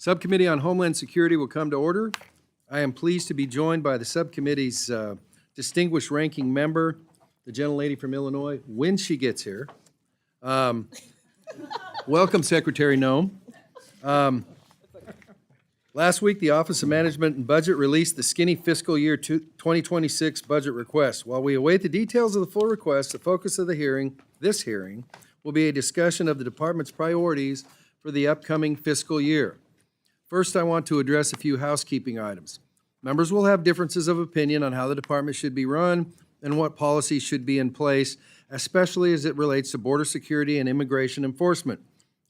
Subcommittee on Homeland Security will come to order. I am pleased to be joined by the subcommittee's distinguished ranking member, the gentlelady from Illinois, when she gets here. Welcome, Secretary Noem. Last week, the Office of Management and Budget released the skinny fiscal year 2026 budget request. While we await the details of the full request, the focus of this hearing, will be a discussion of the department's priorities for the upcoming fiscal year. First, I want to address a few housekeeping items. Members will have differences of opinion on how the department should be run and what policies should be in place, especially as it relates to border security and immigration enforcement.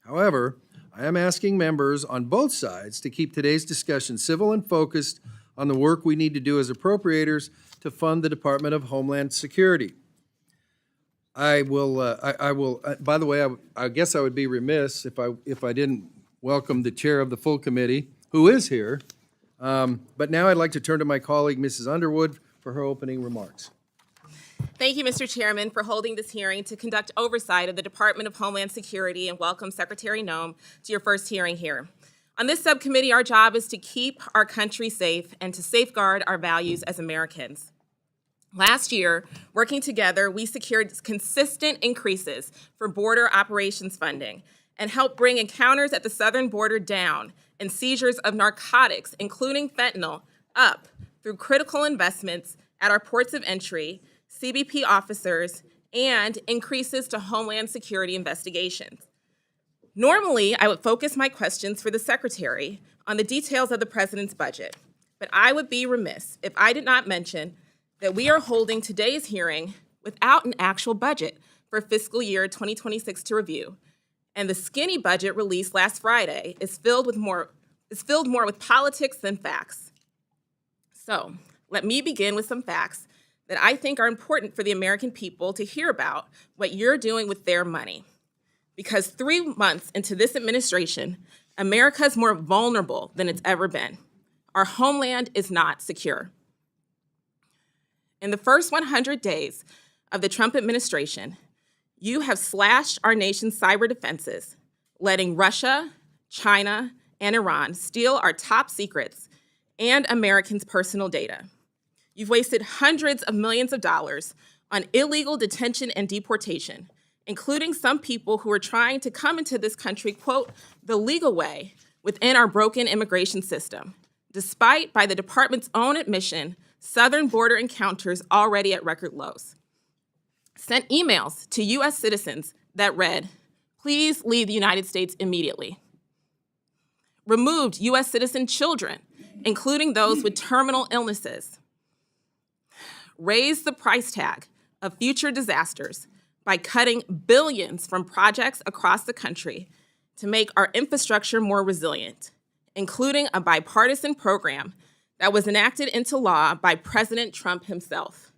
However, I am asking members on both sides to keep today's discussion civil and focused on the work we need to do as appropriators to fund the Department of Homeland Security. By the way, I guess I would be remiss if I didn't welcome the chair of the full committee, who is here. But now I'd like to turn to my colleague, Mrs. Underwood, for her opening remarks. Thank you, Mr. Chairman, for holding this hearing to conduct oversight of the Department of Homeland Security, and welcome Secretary Noem to your first hearing here. On this subcommittee, our job is to keep our country safe and to safeguard our values as Americans. Last year, working together, we secured consistent increases for border operations funding and helped bring encounters at the southern border down and seizures of narcotics, including fentanyl, up through critical investments at our ports of entry, CBP officers, and increases to Homeland Security investigations. Normally, I would focus my questions for the Secretary on the details of the President's budget, but I would be remiss if I did not mention that we are holding today's hearing without an actual budget for fiscal year 2026 to review, and the skinny budget released last Friday is filled more with politics than facts. So, let me begin with some facts that I think are important for the American people to hear about what you're doing with their money. Because 3 months into this administration, America is more vulnerable than it's ever been. Our homeland is not secure. In the first 100 days of the Trump administration, you have slashed our nation's cyber defenses, letting Russia, China, and Iran steal our top secrets and Americans' personal data. You've wasted hundreds of millions of dollars on illegal detention and deportation, including some people who are trying to come into this country, quote, the legal way within our broken immigration system, despite, by the department's own admission, southern border encounters already at record lows. Sent emails to U.S. citizens that read, please leave the United States immediately. Removed U.S. citizen children, including those with terminal illnesses. Raised the price tag of future disasters by cutting billions from projects across the country to make our infrastructure more resilient, including a bipartisan program that was enacted into law by President Trump himself,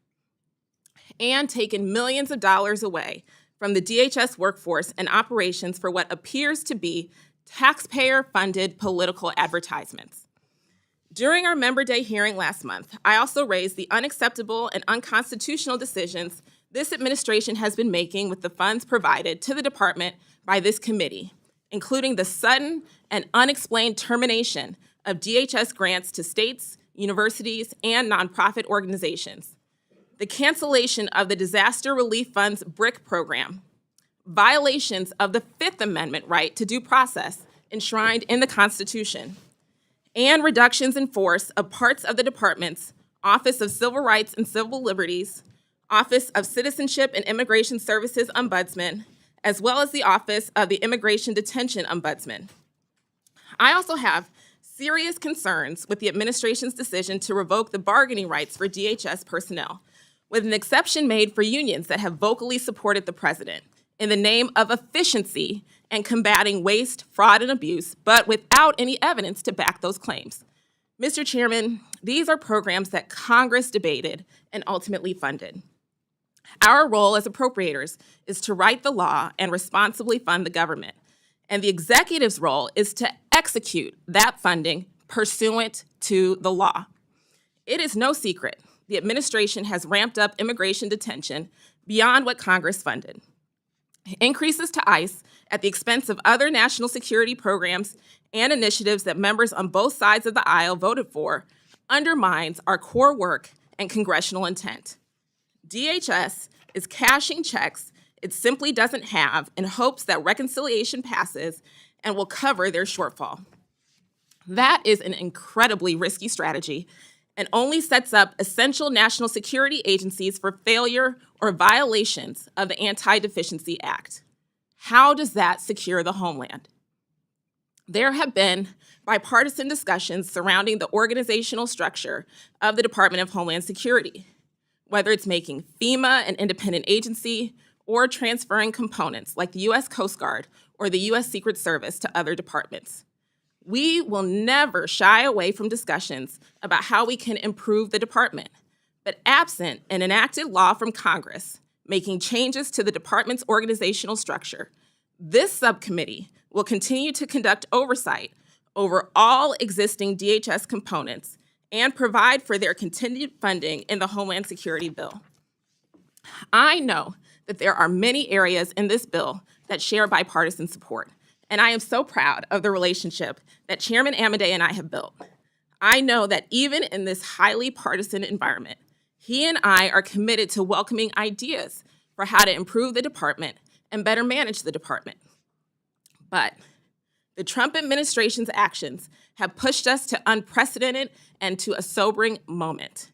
and taken millions of dollars away from the DHS workforce and operations for what appears to be taxpayer-funded political advertisements. During our Member Day hearing last month, I also raised the unacceptable and unconstitutional decisions this administration has been making with the funds provided to the department by this committee, including the sudden and unexplained termination of DHS grants to states, universities, and nonprofit organizations, the cancellation of the Disaster Relief Fund's BRIC program, violations of the Fifth Amendment right to due process enshrined in the Constitution, and reductions in force of parts of the department's Office of Civil Rights and Civil Liberties, Office of Citizenship and Immigration Services Ombudsman, as well as the Office of the Immigration Detention Ombudsman. I also have serious concerns with the administration's decision to revoke the bargaining rights for DHS personnel, with an exception made for unions that have vocally supported the president in the name of efficiency and combating waste, fraud, and abuse, but without any evidence to back those claims. Mr. Chairman, these are programs that Congress debated and ultimately funded. Our role as appropriators is to write the law and responsibly fund the government, and the executive's role is to execute that funding pursuant to the law. It is no secret the administration has ramped up immigration detention beyond what Congress funded. Increases to ICE at the expense of other national security programs and initiatives that members on both sides of the aisle voted for undermines our core work and congressional intent. DHS is cashing checks it simply doesn't have in hopes that reconciliation passes and will cover their shortfall. That is an incredibly risky strategy and only sets up essential national security agencies for failure or violations of the Anti-Deficiency Act. How does that secure the homeland? There have been bipartisan discussions surrounding the organizational structure of the Department of Homeland Security, whether it's making FEMA an independent agency or transferring components like the U.S. Coast Guard or the U.S. Secret Service to other departments. We will never shy away from discussions about how we can improve the department, but absent an enacted law from Congress making changes to the department's organizational structure, this subcommittee will continue to conduct oversight over all existing DHS components and provide for their continued funding in the Homeland Security bill. I know that there are many areas in this bill that share bipartisan support, and I am so proud of the relationship that Chairman Amodei and I have built. I know that even in this highly partisan environment, he and I are committed to welcoming ideas for how to improve the department and better manage the department. But the Trump administration's actions have pushed us to unprecedented and to a sobering moment.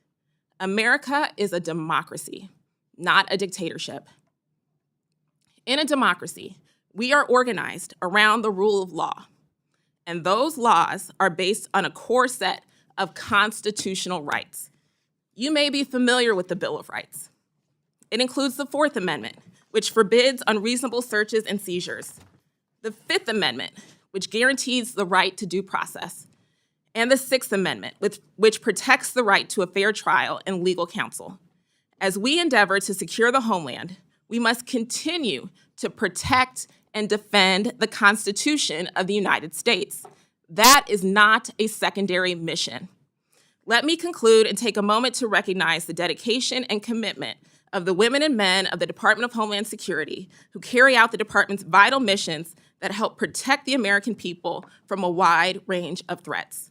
America is a democracy, not a dictatorship. In a democracy, we are organized around the rule of law, and those laws are based on a core set of constitutional rights. You may be familiar with the Bill of Rights. It includes the Fourth Amendment, which forbids unreasonable searches and seizures, the Fifth Amendment, which guarantees the right to due process, and the Sixth Amendment, which protects the right to a fair trial and legal counsel. As we endeavor to secure the homeland, we must continue to protect and defend the Constitution of the United States. That is not a secondary mission. Let me conclude and take a moment to recognize the dedication and commitment of the women and men of the Department of Homeland Security who carry out the department's vital missions that help protect the American people from a wide range of threats.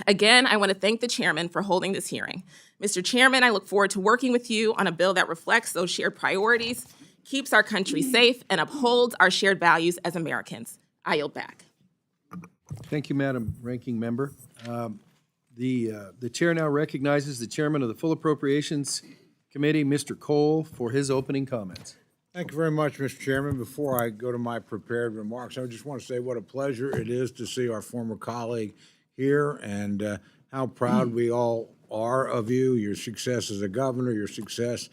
Again, I want to thank the chairman for holding this hearing. Mr. Chairman, I look forward to working with you on a bill that reflects those shared priorities, keeps our country safe, and upholds our shared values as Americans. I yield back. Thank you, Madam Ranking Member. The chair now recognizes the chairman of the Full Appropriations Committee, Mr. Cole, for his opening comments. Thank you very much, Mr. Chairman. Before I go to my prepared remarks, I just want to say what a pleasure it is to see our former colleague here and how proud we all are of you, your success as a governor, your success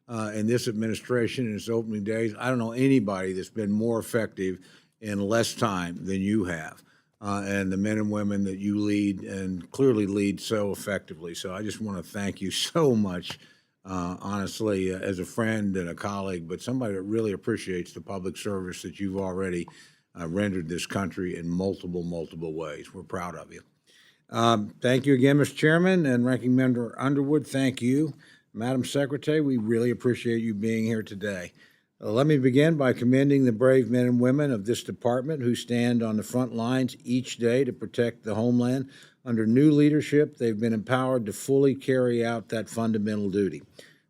in this administration in its opening days. I don't know anybody that's been more effective in less time than you have, and the men and women that you lead and clearly lead so effectively. So I just want to thank you so much, honestly, as a friend and a colleague, but somebody that really appreciates the public service that you've already rendered this country in multiple ways. We're proud of you. Thank you again, Mr. Chairman, and Ranking Member Underwood, thank you. Madam Secretary, we really appreciate you being here today. Let me begin by commending the brave men and women of this department who stand on the front lines each day to protect the homeland. Under new leadership, they've been empowered to fully carry out that fundamental duty.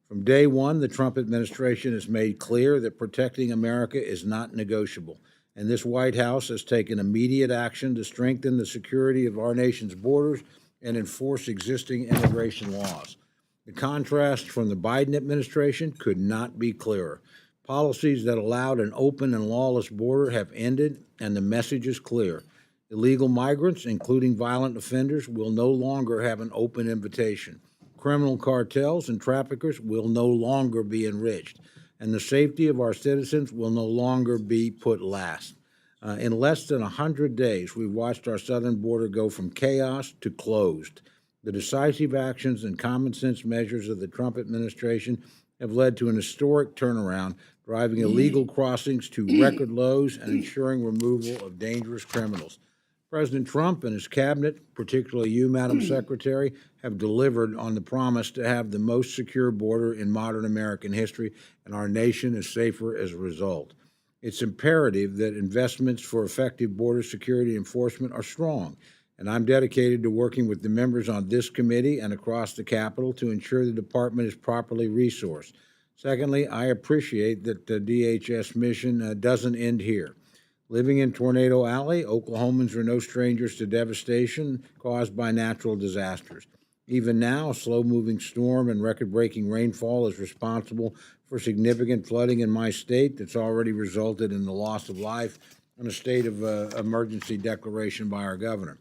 From day one, the Trump administration has made clear that protecting America is not negotiable, and this White House has taken immediate action to strengthen the security of our nation's borders and enforce existing immigration laws. The contrast from the Biden administration could not be clearer. Policies that allowed an open and lawless border have ended, and the message is clear. Illegal migrants, including violent offenders, will no longer have an open invitation. Criminal cartels and traffickers will no longer be enriched, and the safety of our citizens will no longer be put last. In less than 100 days, we've watched our southern border go from chaos to closed. The decisive actions and common sense measures of the Trump administration have led to an historic turnaround, driving illegal crossings to record lows and ensuring removal of dangerous criminals. President Trump and his cabinet, particularly you, Madam Secretary, have delivered on the promise to have the most secure border in modern American history, and our nation is safer as a result. It's imperative that investments for effective border security enforcement are strong, and I'm dedicated to working with the members on this committee and across the Capitol to ensure the department is properly resourced. Secondly, I appreciate that the DHS mission doesn't end here. Living in Tornado Alley, Oklahomans are no strangers to devastation caused by natural disasters. Even now, a slow-moving storm and record-breaking rainfall is responsible for significant flooding in my state that's already resulted in the loss of life and a state of emergency declaration by our governor.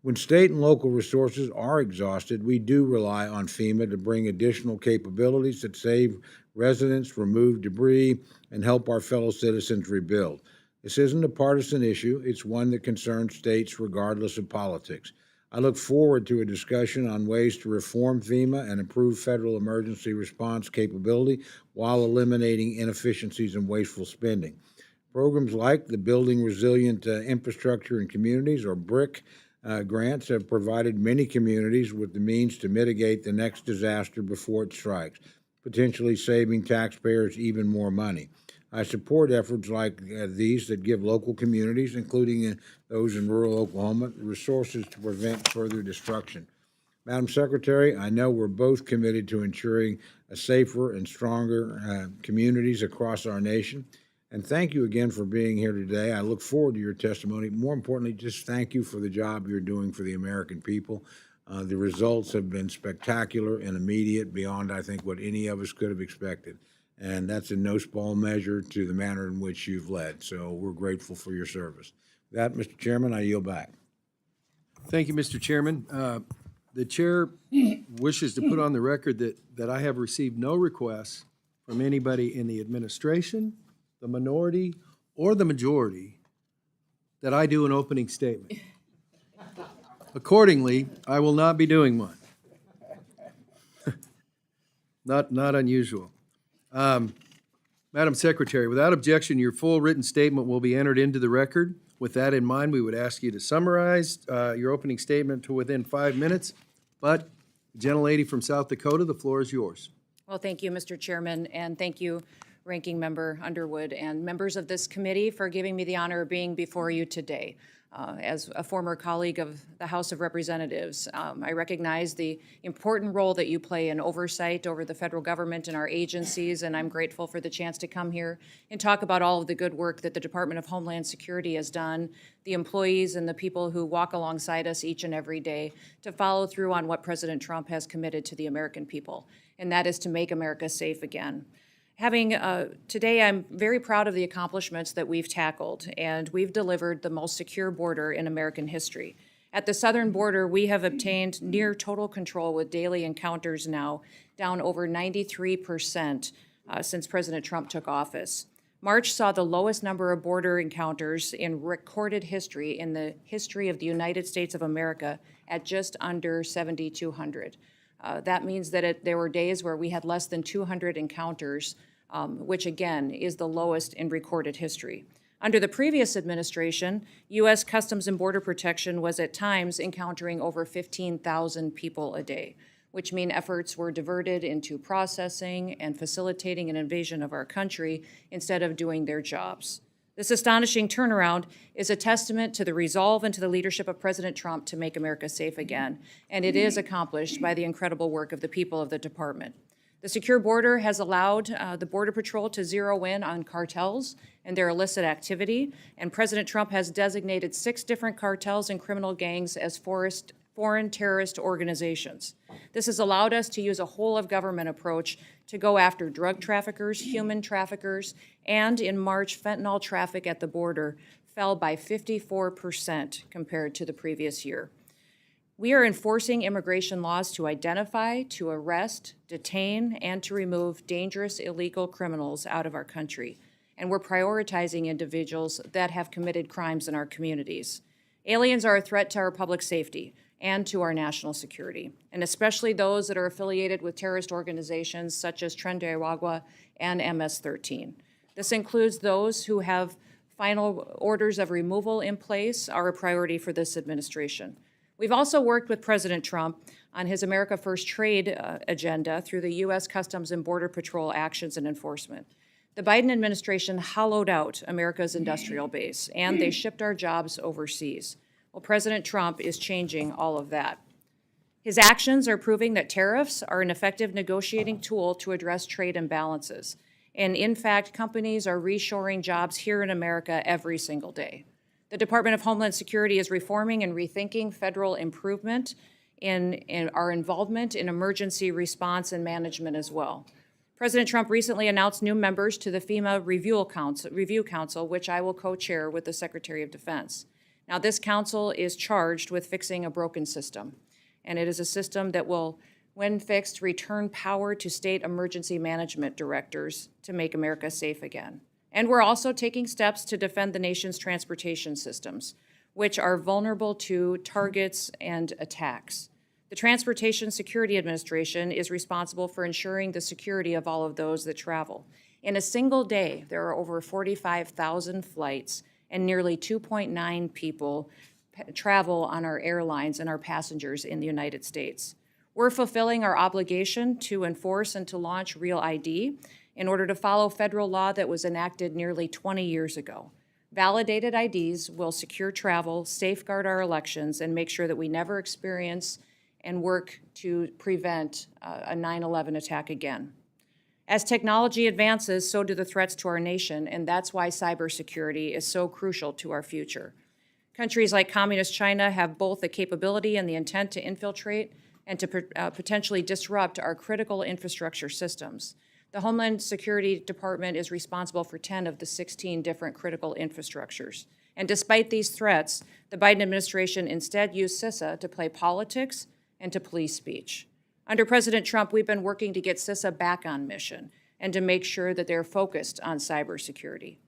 When state and local resources are exhausted, we do rely on FEMA to bring additional capabilities that save residents, remove debris, and help our fellow citizens rebuild. This isn't a partisan issue. It's one that concerns states regardless of politics. I look forward to a discussion on ways to reform FEMA and improve federal emergency response capability while eliminating inefficiencies and wasteful spending. Programs like the Building Resilient Infrastructure in Communities, or BRIC, grants have provided many communities with the means to mitigate the next disaster before it strikes, potentially saving taxpayers even more money. I support efforts like these that give local communities, including those in rural Oklahoma, resources to prevent further destruction. Madam Secretary, I know we're both committed to ensuring a safer and stronger communities across our nation. And thank you again for being here today. I look forward to your testimony. More importantly, just thank you for the job you're doing for the American people. The results have been spectacular and immediate, beyond, I think, what any of us could have expected. And that's in no small measure to the manner in which you've led. So we're grateful for your service. With that, Mr. Chairman, I yield back. Thank you, Mr. Chairman. The chair wishes to put on the record that I have received no requests from anybody in the administration, the minority, or the majority that I do an opening statement. Accordingly, I will not be doing one. Not unusual. Madam Secretary, without objection, your full written statement will be entered into the record. With that in mind, we would ask you to summarize your opening statement to within 5 minutes. But, gentlelady from South Dakota, the floor is yours. Well, thank you, Mr. Chairman, and thank you, Ranking Member Underwood, and members of this committee for giving me the honor of being before you today. As a former colleague of the House of Representatives, I recognize the important role that you play in oversight over the federal government and our agencies, and I'm grateful for the chance to come here and talk about all of the good work that the Department of Homeland Security has done, the employees and the people who walk alongside us each and every day to follow through on what President Trump has committed to the American people, and that is to make America safe again. Today, I'm very proud of the accomplishments that we've tackled, and we've delivered the most secure border in American history. At the southern border, we have obtained near total control with daily encounters now, down over 93% since President Trump took office. March saw the lowest number of border encounters in recorded history in the history of the United States of America at just under 7,200. That means that there were days where we had less than 200 encounters, which again is the lowest in recorded history. Under the previous administration, U.S. Customs and Border Protection was at times encountering over 15,000 people a day, which mean efforts were diverted into processing and facilitating an invasion of our country instead of doing their jobs. This astonishing turnaround is a testament to the resolve and to the leadership of President Trump to make America safe again, and it is accomplished by the incredible work of the people of the department. The secure border has allowed the Border Patrol to zero in on cartels and their illicit activity, and President Trump has designated 6 different cartels and criminal gangs as foreign terrorist organizations. This has allowed us to use a whole-of-government approach to go after drug traffickers, human traffickers, and in March, fentanyl traffic at the border fell by 54% compared to the previous year. We are enforcing immigration laws to identify, to arrest, detain, and to remove dangerous illegal criminals out of our country. And we're prioritizing individuals that have committed crimes in our communities. Aliens are a threat to our public safety and to our national security, and especially those that are affiliated with terrorist organizations such as Tren de Aragua and MS-13. This includes those who have Final orders of removal in place are a priority for this administration. We've also worked with President Trump on his America First trade agenda through the U.S. Customs and Border Patrol actions and enforcement. The Biden administration hollowed out America's industrial base, and they shipped our jobs overseas. Well, President Trump is changing all of that. His actions are proving that tariffs are an effective negotiating tool to address trade imbalances. And in fact, companies are reshoring jobs here in America every single day. The Department of Homeland Security is reforming and rethinking federal improvement in our involvement in emergency response and management as well. President Trump recently announced new members to the FEMA Review Council, which I will co-chair with the Secretary of Defense. Now, this council is charged with fixing a broken system, and it is a system that will, when fixed, return power to state emergency management directors to make America safe again. And we're also taking steps to defend the nation's transportation systems, which are vulnerable to targets and attacks. The Transportation Security Administration is responsible for ensuring the security of all of those that travel. In a single day, there are over 45,000 flights and nearly 2.9 people travel on our airlines and our passengers in the United States. We're fulfilling our obligation to enforce and to launch real-ID in order to follow federal law that was enacted nearly 20 years ago. Validated IDs will secure travel, safeguard our elections, and make sure that we never experience and work to prevent a 9/11 attack again. As technology advances, so do the threats to our nation, and that's why cybersecurity is so crucial to our future. Countries like Communist China have both the capability and the intent to infiltrate and to potentially disrupt our critical infrastructure systems. The Homeland Security Department is responsible for 10 of the 16 different critical infrastructures. And despite these threats, the Biden administration instead used CISA to play politics and to police speech. Under President Trump, we've been working to get CISA back on mission and to make sure that they're focused on cybersecurity.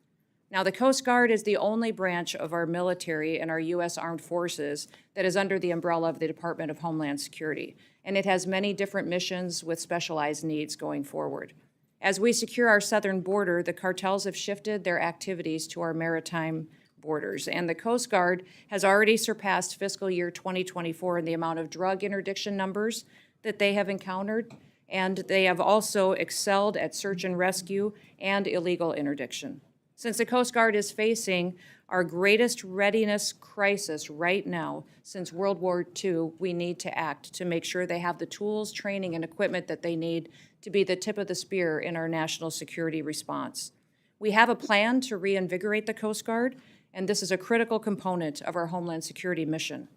Now, the Coast Guard is the only branch of our military and our U.S. Armed Forces that is under the umbrella of the Department of Homeland Security, and it has many different missions with specialized needs going forward. As we secure our southern border, the cartels have shifted their activities to our maritime borders, and the Coast Guard has already surpassed fiscal year 2024 in the amount of drug interdiction numbers that they have encountered, and they have also excelled at search and rescue and illegal interdiction. Since the Coast Guard is facing our greatest readiness crisis right now since World War II, we need to act to make sure they have the tools, training, and equipment that they need to be the tip of the spear in our national security response. We have a plan to reinvigorate the Coast Guard, and this is a critical component of our Homeland Security mission.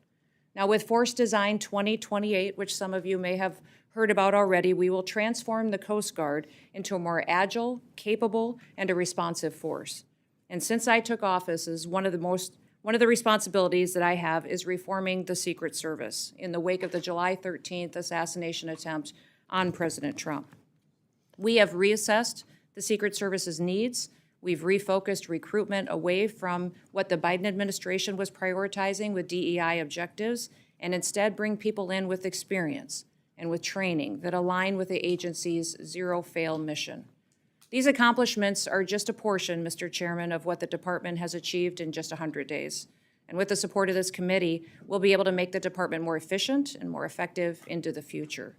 Now, with Force Design 2028, which some of you may have heard about already, we will transform the Coast Guard into a more agile, capable, and a responsive force. And since I took office, one of the responsibilities that I have is reforming the Secret Service in the wake of the July 13th assassination attempt on President Trump. We have reassessed the Secret Service's needs. We've refocused recruitment away from what the Biden administration was prioritizing with DEI objectives, and instead bring people in with experience and with training that align with the agency's zero-fail mission. These accomplishments are just a portion, Mr. Chairman, of what the department has achieved in just 100 days. And with the support of this committee, we'll be able to make the department more efficient and more effective into the future.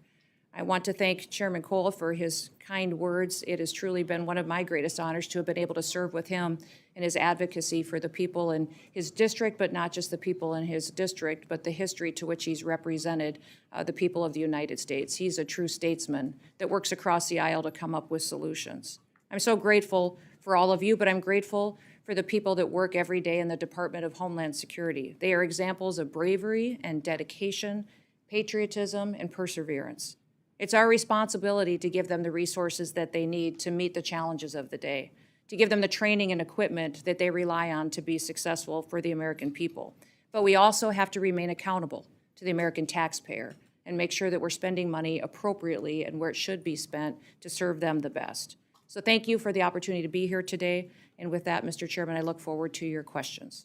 I want to thank Chairman Cole for his kind words. It has truly been one of my greatest honors to have been able to serve with him in his advocacy for the people in his district, but not just the people in his district, but the history to which he's represented the people of the United States. He's a true statesman that works across the aisle to come up with solutions. I'm so grateful for all of you, but I'm grateful for the people that work every day in the Department of Homeland Security. They are examples of bravery and dedication, patriotism, and perseverance. It's our responsibility to give them the resources that they need to meet the challenges of the day, to give them the training and equipment that they rely on to be successful for the American people. But we also have to remain accountable to the American taxpayer and make sure that we're spending money appropriately and where it should be spent to serve them the best. So thank you for the opportunity to be here today. And with that, Mr. Chairman, I look forward to your questions.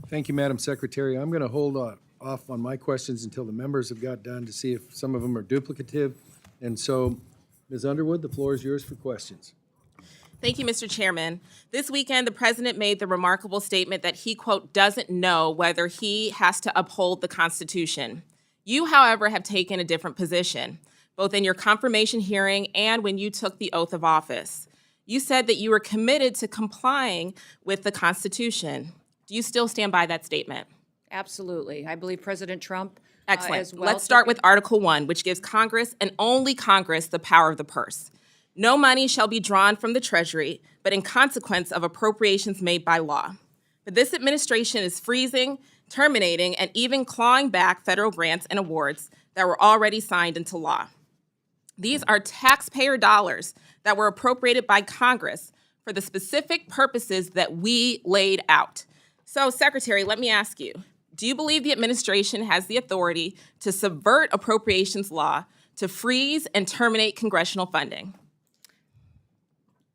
Thank you, Madam Secretary. I'm going to hold off on my questions until the members have got done to see if some of them are duplicative. And so, Ms. Underwood, the floor is yours for questions. Thank you, Mr. Chairman. This weekend, the president made the remarkable statement that he, quote, doesn't know whether he has to uphold the Constitution. You, however, have taken a different position, both in your confirmation hearing and when you took the oath of office. You said that you were committed to complying with the Constitution. Do you still stand by that statement? Absolutely. I believe President Trump Excellent. as well. Let's start with Article 1, which gives Congress and only Congress the power of the purse. No money shall be drawn from the Treasury, but in consequence of appropriations made by law. But this administration is freezing, terminating, and even clawing back federal grants and awards that were already signed into law. These are taxpayer dollars that were appropriated by Congress for the specific purposes that we laid out. So, Secretary, let me ask you, do you believe the administration has the authority to subvert appropriations law to freeze and terminate congressional funding?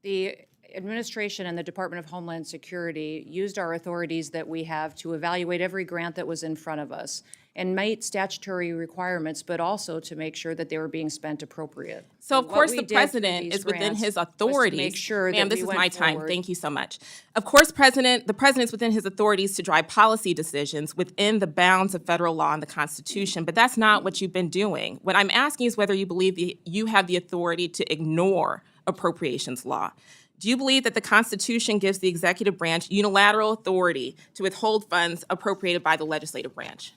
The administration and the Department of Homeland Security used our authorities that we have to evaluate every grant that was in front of us and meet statutory requirements, but also to make sure that they were being spent appropriate. So, of What course, we the did through president these is within grants his was to authorities. make sure that Ma'am, this we is went my time. forward. Thank you so much. Of course, the president is within his authorities to drive policy decisions within the bounds of federal law and the Constitution, but that's not what you've been doing. What I'm asking is whether you believe you have the authority to ignore appropriations law. Do you believe that the Constitution gives the executive branch unilateral authority to withhold funds appropriated by the legislative branch?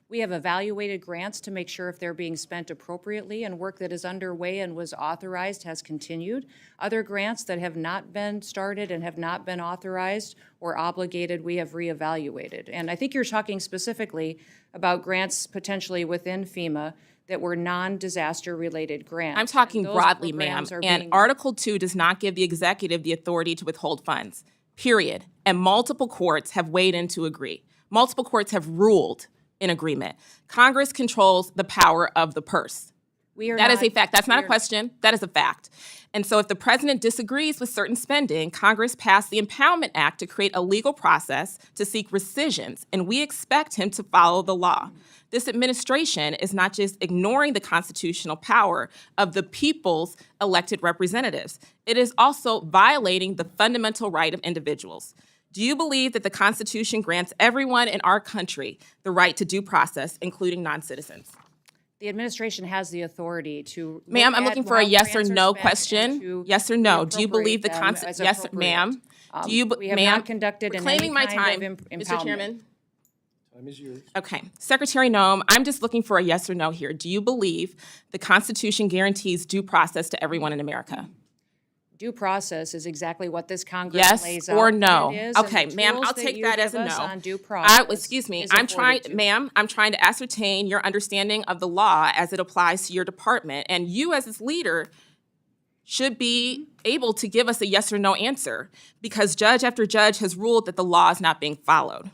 We have evaluated grants to make sure if they're being spent appropriately, and work that is underway and was authorized has continued. Other grants that have not been started and have not been authorized or obligated, we have reevaluated. And I think you're talking specifically about grants potentially within FEMA that were non-disaster related grants. I'm talking Those broadly, ma'am, programs are and being- Article 2 does not give the executive the authority to withhold funds, period. And multiple courts have weighed in to agree. Multiple courts have ruled in agreement. Congress controls the power of the purse. That is a fact. That's not a question. That is a fact. And so if the president disagrees with certain spending, Congress passed the Impoundment Act to create a legal process to seek rescissions, and we expect him to follow the law. This administration is not just ignoring the constitutional power of the people's elected representatives. It is also violating the fundamental right of individuals. Do you believe that the Constitution grants everyone in our country the right to due process, incling non-citizens? The administration has the authority to. Ma'am, I'm look looking at for a how yes or grants are no spent and question. to Yes or no? Do you believe the reappropriate them Constitution? as Yes, appropriate. ma'am. Do you, We have ma'am? not conducted in Reclaiming any my kind time, of Mr. impoundment. Chairman. Time is yours. Okay. Secretary Noem, I'm just looking for a yes or no here. Do you believe the Constitution guarantees due process to everyone in America? Due process is exactly what this Congress Yes lays out. or that no? it is, and Okay, the ma'am, tools I'll take you that as give a us no. on due process Excuse me, is I'm trying, afforded to. ma'am, I'm trying to ascertain your understanding of the law as it applies to your department. And you as its leader should be able to give us a yes or no answer because judge after judge has ruled that the law is not being followed.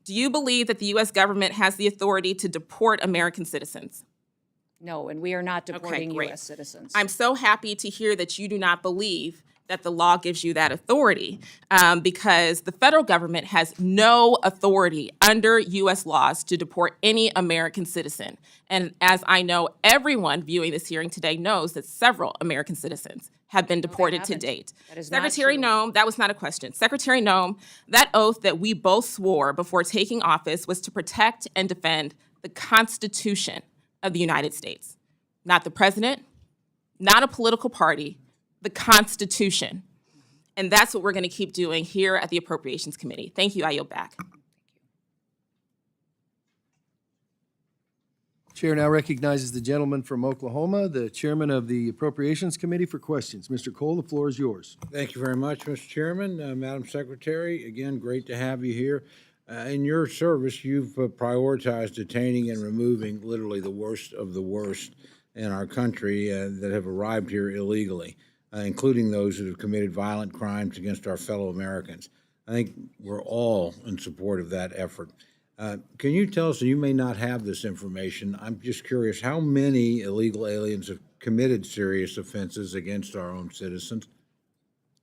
Do you believe that the U.S. government has the authority to deport American citizens? No, and we are not deporting great. U.S. citizens. I'm so happy to hear that you do not believe that the law gives you that authority because the federal government has no authority under U.S. laws to deport any American citizen. And as I know, everyone viewing this hearing today knows that several American citizens have been deported to haven't. date. That is not Secretary true. Noem, that was not a question. Secretary Noem, that oath that we both swore before taking office was to protect and defend the Constitution of the United States, not the president, not a political party, the Constitution. And that's what we're going to keep doing here at the Appropriations Committee. Thank you. I yield back. Chair now recognizes the gentleman from Oklahoma, the chairman of the Appropriations Committee, for questions. Mr. Cole, the floor is yours. Thank you very much, Mr. Chairman. Madam Secretary, again, great to have you here. In your service, you've prioritized detaining and removing literally the worst of the worst in our country that have arrived here illegally, including those that have committed violent crimes against our fellow Americans. I think we're all in support of that effort. Can you tell us, and you may not have this information, I'm just curious, how many illegal aliens have committed serious offenses against our own citizens?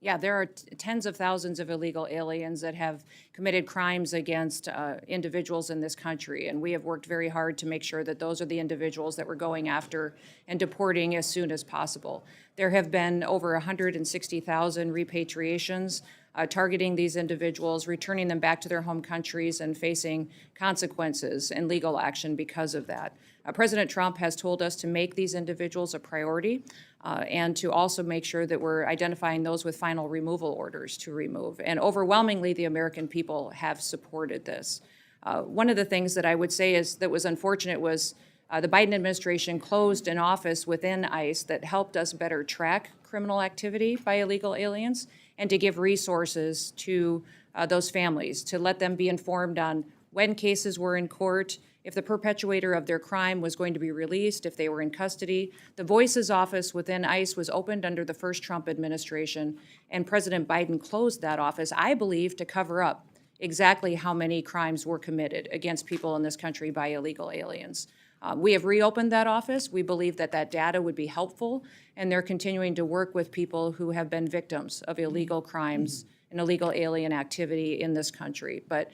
Yeah, there are tens of thousands of illegal aliens that have committed crimes against individuals in this country, and we have worked very hard to make sure that those are the individuals that we're going after and deporting as soon as possible. There have been over 160,000 repatriations targeting these individuals, returning them back to their home countries and facing consequences and legal action because of that. President Trump has told us to make these individuals a priority and to also make sure that we're identifying those with final removal orders to remove. And overwhelmingly, the American people have supported this. One of the things that I would say is that was unfortunate was the Biden administration closed an office within ICE that helped us better track criminal activity by illegal aliens and to give resources to those families, to let them be informed on when cases were in court, if the perpetuator of their crime was going to be released, if they were in custody. The Voices office within ICE was opened under the first Trump administration, and President Biden closed that office, I believe, to cover up exactly how many crimes were committed against people in this country by illegal aliens. We have reopened that office. We believe that that data would be helpful, and they're continuing to work with people who have been victims of illegal crimes and illegal alien activity in this country. But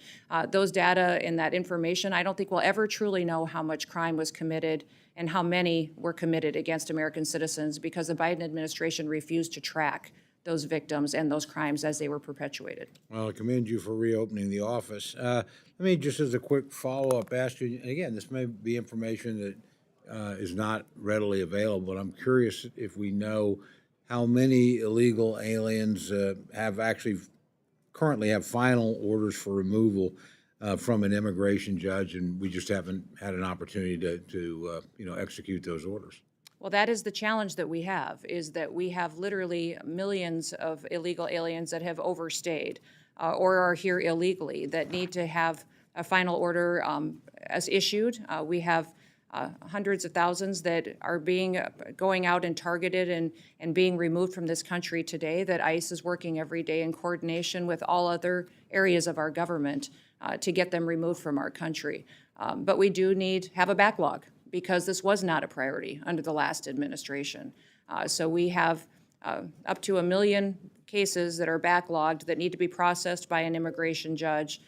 those data and that information, I don't think we'll ever truly know how much crime was committed and how many were committed against American citizens because the Biden administration refused to track those victims and those crimes as they were perpetuated. Well, I commend you for reopening the office. Let me, just as a quick follow-up, ask you, and again, this may be information that is not readily available, but I'm curious if we know how many illegal aliens have actually currently have final orders for removal from an immigration judge, and we just haven't had an opportunity to execute those orders. Well, that is the challenge that we have, is that we have literally millions of illegal aliens that have overstayed or are here illegally that need to have a final order as issued. We have hundreds of thousands that are going out and targeted and being removed from this country today that ICE is working every day in coordination with all other areas of our government to get them removed from our country. But we do have a backlog because this was not a priority under the last administration. So we have up to 1 million cases that are backlogged that need to be processed by an immigration judge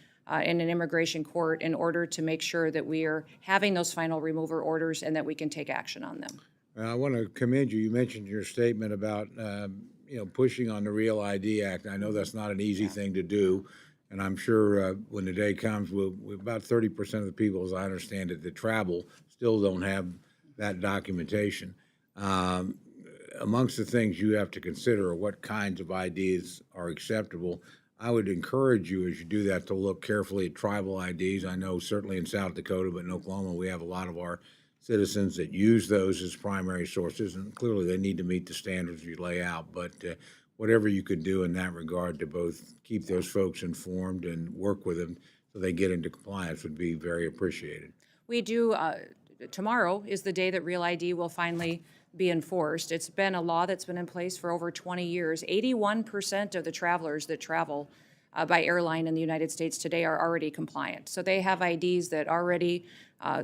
in an immigration court in order to make sure that we are having those final removal orders and that we can take action on them. I want to commend you. You mentioned in your statement about pushing on the Real ID Act. I know that's not an easy thing to do, and I'm sure when the day comes, about 30% of the people, as I understand it, that travel still don't have that documentation. Amongst the things you have to consider are what kinds of IDs are acceptable. I would encourage you, as you do that, to look carefully at tribal IDs. I know certainly in South Dakota, but in Oklahoma, we have a lot of our citizens that use those as primary sources, and clearly they need to meet the standards you lay out. But whatever you could do in that regard to both keep those folks informed and work with them so they get into compliance would be very appreciated. We do, tomorrow is the day that Real ID will finally be enforced. It's been a law that's been in place for over 20 years. 81% of the travelers that travel by airline in the United States today are already compliant. So they have IDs that already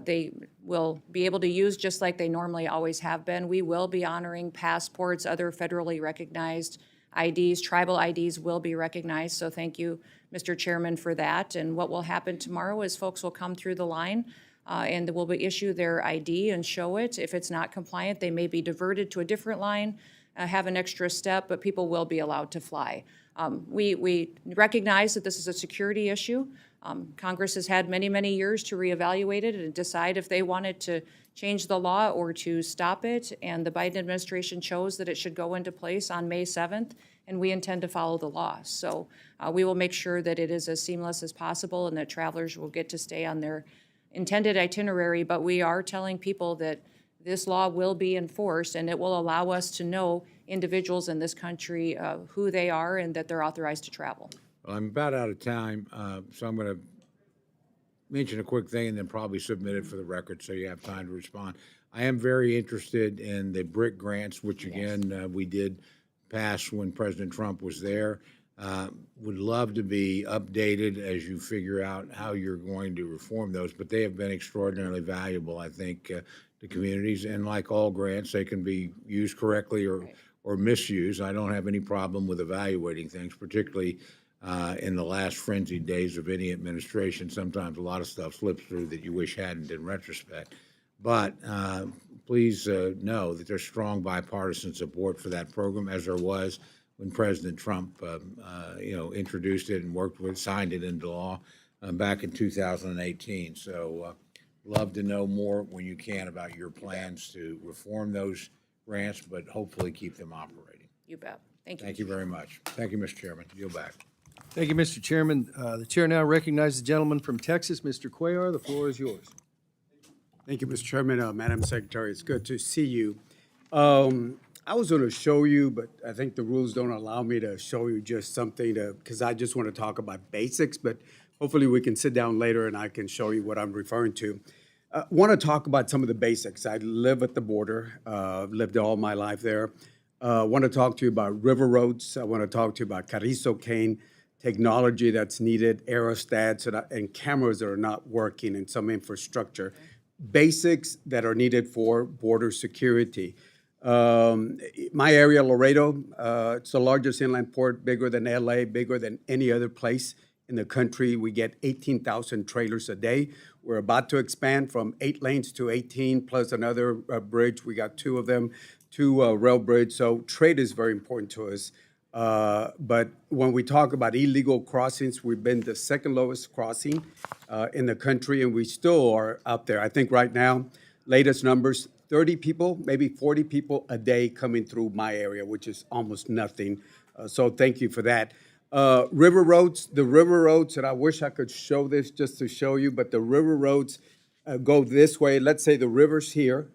they will be able to use just like they normally always have been. We will be honoring passports, other federally recognized IDs. Tribal IDs will be recognized, so thank you, Mr. Chairman, for that. And what will happen tomorrow is folks will come through the line and will be issue their ID and show it. If it's not compliant, they may be diverted to a different line, have an extra step, but people will be allowed to fly. We recognize that this is a security issue. Congress has had many, many years to reevaluate it and decide if they wanted to change the law or to stop it, and the Biden administration chose that it should go into place on May 7th, and we intend to follow the law. So we will make sure that it is as seamless as possible and that travelers will get to stay on their intended itinerary, but we are telling people that this law will be enforced and it will allow us to know individuals in this country who they are and that they're authorized to travel. Well, I'm about out of time, so I'm going to mention a quick thing and then probably submit it for the record so you have time to respond. I am very interested in the BRIC grants, which again, we did pass when President Trump was there. Would love to be updated as you figure out how you're going to reform those, but they have been extraordinarily valuable, I think, to communities. And like all grants, they can be used correctly or or misuse. I don't have any problem with evaluating things, particularly in the last frenzied days of any administration. Sometimes a lot of stuff slips through that you wish hadn't in retrospect. But please know that there's strong bipartisan support for that program, as there was when President Trump, introduced it and signed it into law back in 2018. So love to know more when you can about your plans to reform those grants, but hopefully keep them operating. You bet. Thank you. Thank you very much. Thank you, Mr. Chairman. Yield back. Thank you, Mr. Chairman. The chair now recognizes the gentleman from Texas, Mr. Cuellar. The floor is yours. Thank you, Mr. Chairman. Madam Secretary, it's good to see you. I was going to show you, but I think the rules don't allow me to show you just something because I just want to talk about basics, but hopefully we can sit down later and I can show you what I'm referring to. Want to talk about some of the basics. I live at the border, lived all my life there. Want to talk to you about river roads. I want to talk to you about Carrizo cane, technology that's needed, aerostats, and cameras that are not working, and some infrastructure. Basics that are needed for border security. My area, Laredo, it's the largest inland port, bigger than LA, bigger than any other place in the country. We get 18,000 trailers a day. We're about to expand from 8 lanes to 18, plus another bridge. We got 2 of them, 2 rail bridge. So trade is very important to us. But when we talk about illegal crossings, we've been the second lowest crossing in the country, and we still are out there. I think right now, latest numbers, 30 people, maybe 40 people a day coming through my area, which is almost nothing. So thank you for that. River roads, the river roads, and I wish I could show this just to show you, but the river roads go this way. Let's say the river's here.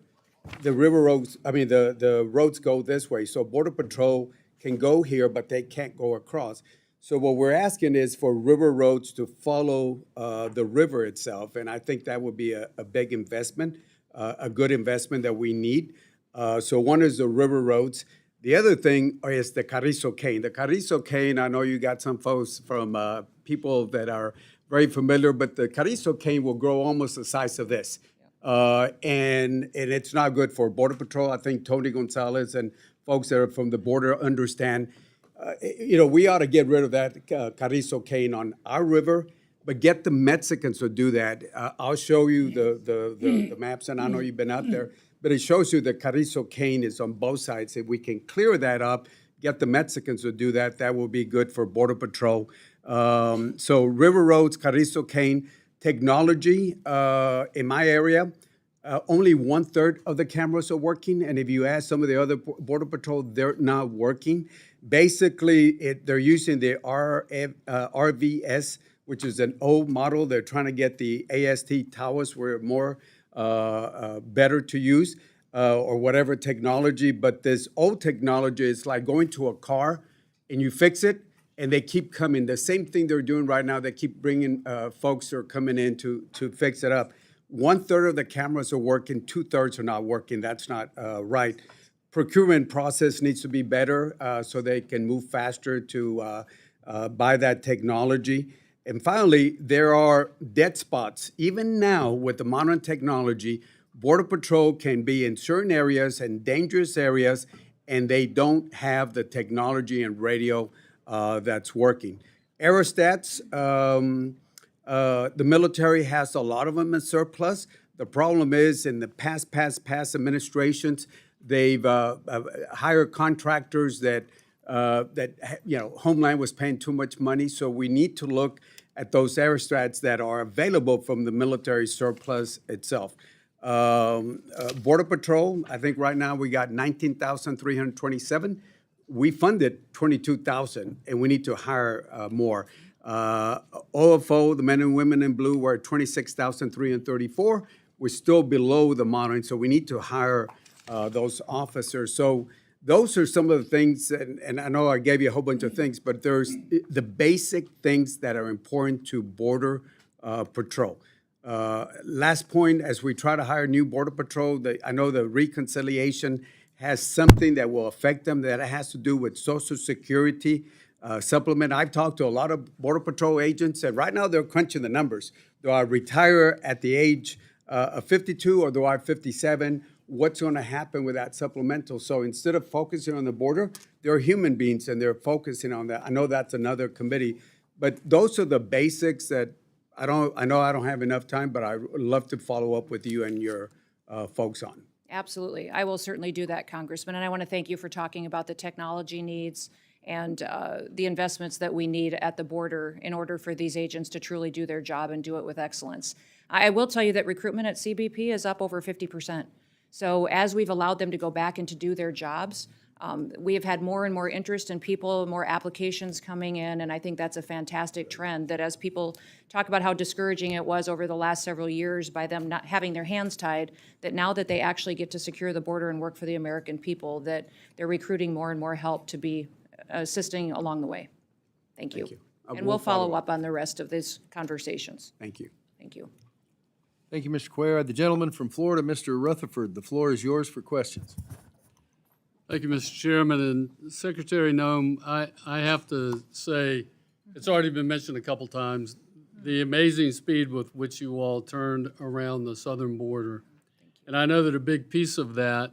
The river roads, the roads go this way. So Border Patrol can go here, but they can't go across. So what we're asking is for river roads to follow the river itself, and I think that would be a big investment, a good investment that we need. So one is the river roads. The other thing is the Carrizo cane. The Carrizo cane, I know you got some folks from people that are very familiar, but the Carrizo cane will grow almost the size of this. And it's not good for Border Patrol. I think Tony Gonzalez and folks that are from the border understand. We ought to get rid of that Carrizo cane on our river, but get the Mexicans to do that. I'll show you the maps, and I know you've been out there, but it shows you the Carrizo cane is on both sides. If we can clear that up, get the Mexicans to do that, that will be good for Border Patrol. So river roads, Carrizo cane, technology in my area, only 1/3 of the cameras are working, and if you ask some of the other Border Patrol, they're not working. Basically, they're using the RVS, which is an old model. They're trying to get the AST towers where more better to use, or whatever technology. But this old technology is like going to a car and you fix it, and they keep coming. The same thing they're doing right now, they keep bringing folks who are coming in to fix it up. 1/3 of the cameras are working, 2/3 are not working. That's not right. Procurement process needs to be better so they can move faster to buy that technology. And finally, there are dead spots. Even now, with the modern technology, Border Patrol can be in certain areas and dangerous areas, and they don't have the technology and radio that's working. Aerostats, the military has a lot of them in surplus. The problem is in the past administrations, they've hired contractors that Homeland was paying too much money. So we need to look at those aerostats that are available from the military surplus itself. Border Patrol, I think right now we got 19,327. We funded 22,000, and we need to hire more. OFO, the men and women in blue, were at 26,334. We're still below the monitoring, so we need to hire those officers. So those are some of the things, and I know I gave you a whole bunch of things, but there's the basic things that are important to Border Patrol. Last point, as we try to hire new Border Patrol, I know the reconciliation has something that will affect them that has to do with Social Security supplement. I've talked to a lot of Border Patrol agents, and right now they're crunching the numbers. Do I retire at the age of 52, or do I have 57? what's going to happen with that supplemental. So instead of focusing on the border, they're human beings and they're focusing on that. I know that's another committee, but those are the basics that I know I don't have enough time, but I would love to follow up with you and your folks on. Absolutely. I will certainly do that, Congressman. And I want to thank you for talking about the technology needs and the investments that we need at the border in order for these agents to truly do their job and do it with excellence. I will tell you that recruitment at CBP is up over 50%. So as we've allowed them to go back and to do their jobs, we have had more and more interest in people, more applications coming in, and I think that's a fantastic trend, that as people talk about how discouraging it was over the last several years by them not having their hands tied, that now that they actually get to secure the border and work for the American people, that they're recruiting more and more help to be assisting along the way. Thank you. you. And we'll follow up on the rest of these conversations. Thank you. Thank you. Thank you, Mr. Cuellar. The gentleman from Florida, Mr. Rutherford, the floor is yours for questions. Thank you, Mr. Chairman. And Secretary Nome, I have to say, it's already been mentioned a couple times, the amazing speed with which you all turned around the southern border. And I know that a big piece of that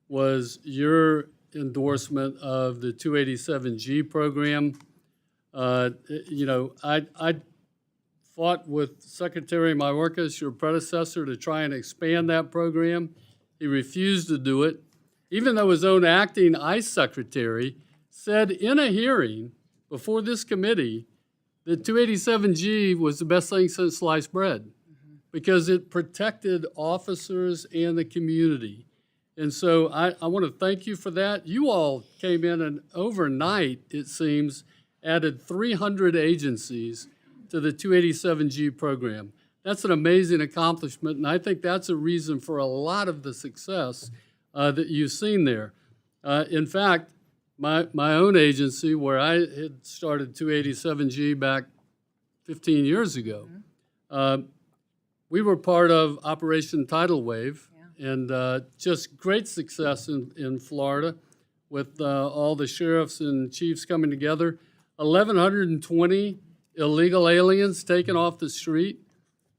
was your endorsement of the 287G program. You know, I fought with Secretary Mayorkas, your predecessor, to try and expand that program. He refused to do it, even though his own acting ICE secretary said in a hearing before this committee that 287G was the best thing since sliced bread because it protected officers and the community. And so I want to thank you for that. You all came in and overnight, it seems, added 300 agencies to the 287G program. That's an amazing accomplishment, and I think that's a reason for a lot of the success that you've seen there. In fact, my own agency, where I had started 287G back 15 years ago, we were part of Operation Tidal Wave, and just great success in Florida with all the sheriffs and chiefs coming together. 1,120 illegal aliens taken off the street,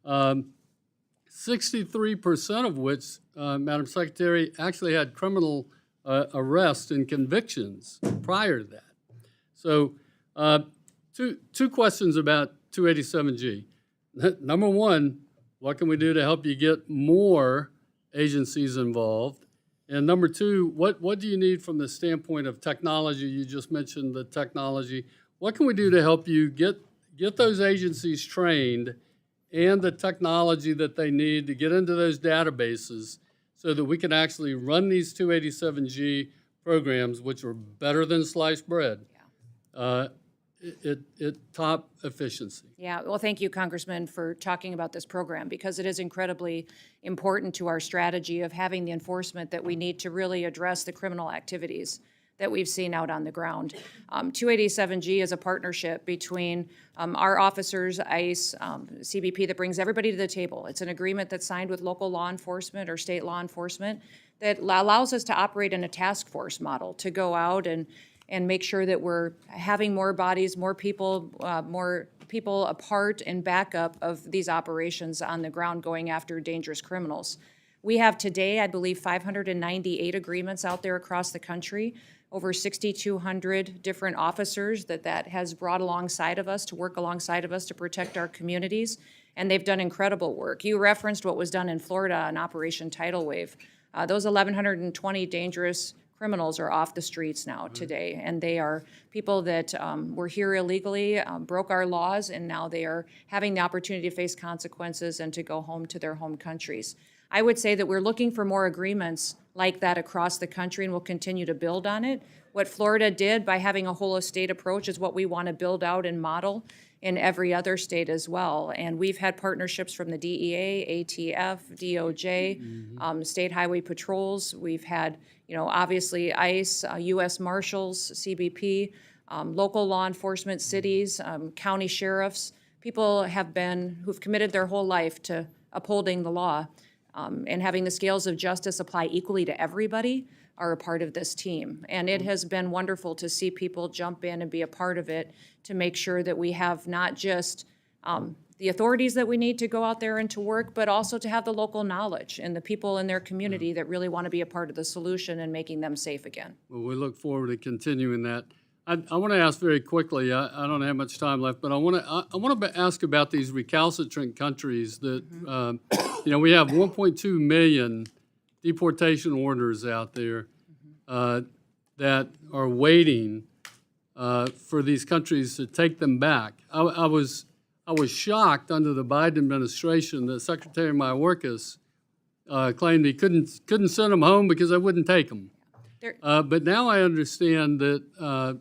63% of which, Madam Secretary, actually had criminal arrests and convictions prior to that. So two questions about 287G. Number one, what can we do to help you get more agencies involved? And number two, what do you need from the standpoint of technology? You just mentioned the technology. What can we do to help you get those agencies trained and the technology that they need to get into those databases so that we can actually run these 287G programs, which are better than sliced bread, at top efficiency? Yeah, well, thank you, Congressman, for talking about this program because it is incredibly important to our strategy of having the enforcement that we need to really address the criminal activities that we've seen out on the ground. 287G is a partnership between our officers, ICE, CBP, that brings everybody to the table. It's an agreement that's signed with local law enforcement or state law enforcement that allows us to operate in a task force model to go out and make sure that we're having more bodies, more people a part and backup of these operations on the ground going after dangerous criminals. We have today, I believe, 598 agreements out there across the country, over 6,200 different officers that has brought alongside of us to work alongside of us to protect our communities, and they've done incredible work. You referenced what was done in Florida on Operation Tidal Wave. Those 1,120 dangerous criminals are off the streets now today, and they are people that were here illegally, broke our laws, and now they are having the opportunity to face consequences and to go home to their home countries. I would say that we're looking for more agreements like that across the country, and we'll continue to build on it. What Florida did by having a whole of state approach is what we want to build out and model in every other state as well. And we've had partnerships from the DEA, ATF, DOJ, state highway patrols. We've had, obviously ICE, U.S. Marshals, CBP, local law enforcement, cities, county sheriffs. People who've committed their whole life to upholding the law and having the scales of justice apply equally to everybody are a part of this team. And it has been wonderful to see people jump in and be a part of it to make sure that we have not just the authorities that we need to go out there and to work, but also to have the local knowledge and the people in their community that really want to be a part of the solution and making them safe again. Well, we look forward to continuing that. I want to ask very quickly, I don't have much time left, but I want to ask about these recalcitrant countries that, we have 1.2 million deportation orders out there that are waiting for these countries to take them back. I was shocked under the Biden administration that Secretary Mayorkas claimed he couldn't send them home because they wouldn't take them. But now I understand that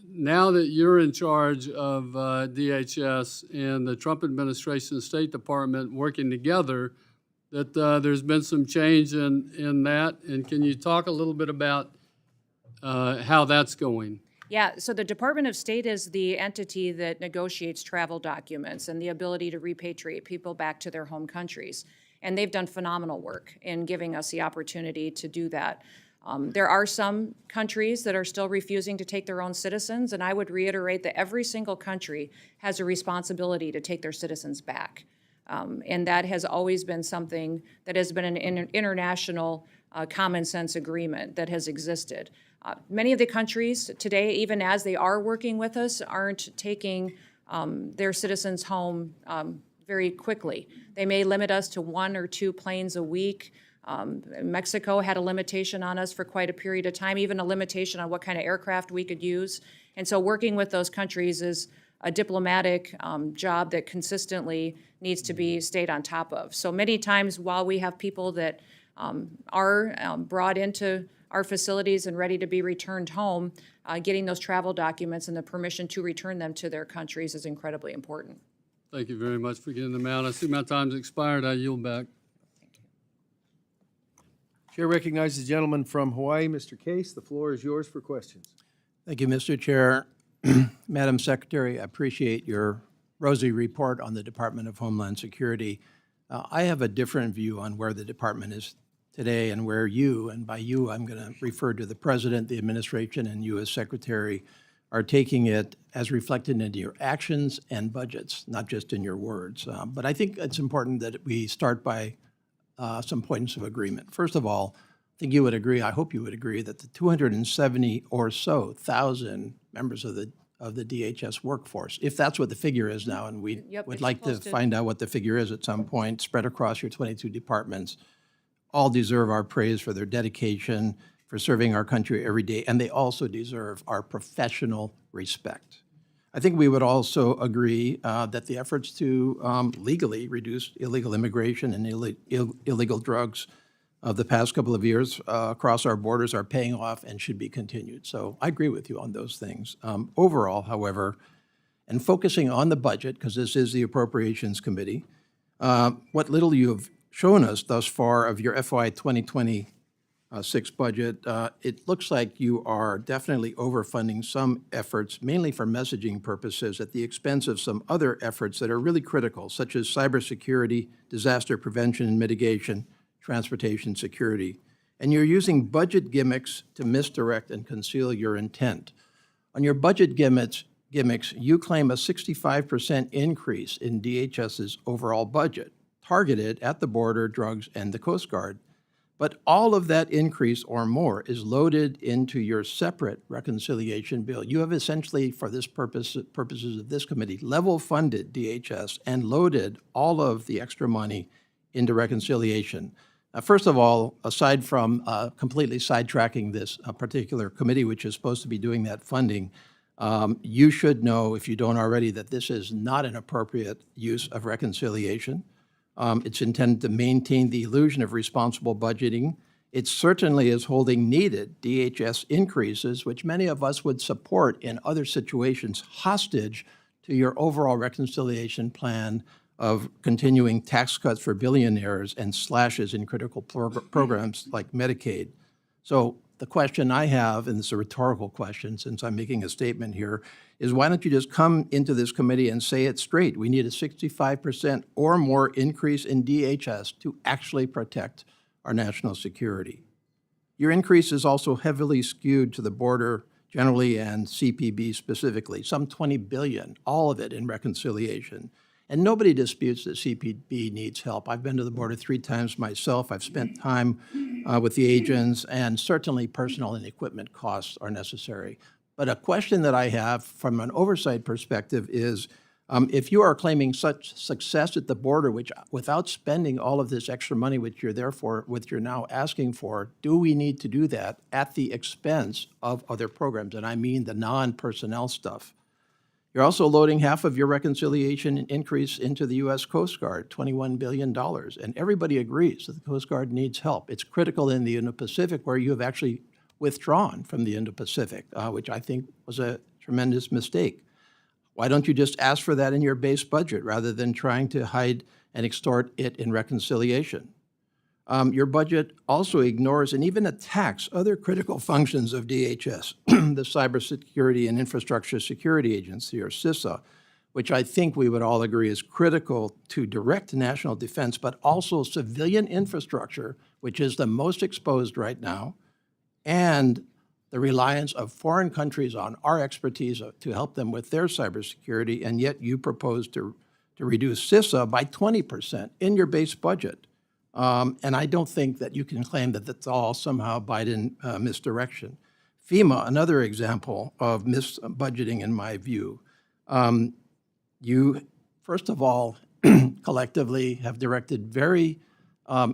now that you're in charge of DHS and the Trump administration and State Department working together, that there's been some change in that. And can you talk a little bit about how that's going? Yeah, so the Department of State is the entity that negotiates travel documents and the ability to repatriate people back to their home countries. And they've done phenomenal work in giving us the opportunity to do that. There are some countries that are still refusing to take their own citizens, and I would reiterate that every single country has a responsibility to take their citizens back. And that has always been something that has been an international common sense agreement that has existed. Many of the countries today, even as they are working with us, aren't taking their citizens home very quickly. They may limit us to 1 or 2 planes a week. Mexico had a limitation on us for quite a period of time, even a limitation on what kind of aircraft we could use. And so working with those countries is a diplomatic job that consistently needs to be stayed on top of. So many times while we have people that are brought into our facilities and ready to be returned home, getting those travel documents and the permission to return them to their countries is incredibly important. Thank you very much for getting them out. I see my time's expired. I yield back. Chair recognizes the gentleman from Hawaii, Mr. Case. The floor is yours for questions. Thank you, Mr. Chair. Madam Secretary, I appreciate your rosy report on the Department of Homeland Security. I have a different view on where the department is today and where you, and by you I'm going to refer to the President, the administration, and you as Secretary, are taking it as reflected into your actions and budgets, not just in your words. But I think it's important that we start by some points of agreement. First of all, I think you would agree, I hope you would agree, that the 270 or so thousand members of the DHS workforce, if that's what the figure is now, and we Yep, would it's like to supposed to- find out what the figure is at some point, spread across your 22 departments, all deserve our praise for their dedication, for serving our country every day, and they also deserve our professional respect. I think we would also agree that the efforts to legally reduce illegal immigration and illegal drugs of the past couple of years across our borders are paying off and should be continued. So I agree with you on those things. Overall, however, and focusing on the budget, because this is the Appropriations Committee, what little you have shown us thus far of your FY 2026 budget, it looks like you are definitely overfunding some efforts, mainly for messaging purposes, at the expense of some other efforts that are really critical, such as cybersecurity, disaster prevention and mitigation, transportation security. And you're using budget gimmicks to misdirect and conceal your intent. On your budget gimmicks, you claim a 65% increase in DHS's overall budget, targeted at the border, drugs, and the Coast Guard. But all of that increase or more is loaded into your separate reconciliation bill. You have essentially, for this purposes of this committee, level funded DHS and loaded all of the extra money into reconciliation. First of all, aside from completely sidetracking this particular committee, which is supposed to be doing that funding, you should know, if you don't already, that this is not an appropriate use of reconciliation. It's intended to maintain the illusion of responsible budgeting. It certainly is holding needed DHS increases, which many of us would support in other situations, hostage to your overall reconciliation plan of continuing tax cuts for billionaires and slashes in critical programs like Medicaid. So the question I have, and it's a rhetorical question since I'm making a statement here, is why don't you just come into this committee and say it straight? We need a 65% or more increase in DHS to actually protect our national security. Your increase is also heavily skewed to the border, generally and CPB specifically, some 20 billion, all of it in reconciliation. And nobody disputes that CPB needs help. I've been to the border 3 times myself. I've spent time with the agents, and certainly personnel and equipment costs are necessary. But a question that I have from an oversight perspective is, if you are claiming such success at the border, which without spending all of this extra money which you're now asking for, do we need to do that at the expense of other programs? And I mean the non-personnel stuff. You're also loading half of your reconciliation increase into the U.S. Coast Guard, $21 billion. And everybody agrees that the Coast Guard needs help. It's critical in the Indo-Pacific, where you have actually withdrawn from the Indo-Pacific, which I think was a tremendous mistake. Why don't you just ask for that in your base budget rather than trying to hide and extort it in reconciliation? Your budget also ignores and even attacks other critical functions of DHS, the Cybersecurity and Infrastructure Security Agency, or CISA, which I think we would all agree is critical to direct national defense, but also civilian infrastructure, which is the most exposed right now, and the reliance of foreign countries on our expertise to help them with their cybersecurity, and yet you propose to reduce CISA by 20% in your base budget. And I don't think that you can claim that that's all somehow Biden misdirection. FEMA, another example of misbudgeting in my view. You, first of all, collectively have directed very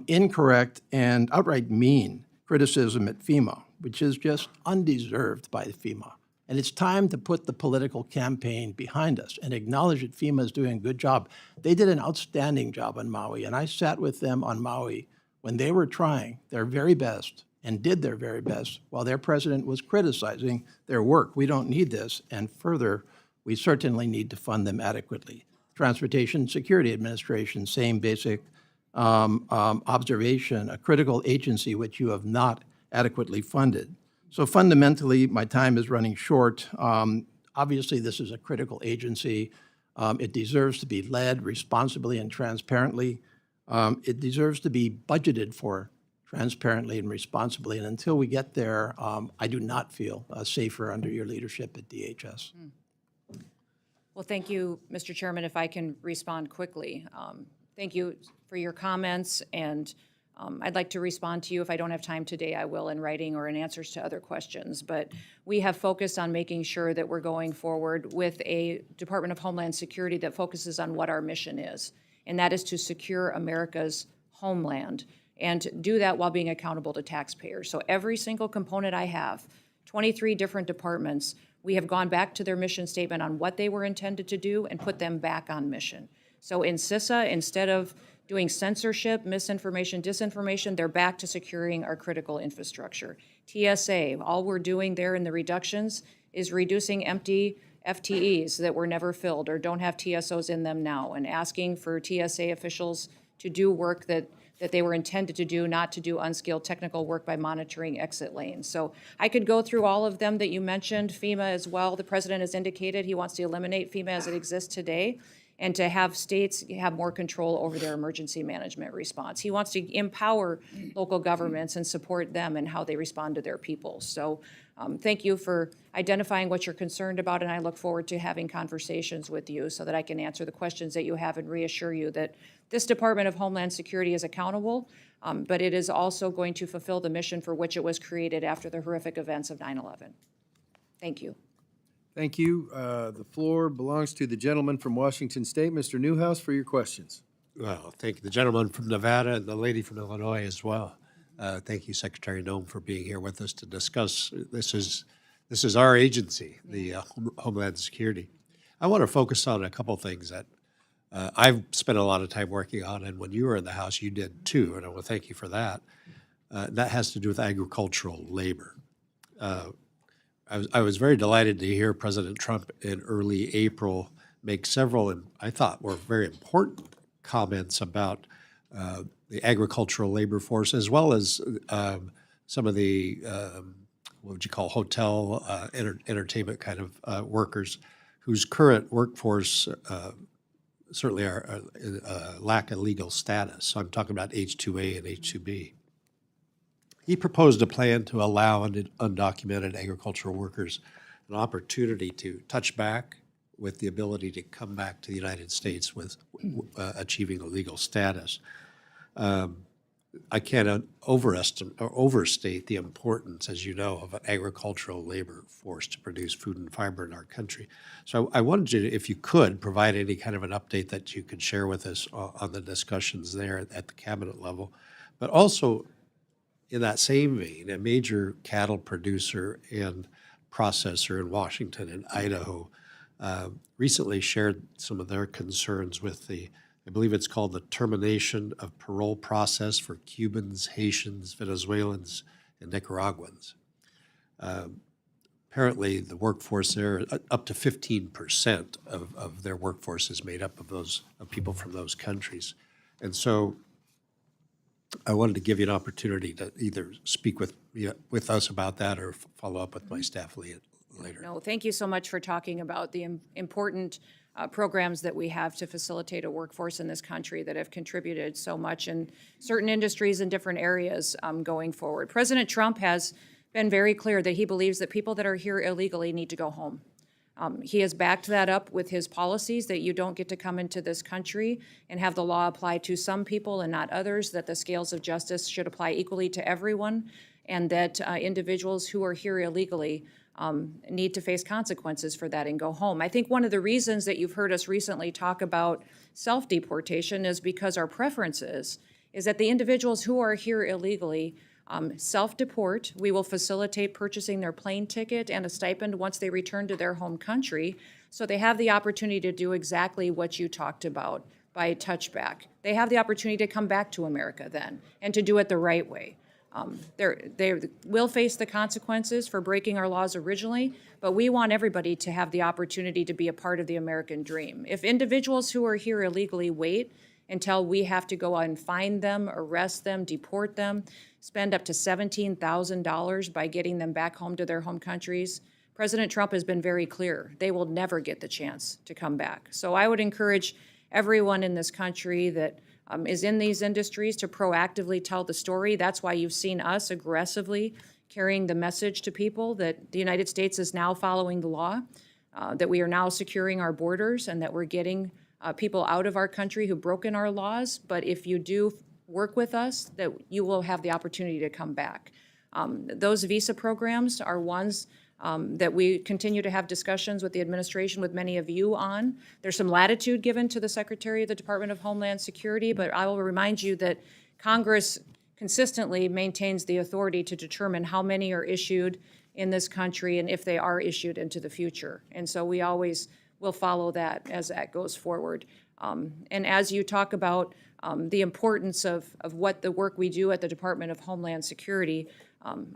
incorrect and outright mean criticism at FEMA, which is just undeserved by FEMA. And it's time to put the political campaign behind us and acknowledge that FEMA is doing a good job. They did an outstanding job on Maui, and I sat with them on Maui when they were trying their very best and did their very best while their president was criticizing their work. We don't need this, and further, we certainly need to fund them adequately. Transportation Security Administration, same basic observation, a critical agency which you have not adequately funded. So fundamentally, my time is running short. Obviously, this is a critical agency. It deserves to be led responsibly and transparently. It deserves to be budgeted for transparently and responsibly. And until we get there, I do not feel safer under your leadership at DHS. Well, thank you, Mr. Chairman, if I can respond quickly. Thank you for your comments, and I'd like to respond to you. If I don't have time today, I will in writing or in answers to other questions. But we have focused on making sure that we're going forward with a Department of Homeland Security that focuses on what our mission is, and that is to secure America's homeland and do that while being accountable to taxpayers. So every single component I have, 23 different departments, we have gone back to their mission statement on what they were intended to do and put them back on mission. So in CISA, instead of doing censorship, misinformation, disinformation, they're back to securing our critical infrastructure. TSA, all we're doing there in the reductions is reducing empty FTEs that were never filled or don't have TSOs in them now, and asking for TSA officials to do work that they were intended to do, not to do unskilled technical work by monitoring exit lanes. So I could go through all of them that you mentioned, FEMA as well. The president has indicated he wants to eliminate FEMA as it exists today, and to have states have more control over their emergency management response. He wants to empower local governments and support them in how they respond to their people. So thank you for identifying what you're concerned about, and I look forward to having conversations with you so that I can answer the questions that you have and reassure you that this Department of Homeland Security is accountable, but it is also going to fulfill the mission for which it was created after the horrific events of 9/11. Thank you. Thank you. The floor belongs to the gentleman from Washington State, Mr. Newhouse, for your questions. Well, thank you, the gentleman from Nevada and the lady from Illinois as well. Thank you, Secretary Noem, for being here with us to discuss. This is our agency, the Homeland Security. I want to focus on a couple things that I've spent a lot of time working on, and when you were in the House, you did too, and I want to thank you for that. That has to do with agricultural labor. I was very delighted to hear President Trump in early April make several, and I thought were very important comments about the agricultural labor force, as well as some of the, what would you call, hotel, entertainment kind of workers, whose current workforce certainly are lack a legal status. So I'm talking about H-2A and H-2B. He proposed a plan to allow undocumented agricultural workers an opportunity to touch back with the ability to come back to the United States with achieving a legal status. I can't overestimate or overstate the importance, as you know, of an agricultural labor force to produce food and fiber in our country. So I wanted you to, if you could, provide any kind of an update that you could share with us on the discussions there at the cabinet level. But also, in that same vein, a major cattle producer and processor in Washington and Idaho recently shared some of their concerns with I believe it's called the termination of parole process for Cubans, Haitians, Venezuelans, and Nicaraguans. Apparently, the workforce there, up to 15% of their workforce is made up of people from those countries. And so I wanted to give you an opportunity to either speak with us about that or follow up with my staff later. No, thank you so much for talking about the important programs that we have to facilitate a workforce in this country that have contributed so much in certain industries and different areas going forward. President Trump has been very clear that he believes that people that are here illegally need to go home. He has backed that up with his policies that you don't get to come into this country and have the law apply to some people and not others, that the scales of justice should apply equally to everyone, and that individuals who are here illegally need to face consequences for that and go home. I think one of the reasons that you've heard us recently talk about self-deportation is because our preference is that the individuals who are here illegally self-deport. We will facilitate purchasing their plane ticket and a stipend once they return to their home country, so they have the opportunity to do exactly what you talked about by touchback. They have the opportunity to come back to America then and to do it the right way. They will face the consequences for breaking our laws originally, but we want everybody to have the opportunity to be a part of the American dream. If individuals who are here illegally wait until we have to go out and find them, arrest them, deport them, spend up to $17,000 by getting them back home to their home countries, President Trump has been very clear. They will never get the chance to come back. So I would encourage everyone in this country that is in these industries to proactively tell the story. That's why you've seen us aggressively carrying the message to people that the United States is now following the law, that we are now securing our borders, and that we're getting people out of our country who've broken our laws. But if you do work with us, that you will have the opportunity to come back. Those visa programs are ones that we continue to have discussions with the administration, with many of you on. There's some latitude given to the Secretary of the Department of Homeland Security, but I will remind you that Congress consistently maintains the authority to determine how many are issued in this country and if they are issued into the future. And so we always will follow that as that goes forward. And as you talk about the importance of what the work we do at the Department of Homeland Security,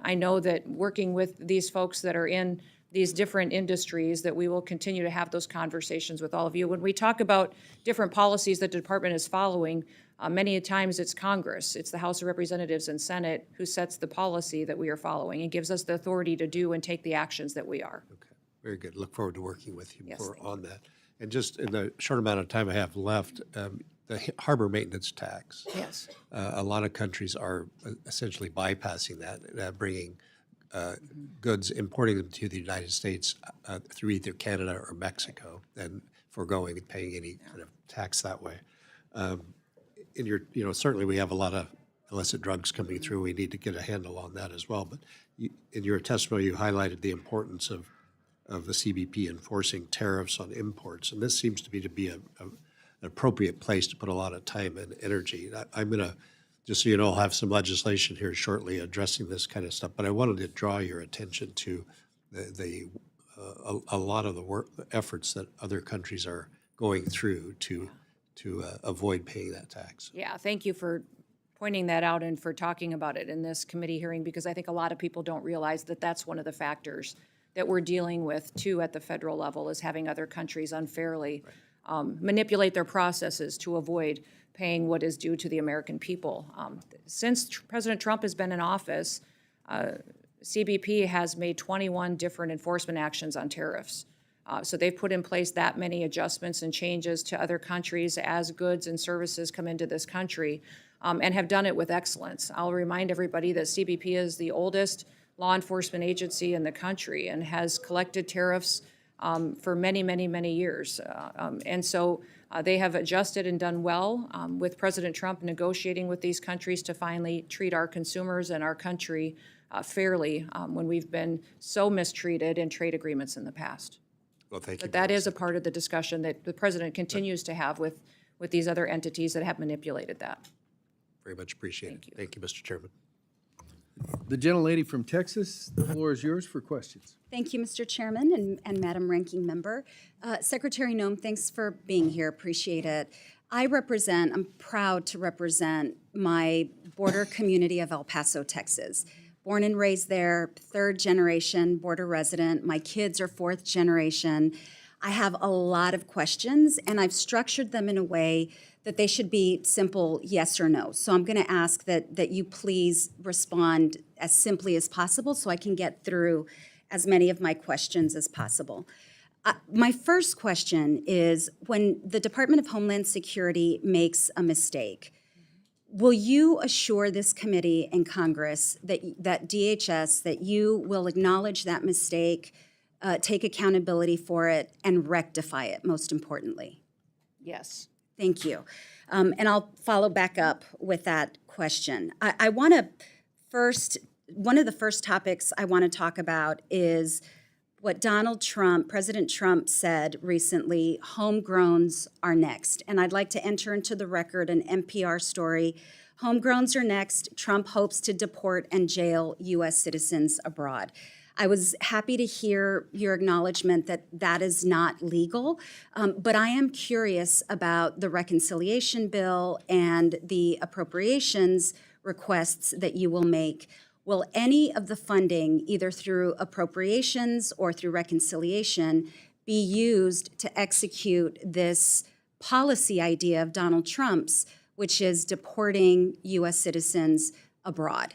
I know that working with these folks that are in these different industries, that we will continue to have those conversations with all of you. When we talk about different policies that the department is following, many times it's Congress, it's the House of Representatives and Senate who sets the policy that we are following and gives us the authority to do and take the actions that we are. Okay, very good. Look forward to working with you Yes, more thank on that. And just in the short amount of time I have left, the harbor maintenance tax. Yes. A lot of countries are essentially bypassing that, bringing goods, importing them to the United States through either Canada or Mexico, and foregoing and paying any kind of tax that way. Certainly we have a lot of illicit drugs coming through. We need to get a handle on that as well. But in your testimony, you highlighted the importance of the CBP enforcing tariffs on imports, and this seems to be an appropriate place to put a lot of time and energy. I'm going to, just so you know, I'll have some legislation here shortly addressing this kind of stuff, but I wanted to draw your attention to a lot of the efforts that other countries are going through to avoid paying that tax. Yeah, thank you for pointing that out and for talking about it in this committee hearing, because I think a lot of people don't realize that that's one of the factors that we're dealing with too at the federal level, is having other countries unfairly manipulate their processes to avoid paying what is due to the American people. Since President Trump has been in office, CBP has made 21 different enforcement actions on tariffs. So they've put in place that many adjustments and changes to other countries as goods and services come into this country. and have done it with excellence. I'll remind everybody that CBP is the oldest law enforcement agency in the country and has collected tariffs for many, many, many years. And so they have adjusted and done well with President Trump negotiating with these countries to finally treat our consumers and our country fairly when we've been so mistreated in trade agreements in the past. Well, thank you. But that is a part of the discussion that the president continues to have with these other entities that have manipulated that. Very much appreciated. Thank you, Mr. Chairman. The gentlelady from Texas, the floor is yours for questions. Thank you, Mr. Chairman and Madam Ranking Member. Secretary Noem, thanks for being here. Appreciate it. I'm proud to represent my border community of El Paso, Texas. Born and raised there, third generation border resident. My kids are fourth generation. I have a lot of questions, and I've structured them in a way that they should be simple yes or no. So I'm going to ask that you please respond as simply as possible so I can get through as many of my questions as possible. My first question is, when the Department of Homeland Security makes a mistake, will you assure this committee and Congress that DHS, that you will acknowledge that mistake, take accountability for it, and rectify it, most importantly? Yes. Thank you. And I'll follow back up with that question. I want to first, one of the first topics I want to talk about is what President Trump said recently: homegrowns are next. And I'd like to enter into the record an NPR story. Homegrowns are next. Trump hopes to deport and jail U.S. citizens abroad. I was happy to hear your acknowledgement that that is not legal, but I am curious about the reconciliation bill and the appropriations requests that you will make. Will any of the funding, either through appropriations or through reconciliation, be used to execute this policy idea of Donald Trump's, which is deporting U.S. citizens abroad?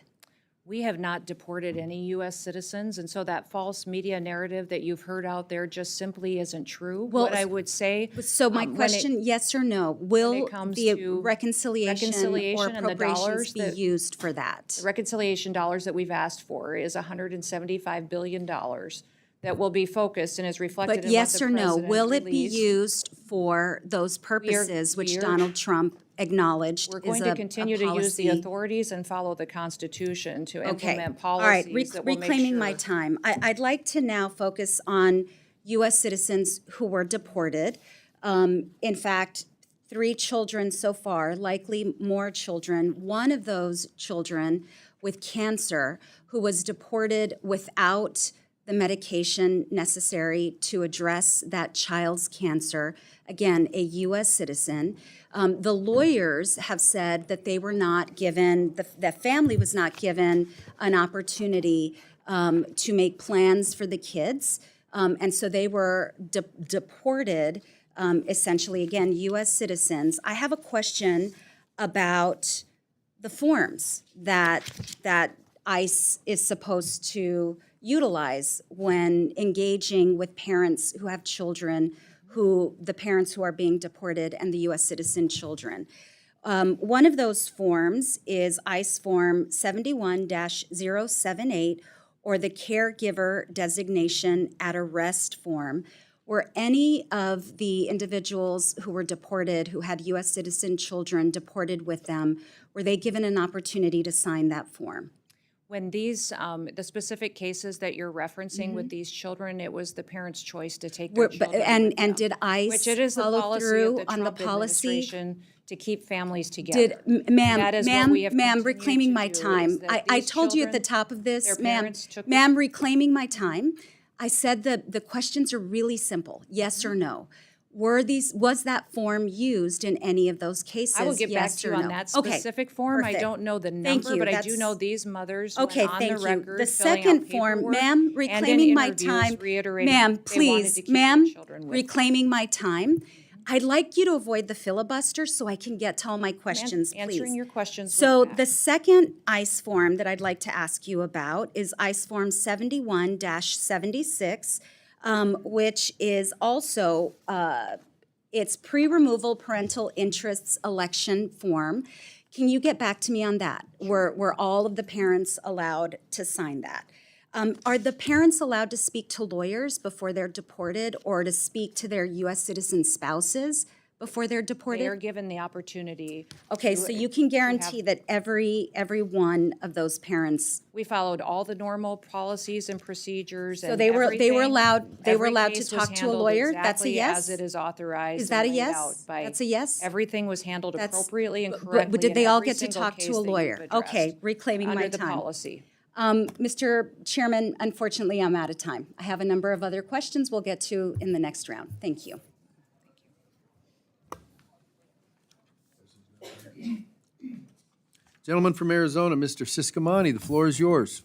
We have not deported any U.S. citizens, and so that false media narrative that you've heard out there just simply isn't true. Well, what I would say. So my question, yes or no, will comes the to reconciliation or and the dollars appropriations be that- used for that? The reconciliation dollars that we've asked for is $175 billion that will be focused and is reflected But in yes what the or no, president will it be released. used for those purposes which we are- Donald Trump acknowledged We're is going a to continue to use the policy? authorities and follow the Constitution to Okay, implement all right, policies that will make reclaiming my sure- time. I'd like to now focus on U.S. citizens who were deported. In fact, 3 children so far, likely more children. One of those children with cancer who was deported without the medication necessary to address that child's cancer. Again, a U.S. citizen. The lawyers have said that they were not given, the family was not given an opportunity to make plans for the kids. And so they were deported, essentially, again, U.S. citizens. I have a question about the forms that ICE is supposed to utilize when engaging with parents who have children, the parents who are being deported, and the U.S. citizen children. One of those forms is ICE Form 71-078, or the Caregiver Designation at Arrest form. Were any of the individuals who were deported, who had U.S. citizen children deported with them, were they given an opportunity to sign that form? When these, the specific cases that you're referencing with these children, it was the parents' choice to take their children with them. And did ICE Which it is the follow policy of through the on the Trump policy? administration to keep families together. Ma'am, That is what we have continued reclaiming to my do, time. is that I these told you at the children, top of this, their ma'am, parents took the- ma'am, reclaiming my time. I said that the questions are really simple, yes or no. Was that form used in any of those cases? I will get back yes to you or on no? that Okay, specific form. I perfect. don't know the Thank number, you, but I do that's- know these mothers Okay, went on thank the you. record The filling out second form, paperwork ma'am, and in reclaiming my interviews time. reiterating Ma'am, they wanted to please, keep their ma'am, children with them. reclaiming my time. I'd like you to avoid the filibuster so I can get to all my questions, please. Answering your questions So with the facts. second ICE form that I'd like to ask you about is ICE Form 71-76, which is also It's pre-removal parental interests election form. Can you get back to me on that? Were all of the parents allowed to sign that? Are the parents allowed to speak to lawyers before they're deported or to speak to their U.S. citizen spouses before they're deported? They are given the opportunity. Okay, so you can guarantee that every one of those parents, We followed all the normal policies and procedures and so they were everything. allowed Every to case was talk to a handled lawyer? That's a exactly yes? as it is authorized. Is that and a laid yes? out by- That's a yes? Everything was handled That's- appropriately and but correctly did in they all every get to single talk case to a that you've lawyer? Okay, addressed reclaiming my Under the time. policy. Mr. Chairman, unfortunately, I'm out of time. I have a number of other questions we'll get to in the next round. Thank you. Gentleman from Arizona, Mr. Siscomani, the floor is yours.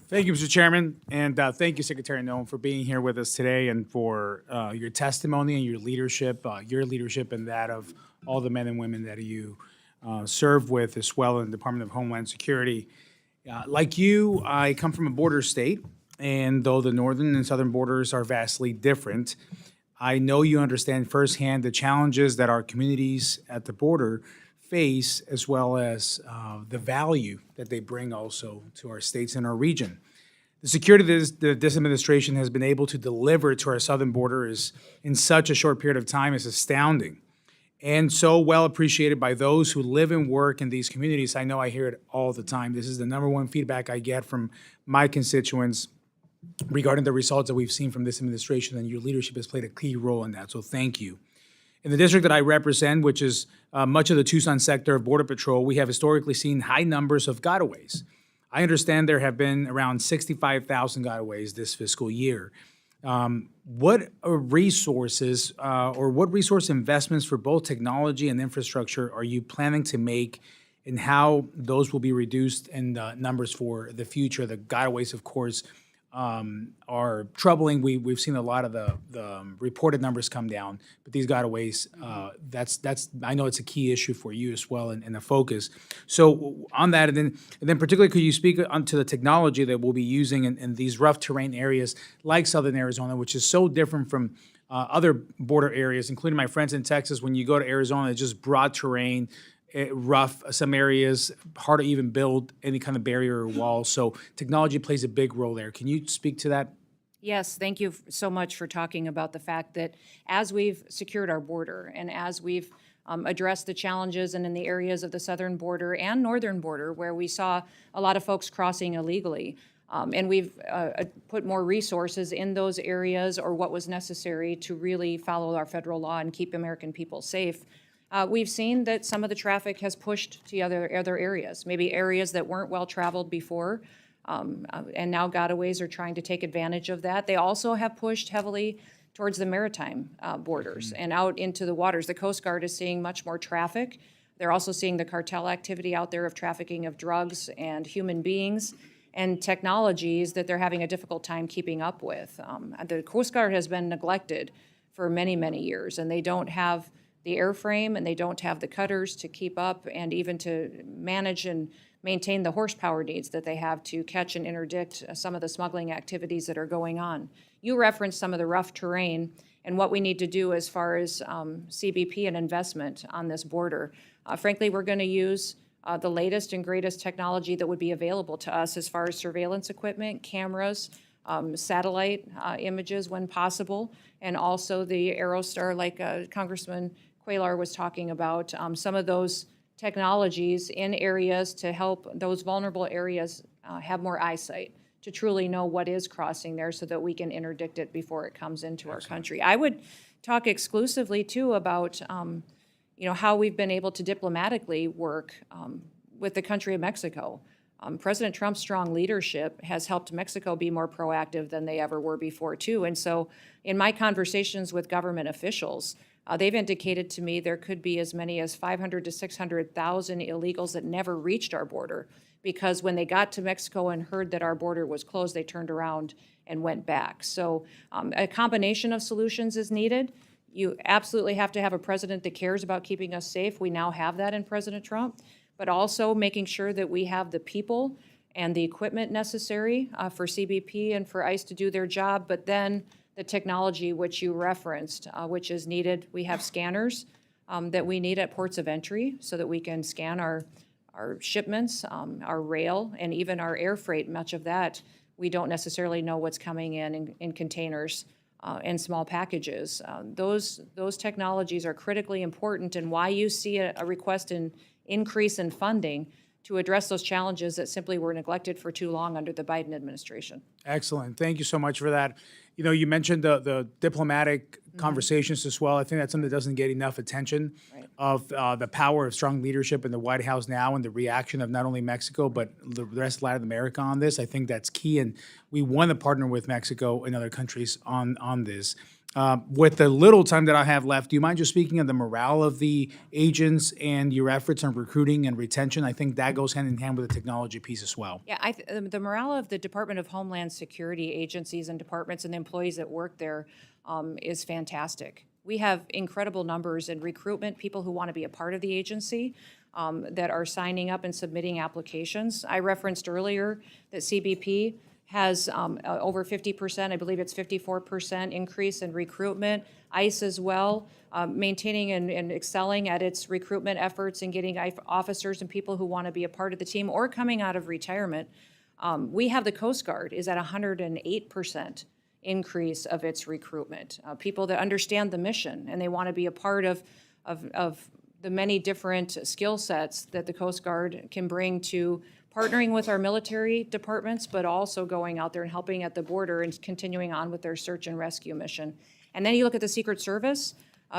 Thank you, Mr. Chairman, and thank you, Secretary Noem, for being here with us today and for your testimony and your leadership and that of all the men and women that you serve with as well in the Department of Homeland Security. Like you, I come from a border state, and though the northern and southern borders are vastly different, I know you understand firsthand the challenges that our communities at the border face, as well as the value that they bring also to our states and our region. The security that this administration has been able to deliver to our southern border is, in such a short period of time, is astounding, and so well appreciated by those who live and work in these communities. I know I hear it all the time. This is the number one feedback I get from my constituents regarding the results that we've seen from this administration, and your leadership has played a key role in that, so thank you. In the district that I represent, which is much of the Tucson sector of Border Patrol, we have historically seen high numbers of gotaways. I understand there have been around 65,000 gotaways this fiscal year. What resources or what resource investments for both technology and infrastructure are you planning to make, and how those will be reduced in numbers for the future? The gotaways, of course, are troubling. We've seen a lot of the reported numbers come down, but these gotaways, that's I know it's a key issue for you as well and a focus. So on that, and then particularly, could you speak onto the technology that we'll be using in these rough terrain areas like Southern Arizona, which is so different from other border areas, including my friends in Texas. When you go to Arizona, it's just broad terrain, rough, some areas, hard to even build any kind of barrier or wall. So technology plays a big role there. Can you speak to that? Yes, thank you so much for talking about the fact that as we've secured our border and as we've addressed the challenges and in the areas of the southern border and northern border where we saw a lot of folks crossing illegally, and we've put more resources in those areas or what was necessary to really follow our federal law and keep American people safe. We've seen that some of the traffic has pushed to other areas, maybe areas that weren't well-traveled before, and now gotaways are trying to take advantage of that. They also have pushed heavily towards the maritime borders and out into the waters. The Coast Guard is seeing much more traffic. They're also seeing the cartel activity out there of trafficking of drugs and human beings and technologies that they're having a difficult time keeping up with. The Coast Guard has been neglected for many, many years, and they don't have the airframe and they don't have the cutters to keep up and even to manage and maintain the horsepower needs that they have to catch and interdict some of the smuggling activities that are going on. You referenced some of the rough terrain and what we need to do as far as CBP and investment on this border. Frankly, we're going to use the latest and greatest technology that would be available to us as far as surveillance equipment, cameras, satellite images when possible, and also the Aerostar, like Congressman Cuellar was talking about, some of those technologies in areas to help those vulnerable areas have more eyesight, to truly know what is crossing there so that we can interdict it before it comes into our country. I would talk exclusively, too, about how we've been able to diplomatically work with the country of Mexico. President Trump's strong leadership has helped Mexico be more proactive than they ever were before, too. And so in my conversations with government officials, they've indicated to me there could be as many as 500 to 600,000 illegals that never reached our border because when they got to Mexico and heard that our border was closed, they turned around and went back. So a combination of solutions is needed. You absolutely have to have a president that cares about keeping us safe. We now have that in President Trump, but also making sure that we have the people and the equipment necessary for CBP and for ICE to do their job, but then the technology which you referenced, which is needed. We have scanners that we need at ports of entry so that we can scan our shipments, our rail, and even our air freight. Much of that, we don't necessarily know what's coming in containers and small packages. Those technologies are critically important, and why you see a request in increase in funding to address those challenges that simply were neglected for too long under the Biden administration. Excellent. Thank you so much for that. You know, you mentioned the diplomatic conversations as well. I think that's something that doesn't get enough attention of the power of strong leadership in the White House now and the reaction of not only Mexico, but the rest of Latin America on this. I think that's key, and we want to partner with Mexico and other countries on this. With the little time that I have left, do you mind just speaking of the morale of the agents and your efforts on recruiting and retention? I think that goes hand in hand with the technology piece as well. Yeah, the morale of the Department of Homeland Security agencies and departments and the employees that work there is fantastic. We have incredible numbers in recruitment, people who want to be a part of the agency that are signing up and submitting applications. I referenced earlier that CBP has over 50%, I believe it's 54% increase in recruitment. ICE as well, maintaining and excelling at its recruitment efforts and getting officers and people who want to be a part of the team or coming out of retirement. We have the Coast Guard is at 108% increase of its recruitment. People that understand the mission and they want to be a part of the many different skill sets that the Coast Guard can bring to partnering with our military departments, but also going out there and helping at the border and continuing on with their search and rescue mission. And then you look at the Secret Service,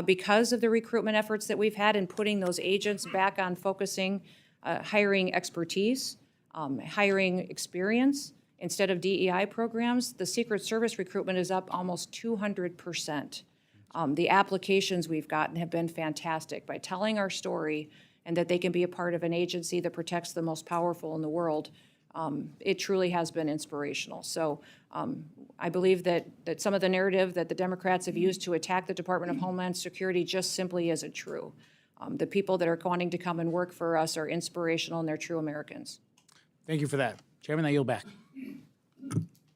because of the recruitment efforts that we've had in putting those agents back on focusing, hiring expertise, hiring experience instead of DEI programs, the Secret Service recruitment is up almost 200%. The applications we've gotten have been fantastic by telling our story and that they can be a part of an agency that protects the most powerful in the world. It truly has been inspirational. So I believe that some of the narrative that the Democrats have used to attack the Department of Homeland Security just simply isn't true. The people that are wanting to come and work for us are inspirational and they're true Americans. Thank you for that. Chairman, I yield back.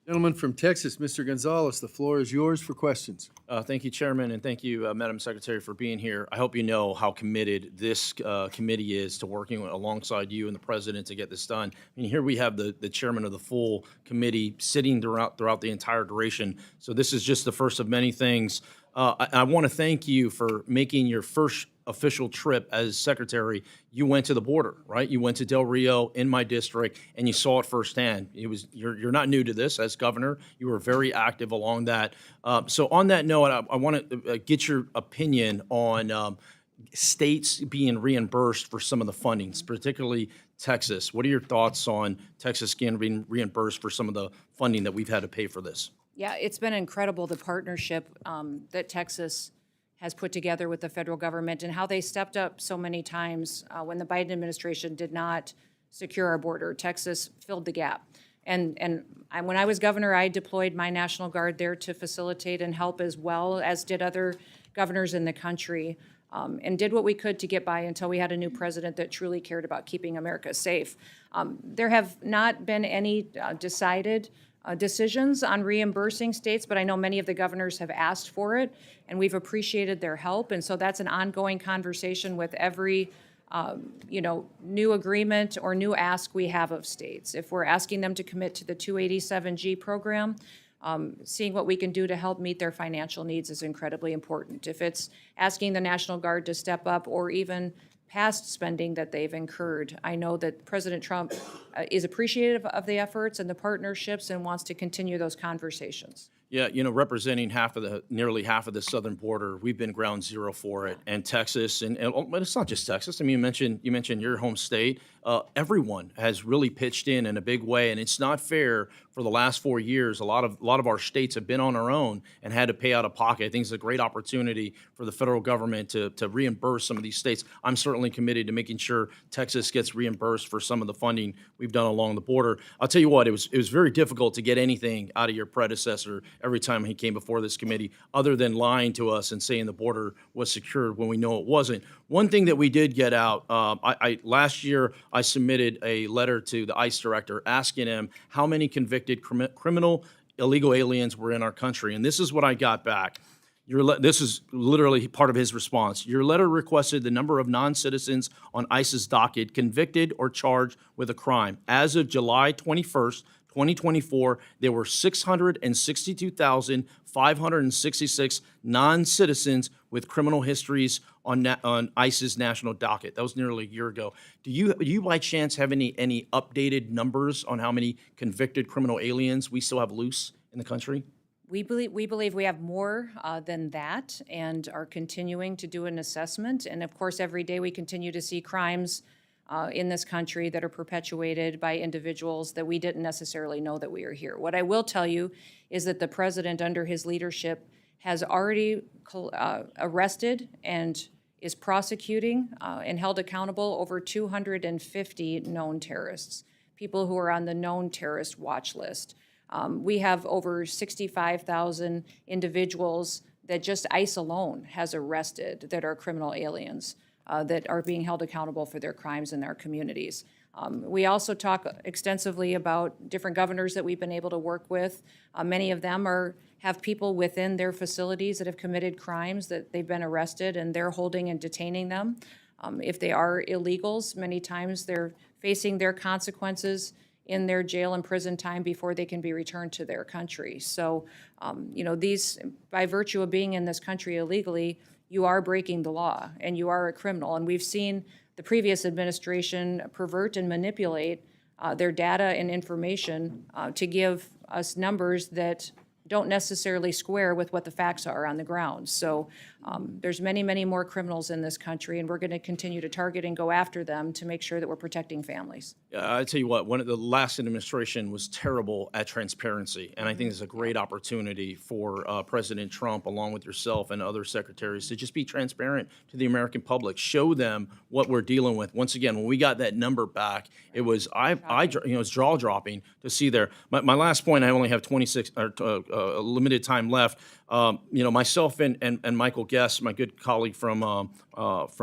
Gentleman from Texas, Mr. Gonzalez, the floor is yours for questions. Thank you, Chairman, and thank you, Madam Secretary, for being here. I hope you know how committed this committee is to working alongside you and the President to get this done. I mean, here we have the chairman of the full committee sitting throughout the entire duration. So this is just the first of many things. I want to thank you for making your first official trip as secretary. You went to the border, right? You went to Del Rio in my district, and you saw it firsthand. You're not new to this as governor. You were very active along that. So on that note, I want to get your opinion on states being reimbursed for some of the fundings, particularly Texas. What are your thoughts on Texas being reimbursed for some of the funding that we've had to pay for this? Yeah, it's been incredible, the partnership that Texas has put together with the federal government and how they stepped up so many times when the Biden administration did not secure our border. Texas filled the gap. And when I was governor, I deployed my National Guard there to facilitate and help as well, as did other governors in the country, and did what we could to get by until we had a new president that truly cared about keeping America safe. There have not been any decided decisions on reimbursing states, but I know many of the governors have asked for it, and we've appreciated their help. And so that's an ongoing conversation with every new agreement or new ask we have of states. If we're asking them to commit to the 287G program, seeing what we can do to help meet their financial needs is incredibly important. If it's asking the National Guard to step up or even past spending that they've incurred, I know that President Trump is appreciative of the efforts and the partnerships and wants to continue those conversations. Yeah, representing nearly half of the southern border, we've been ground zero for it. And Texas, but it's not just Texas. I mean, you mentioned your home state. Everyone has really pitched in a big way, and it's not fair. For the last 4 years, a lot of our states have been on our own and had to pay out of pocket. I think it's a great opportunity for the federal government to reimburse some of these states. I'm certainly committed to making sure Texas gets reimbursed for some of the funding we've done along the border. I'll tell you what, it was very difficult to get anything out of your predecessor every time he came before this committee, other than lying to us and saying the border was secured when we know it wasn't. One thing that we did get out, last year I submitted a letter to the ICE director asking him how many convicted criminal illegal aliens were in our country. And this is what I got back. This is literally part of his response. Your letter requested the number of non-citizens on ICE's docket convicted or charged with a crime. As of July 21st, 2024, there were 662,566 non-citizens with criminal histories on ICE's national docket. That was nearly a year ago. Do you by chance have any updated numbers on how many convicted criminal aliens we still have loose in the country? We believe we have more than that and are continuing to do an assessment. And of course, every day we continue to see crimes in this country that are perpetuated by individuals that we didn't necessarily know that we are here. What I will tell you is that the president, under his leadership, has already arrested and is prosecuting and held accountable over 250 known terrorists, people who are on the known terrorist watch list. We have over 65,000 individuals that just ICE alone has arrested that are criminal aliens that are being held accountable for their crimes in our communities. We also talk extensively about different governors that we've been able to work with. Many of them have people within their facilities that have committed crimes that they've been arrested, and they're holding and detaining them. If they are illegals, many times they're facing their consequences in their jail and prison time before they can be returned to their country. So, these, by virtue of being in this country illegally, you are breaking the law and you are a criminal. And we've seen the previous administration pervert and manipulate their data and information to give us numbers that don't necessarily square with what the facts are on the ground. So there's many, many more criminals in this country, and we're going to continue to target and go after them to make sure that we're protecting families. I tell you what, the last administration was terrible at transparency, and I think it's a great opportunity for President Trump, along with yourself and other secretaries, to just be transparent to the American public, show them what we're dealing with. Once again, when we got that number back, it was it's jaw dropping to see there. My last point, I only have 26 limited time left. Myself and Michael Guest, my good colleague from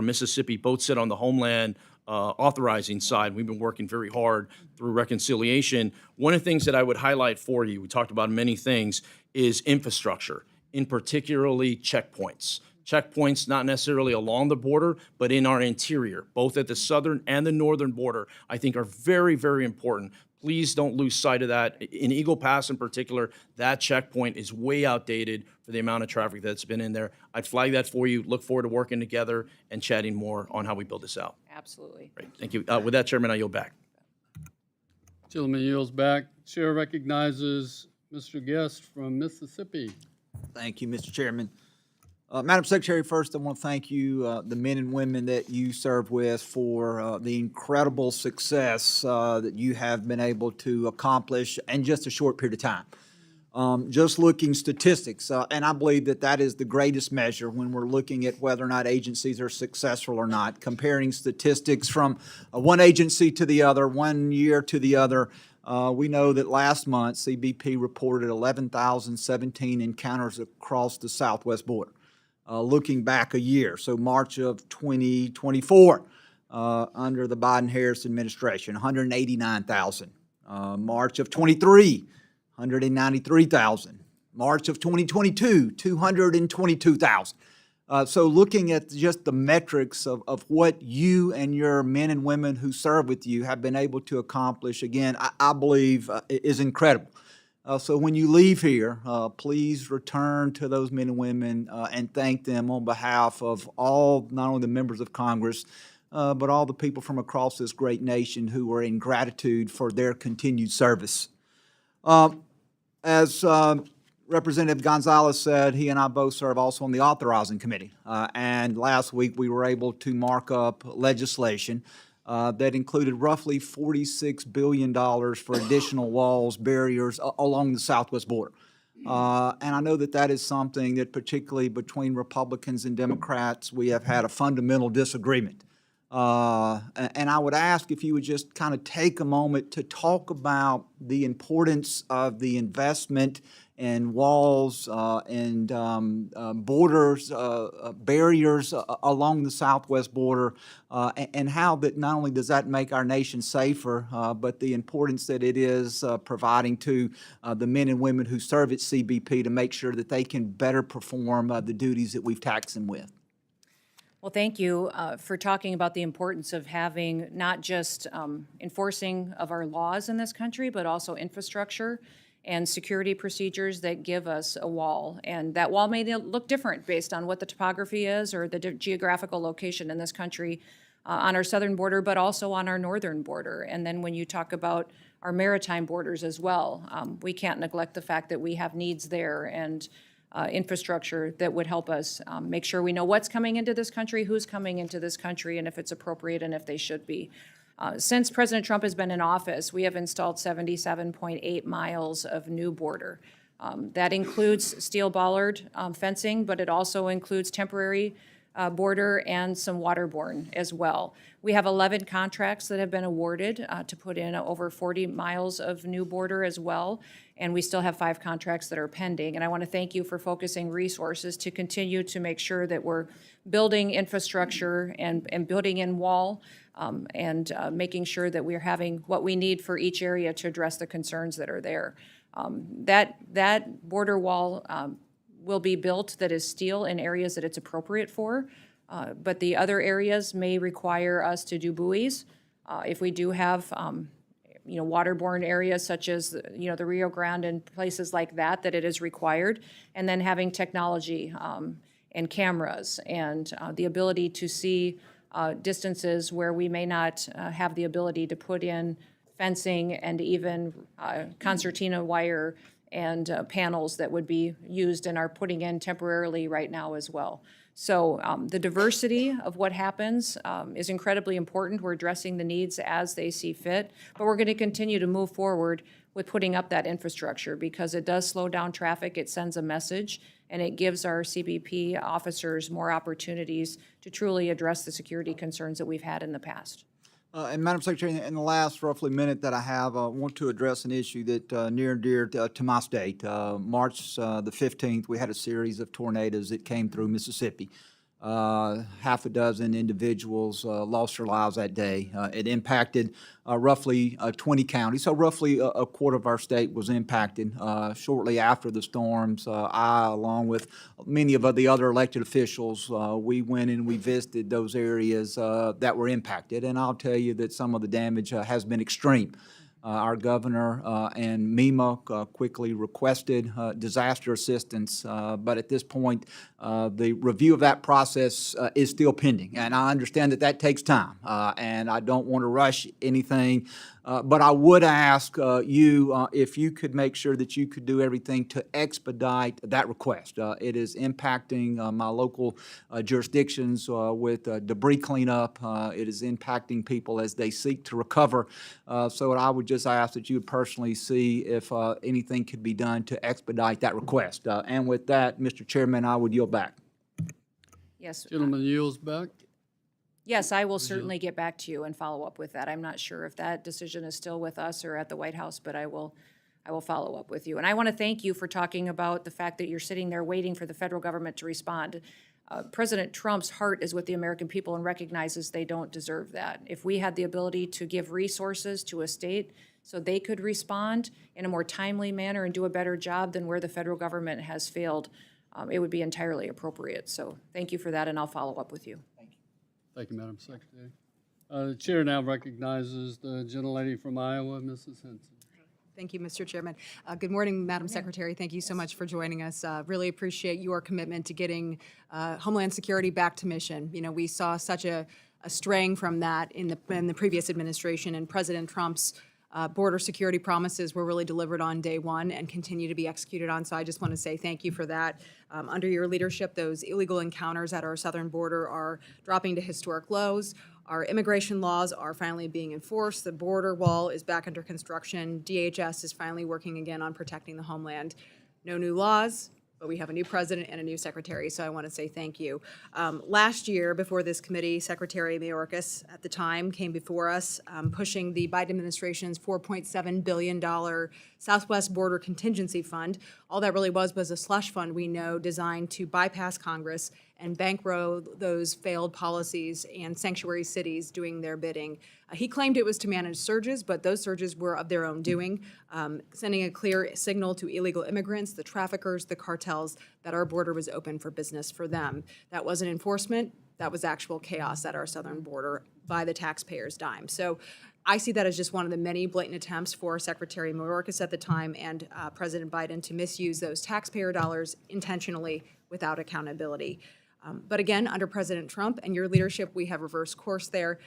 Mississippi, both sit on the Homeland authorizing side. We've been working very hard through reconciliation. One of the things that I would highlight for you, we talked about many things, is infrastructure, in particularly checkpoints. Checkpoints not necessarily along the border, but in our interior, both at the southern and the northern border, I think are very, very important. Please don't lose sight of that. In Eagle Pass in particular, that checkpoint is way outdated for the amount of traffic that's been in there. I'd flag that for you. Look forward to working together and chatting more on how we build this out. Absolutely. Great, thank you. With that, Chairman, I yield back. Gentleman yields back. Chair recognizes Mr. Guest from Mississippi. Thank you, Mr. Chairman. Madam Secretary, first I want to thank you, the men and women that you serve with, for the incredible success that you have been able to accomplish in just a short period of time. Just looking statistics, and I believe that is the greatest measure when we're looking at whether or not agencies are successful or not, comparing statistics from one agency to the other, 1 year to the other. We know that last month CBP reported 11,017 encounters across the southwest border. Looking back a year, so March of 2024, under the Biden-Harris administration, 189,000. March of 23, 193,000. March of 2022, 222,000. So looking at just the metrics of what you and your men and women who serve with you have been able to accomplish, again, I believe is incredible. So when you leave here, please return to those men and women and thank them on behalf of all, not only the members of Congress, but all the people from across this great nation who are in gratitude for their continued service. As Representative Gonzalez said, he and I both serve also on the Authorizing Committee. And last week we were able to mark up legislation that included roughly $46 billion for additional walls, barriers along the southwest border. And I know that is something that, particularly between Republicans and Democrats, we have had a fundamental disagreement. And I would ask if you would just kind of take a moment to talk about the importance of the investment and walls and borders, barriers along the southwest border, and how that not only does that make our nation safer, but the importance that it is providing to the men and women who serve at CBP to make sure that they can better perform the duties that we've taxed them with. Well, thank you for talking about the importance of having not just enforcing of our laws in this country, but also infrastructure and security procedures that give us a wall. And that wall may look different based on what the topography is or the geographical location in this country on our southern border, but also on our northern border. And then when you talk about our maritime borders as well, we can't neglect the fact that we have needs there and infrastructure that would help us make sure we know what's coming into this country, who's coming into this country, and if it's appropriate and if they should be. Since President Trump has been in office, we have installed 77.8 miles of new border. That includes steel bollard fencing, but it also includes temporary border and some waterborne as well. We have 11 contracts that have been awarded to put in over 40 miles of new border as well, and we still have 5 contracts that are pending. And I want to thank you for focusing resources to continue to make sure that we're building infrastructure and building in wall and making sure that we're having what we need for each area to address the concerns that are there. That border wall will be built that is steel in areas that it's appropriate for, but the other areas may require us to do buoys. If we do have, waterborne areas such as, the Rio Grande and places like that, that it is required, and then having technology and cameras and the ability to see distances where we may not have the ability to put in fencing and even concertina wire and panels that would be used and are putting in temporarily right now as well. So the diversity of what happens is incredibly important. We're addressing the needs as they see fit, but we're going to continue to move forward with putting up that infrastructure because it does slow down traffic, it sends a message, and it gives our CBP officers more opportunities to truly address the security concerns that we've had in the past. And Madam Secretary, in the last roughly minute that I have, I want to address an issue that near and dear to my state. March the 15th, we had a series of tornadoes that came through Mississippi. Half a dozen individuals lost their lives that day. It impacted roughly 20 counties, so roughly a quarter of our state was impacted. Shortly after the storms, I, along with many of the other elected officials, we went and we visited those areas that were impacted, and I'll tell you that some of the damage has been extreme. Our governor and MEMA quickly requested disaster assistance, but at this point, the review of that process is still pending. And I understand that that takes time, and I don't want to rush anything. But I would ask you if you could make sure that you could do everything to expedite that request. It is impacting my local jurisdictions with debris cleanup. It is impacting people as they seek to recover. So I would just ask that you would personally see if anything could be done to expedite that request. And with that, Mr. Chairman, I would yield back. Yes. Gentleman yields back. Yes, I will certainly get back to you and follow up with that. I'm not sure if that decision is still with us or at the White House, but I will follow up with you. And I want to thank you for talking about the fact that you're sitting there waiting for the federal government to respond. President Trump's heart is with the American people and recognizes they don't deserve that. If we had the ability to give resources to a state so they could respond in a more timely manner and do a better job than where the federal government has failed, it would be entirely appropriate. So thank you for that, and I'll follow up with you. Thank you, Madam Secretary. The chair now recognizes the gentlelady from Iowa, Mrs. Henson. Thank you, Mr. Chairman. Good morning, Madam Secretary. Thank you so much for joining us. Really appreciate your commitment to getting Homeland Security back to mission. You know, we saw such a straying from that in the previous administration, and President Trump's border security promises were really delivered on day one and continue to be executed on. So I just want to say thank you for that. Under your leadership, those illegal encounters at our southern border are dropping to historic lows. Our immigration laws are finally being enforced. The border wall is back under construction. DHS is finally working again on protecting the homeland. No new laws, but we have a new president and a new secretary, so I want to say thank you. Last year, before this committee, Secretary Mayorkas at the time came before us, pushing the Biden administration's $4.7 billion Southwest Border Contingency Fund. All that really was a slush fund, we know, designed to bypass Congress and bankroll those failed policies and sanctuary cities doing their bidding. He claimed it was to manage surges, but those surges were of their own doing, sending a clear signal to illegal immigrants, the traffickers, the cartels, that our border was open for business for them. That wasn't enforcement, that was actual chaos at our southern border by the taxpayers' dime. So I see that as just one of the many blatant attempts for Secretary Mayorkas at the time and President Biden to misuse those taxpayer dollars intentionally without accountability. But again, under President Trump and your leadership, we have reversed course there.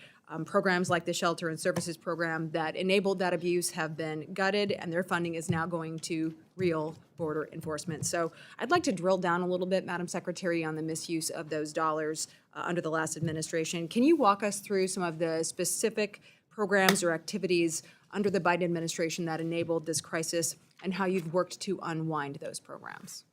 Programs like the Shelter and Services Program that enabled that abuse have been gutted, and their funding is now going to real border enforcement. So I'd like to drill down a little bit, Madam Secretary, on the misuse of those dollars under the last administration. Can you walk us through some of the specific programs or activities under the Biden administration that enabled this crisis and how you've worked to unwind those programs?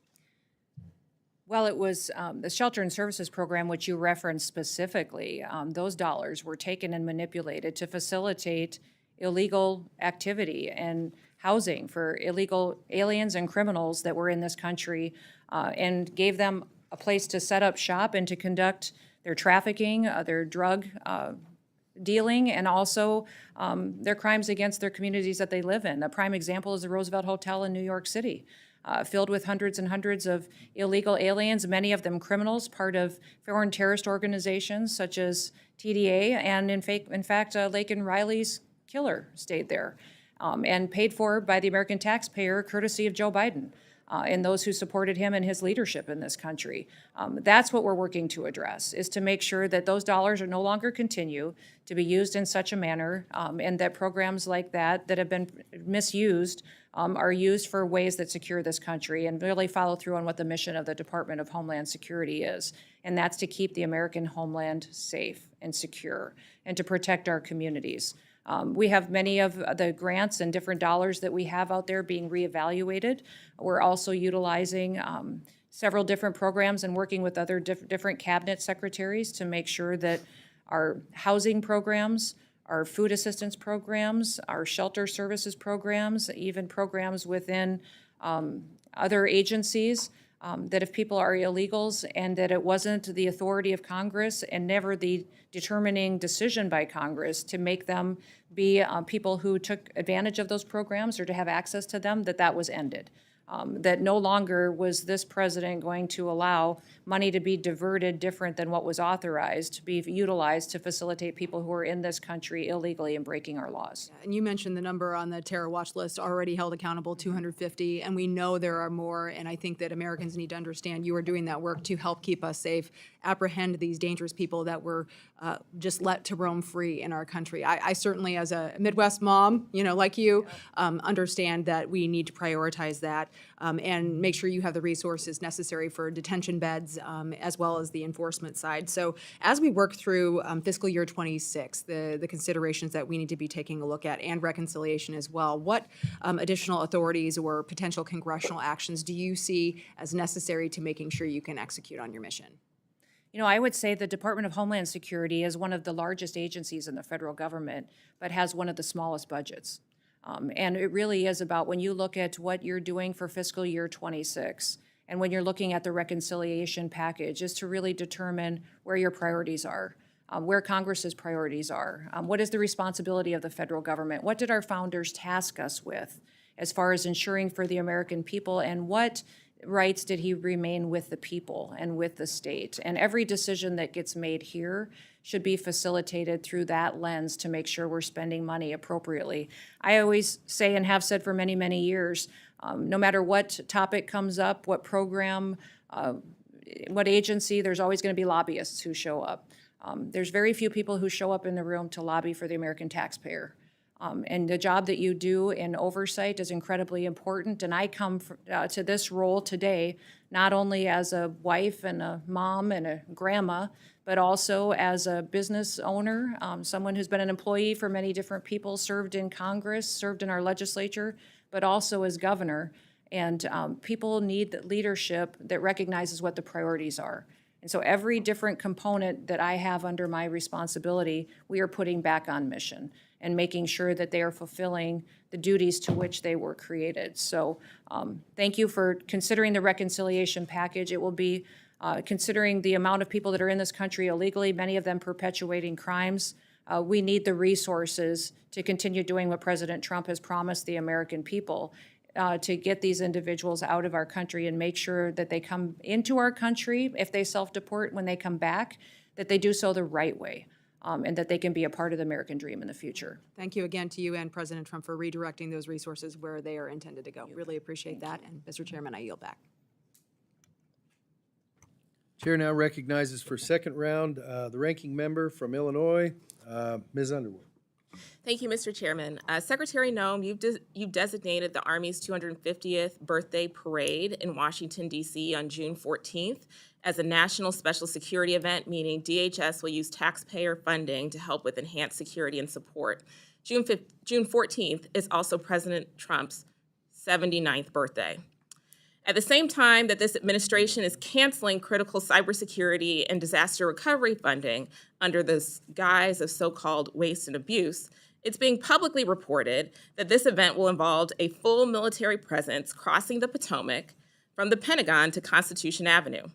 Well, it was the Shelter and Services Program, which you referenced specifically. Those dollars were taken and manipulated to facilitate illegal activity and housing for illegal aliens and criminals that were in this country, and gave them a place to set up shop and to conduct their trafficking, their drug dealing, and also their crimes against their communities that they live in. A prime example is the Roosevelt Hotel in New York City. Filled with hundreds and hundreds of illegal aliens, many of them criminals, part of foreign terrorist organizations such as TDA, and in fact, Laken Riley's killer stayed there, and paid for by the American taxpayer, courtesy of Joe Biden, and those who supported him and his leadership in this country. That's what we're working to address, is to make sure that those dollars are no longer continue to be used in such a manner, and that programs like that have been misused are used for ways that secure this country and really follow through on what the mission of the Department of Homeland Security is. And that's to keep the American homeland safe and secure and to protect our communities. We have many of the grants and different dollars that we have out there being reevaluated. We're also utilizing several different programs and working with other different cabinet secretaries to make sure that our housing programs, our food assistance programs, our shelter services programs, even programs within other agencies, that if people are illegals and that it wasn't the authority of Congress and never the determining decision by Congress to make them be people who took advantage of those programs or to have access to them, that was ended. That no longer was this president going to allow money to be diverted different than what was authorized, to be utilized to facilitate people who are in this country illegally and breaking our laws. And you mentioned the number on the terror watch list already held accountable, 250, and we know there are more, and I think that Americans need to understand you are doing that work to help keep us safe, apprehend these dangerous people that were just let to roam free in our country. I certainly, as a Midwest mom, like you, understand that we need to prioritize that and make sure you have the resources necessary for detention beds as well as the enforcement side. So as we work through fiscal year 26, the considerations that we need to be taking a look at and reconciliation as well, what additional authorities or potential congressional actions do you see as necessary to making sure you can execute on your mission? I would say the Department of Homeland Security is one of the largest agencies in the federal government, but has one of the smallest budgets. And it really is about when you look at what you're doing for fiscal year 26, and when you're looking at the reconciliation package, is to really determine where your priorities are, where Congress's priorities are. What is the responsibility of the federal government? What did our founders task us with as far as ensuring for the American people, and what rights did he remain with the people and with the state? And every decision that gets made here should be facilitated through that lens to make sure we're spending money appropriately. I always say, and have said for many, many years, no matter what topic comes up, what program, what agency, there's always going to be lobbyists who show up. There's very few people who show up in the room to lobby for the American taxpayer. And the job that you do in oversight is incredibly important. And I come to this role today not only as a wife and a mom and a grandma, but also as a business owner, someone who's been an employee for many different people, served in Congress, served in our legislature, but also as governor. And people need leadership that recognizes what the priorities are. And so every different component that I have under my responsibility, we are putting back on mission and making sure that they are fulfilling the duties to which they were created. So thank you for considering the reconciliation package. It will be considering the amount of people that are in this country illegally, many of them perpetuating crimes. We need the resources to continue doing what President Trump has promised the American people, to get these individuals out of our country and make sure that they come into our country, if they self-deport when they come back, that they do so the right way, and that they can be a part of the American dream in the future. Thank you again to you and President Trump for redirecting those resources where they are intended to go. Really appreciate that. And Mr. Chairman, I yield back. Chair now recognizes for second round the ranking member from Illinois, Ms. Underwood. Thank you, Mr. Chairman. Secretary Noem, you've designated the Army's 250th birthday parade in Washington, D.C. on June 14th as a national special security event, meaning DHS will use taxpayer funding to help with enhanced security and support. June 14th is also President Trump's 79th birthday. At the same time that this administration is canceling critical cybersecurity and disaster recovery funding under the guise of so-called waste and abuse, it's being publicly reported that this event will involve a full military presence crossing the Potomac from the Pentagon to Constitution Avenue.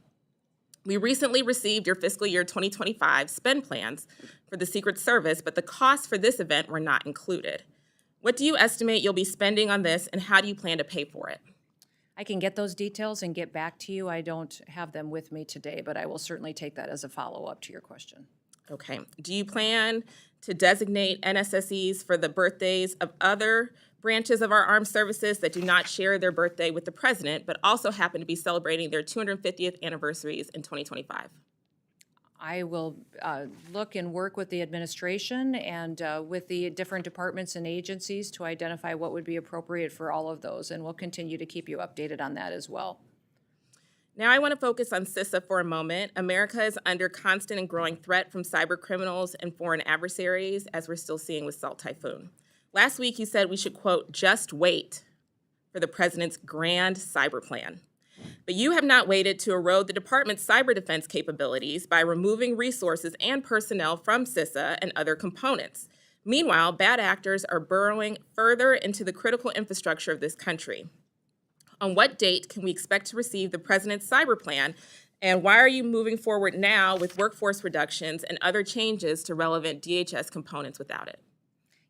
We recently received your fiscal year 2025 spend plans for the Secret Service, but the costs for this event were not included. What do you estimate you'll be spending on this, and how do you plan to pay for it? I can get those details and get back to you. I don't have them with me today, but I will certainly take that as a follow-up to your question. Okay. Do you plan to designate NSSEs for the birthdays of other branches of our armed services that do not share their birthday with the president, but also happen to be celebrating their 250th anniversaries in 2025? I will look and work with the administration and with the different departments and agencies to identify what would be appropriate for all of those, and we'll continue to keep you updated on that as well. Now I want to focus on CISA for a moment. America is under constant and growing threat from cyber criminals and foreign adversaries, as we're still seeing with Salt Typhoon. Last week you said we should, quote, just wait for the president's grand cyber plan. But you have not waited to erode the department's cyber defense capabilities by removing resources and personnel from CISA and other components. Meanwhile, bad actors are burrowing further into the critical infrastructure of this country. On what date can we expect to receive the president's cyber plan, and why are you moving forward now with workforce reductions and other changes to relevant DHS components without it?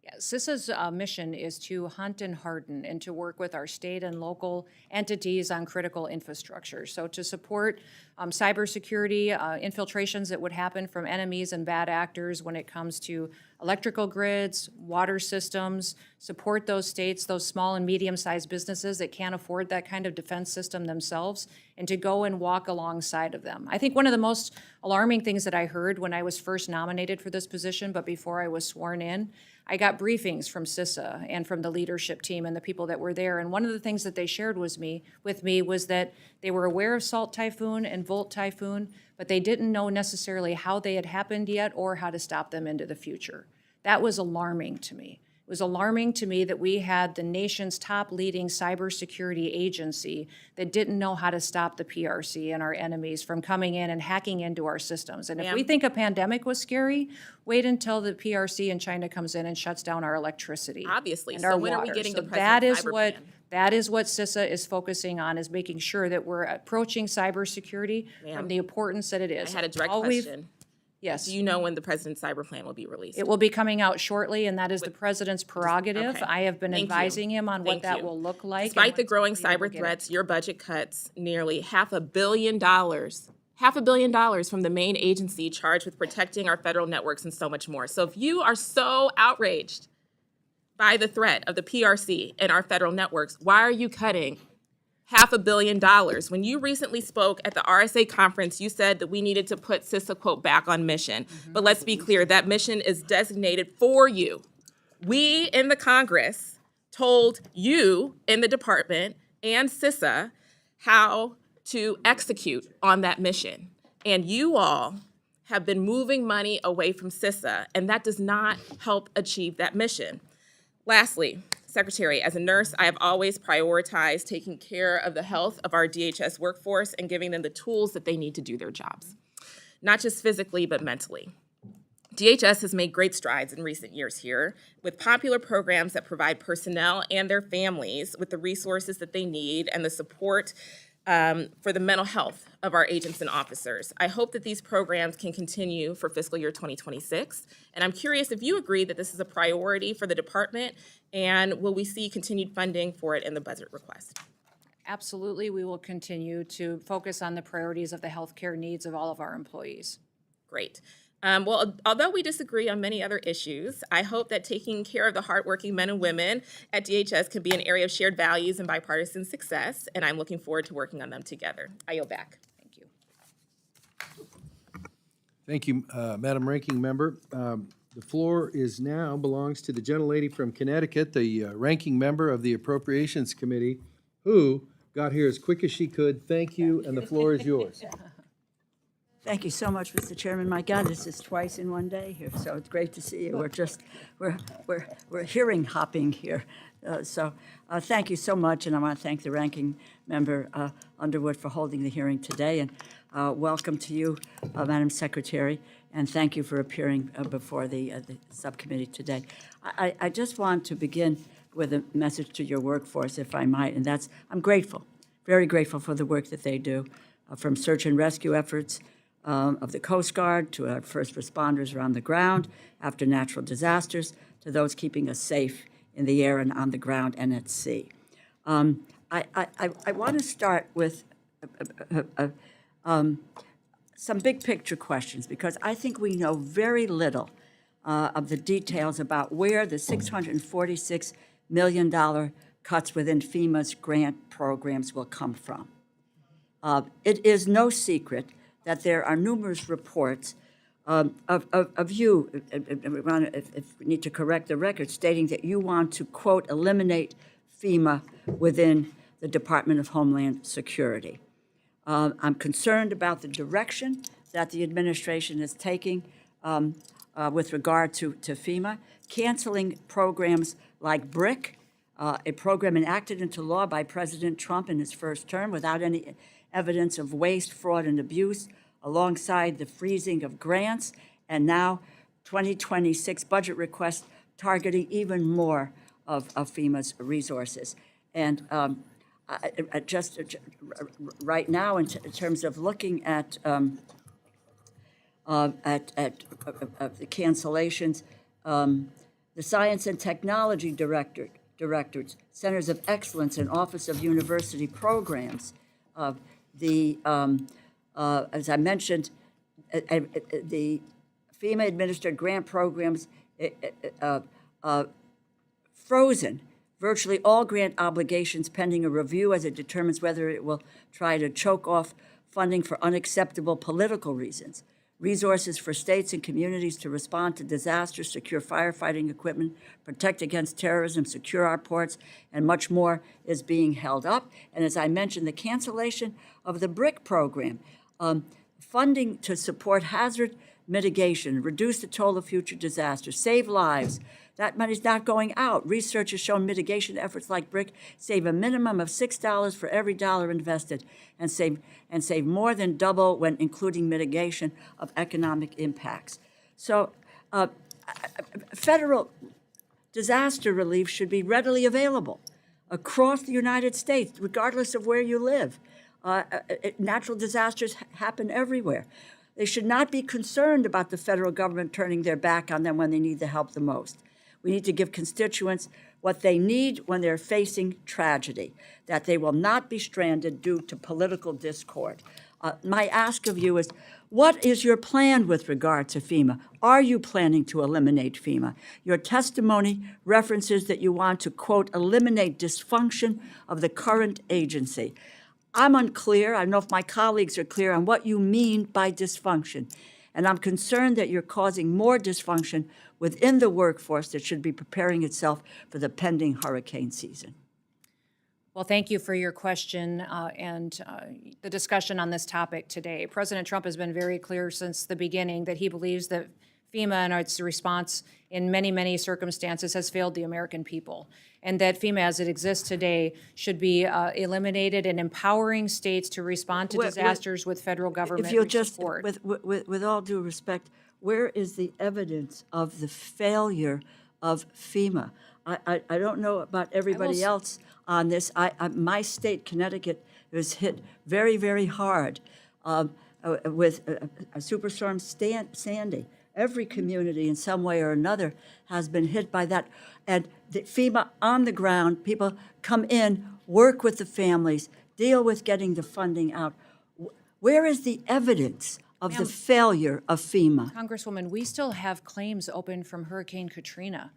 Yeah, CISA's mission is to hunt and harden and to work with our state and local entities on critical infrastructure. So to support cybersecurity infiltrations that would happen from enemies and bad actors when it comes to electrical grids, water systems, support those states, those small and medium-sized businesses that can't afford that kind of defense system themselves, and to go and walk alongside of them. I think one of the most alarming things that I heard when I was first nominated for this position, but before I was sworn in, I got briefings from CISA and from the leadership team and the people that were there. And one of the things that they shared with me was that they were aware of Salt Typhoon and Volt Typhoon, but they didn't know necessarily how they had happened yet or how to stop them into the future. That was alarming to me. It was alarming to me that we had the nation's top leading cybersecurity agency that didn't know how to stop the PRC and our enemies from coming in and hacking into our systems. And if we think a pandemic was scary, wait until the PRC in China comes in and shuts down our electricity. Obviously. And So our when are we water. getting So the that president's is cyber what plan? That is what CISA is focusing on, is making sure that we're approaching cybersecurity from the importance that it is. I had a direct All we've- question. Yes. Do you know when the president's cyber plan will be released? It will be coming out shortly, and that is the president's prerogative. Okay. I have been Thank you. advising him on what Thank that you. will look like. Despite the and growing we will cyber get it. threats, your budget cuts nearly $500 million from the main agency charged with protecting our federal networks and so much more. So if you are so outraged by the threat of the PRC and our federal networks, why are you cutting $500 million? When you recently spoke at the RSA conference, you said that we needed to put CISA, quote, back on mission. But let's be clear, that mission is designated for you. We in the Congress told you in the department and CISA how to execute on that mission. And you all have been moving money away from CISA, and that does not help achieve that mission. Lastly, Secretary, as a nurse, I have always prioritized taking care of the health of our DHS workforce and giving them the tools that they need to do their jobs, not just physically, but mentally. DHS has made great strides in recent years here with popular programs that provide personnel and their families with the resources that they need and the support for the mental health of our agents and officers. I hope that these programs can continue for fiscal year 2026. And I'm curious if you agree that this is a priority for the department, and will we see continued funding for it in the budget request? Absolutely, we will continue to focus on the priorities of the healthcare needs of all of our employees. Great. Well, although we disagree on many other issues, I hope that taking care of the hardworking men and women at DHS can be an area of shared values and bipartisan success, and I'm looking forward to working on them together. I yield back. Thank you. Thank you, Madam Ranking Member. The floor now belongs to the gentlelady from Connecticut, the ranking member of the Appropriations Committee, who got here as quick as she could. Thank you, and the floor is yours. Thank you so much, Mr. Chairman. My God, this is twice in one day here, so it's great to see you. We're hearing hopping here. Thank you so much, and I want to thank the ranking member Underwood for holding the hearing today, and welcome to you, Madam Secretary, and thank you for appearing before the subcommittee today. I just want to begin with a message to your workforce, if I might, and that's I'm grateful, very grateful for the work that they do, from search and rescue efforts of the Coast Guard to our first responders around the ground after natural disasters to those keeping us safe in the air and on the ground and at sea. I want to start with some big picture questions because I think we know very little of the details about where the $646 million cuts within FEMA's grant programs will come from. It is no secret that there are numerous reports of you, if we need to correct the record, stating that you want to, quote, eliminate FEMA within the Department of Homeland Security. I'm concerned about the direction that the administration is taking with regard to FEMA, canceling programs like BRIC, a program enacted into law by President Trump in his first term without any evidence of waste, fraud, and abuse, alongside the freezing of grants, and now 2026 budget requests targeting even more of FEMA's resources. And just right now, in terms of looking at the cancellations, the Science and Technology Directorates, Centers of Excellence, and Office of University Programs, as I mentioned, the FEMA-administered grant programs frozen virtually all grant obligations pending a review as it determines whether it will try to choke off funding for unacceptable political reasons. Resources for states and communities to respond to disasters, secure firefighting equipment, protect against terrorism, secure our ports, and much more is being held up. And as I mentioned, the cancellation of the BRIC program, funding to support hazard mitigation, reduce the toll of future disasters, save lives. That money's not going out. Research has shown mitigation efforts like BRIC save a minimum of $6 for every dollar invested and save more than double when including mitigation of economic impacts. So federal disaster relief should be readily available across the United States, regardless of where you live. Natural disasters happen everywhere. They should not be concerned about the federal government turning their back on them when they need the help the most. We need to give constituents what they need when they're facing tragedy, that they will not be stranded due to political discord. My ask of you is, what is your plan with regard to FEMA? Are you planning to eliminate FEMA? Your testimony references that you want to, quote, eliminate dysfunction of the current agency. I'm unclear, I don't know if my colleagues are clear on what you mean by dysfunction. And I'm concerned that you're causing more dysfunction within the workforce that should be preparing itself for the pending hurricane season. Well, thank you for your question and the discussion on this topic today. President Trump has been very clear since the beginning that he believes that FEMA and its response in many, many circumstances has failed the American people. And that FEMA, as it exists today, should be eliminated and empowering states to respond to disasters with federal government If you'll just, support. with all due respect, where is the evidence of the failure of FEMA? I don't know about everybody else on this. My state, Connecticut, was hit very, very hard with a Superstorm Sandy. Every community in some way or another has been hit by that. And the FEMA on the ground, people come in, work with the families, deal with getting the funding out. Where is the evidence of the failure of FEMA? Congresswoman, we still have claims open from Hurricane Katrina.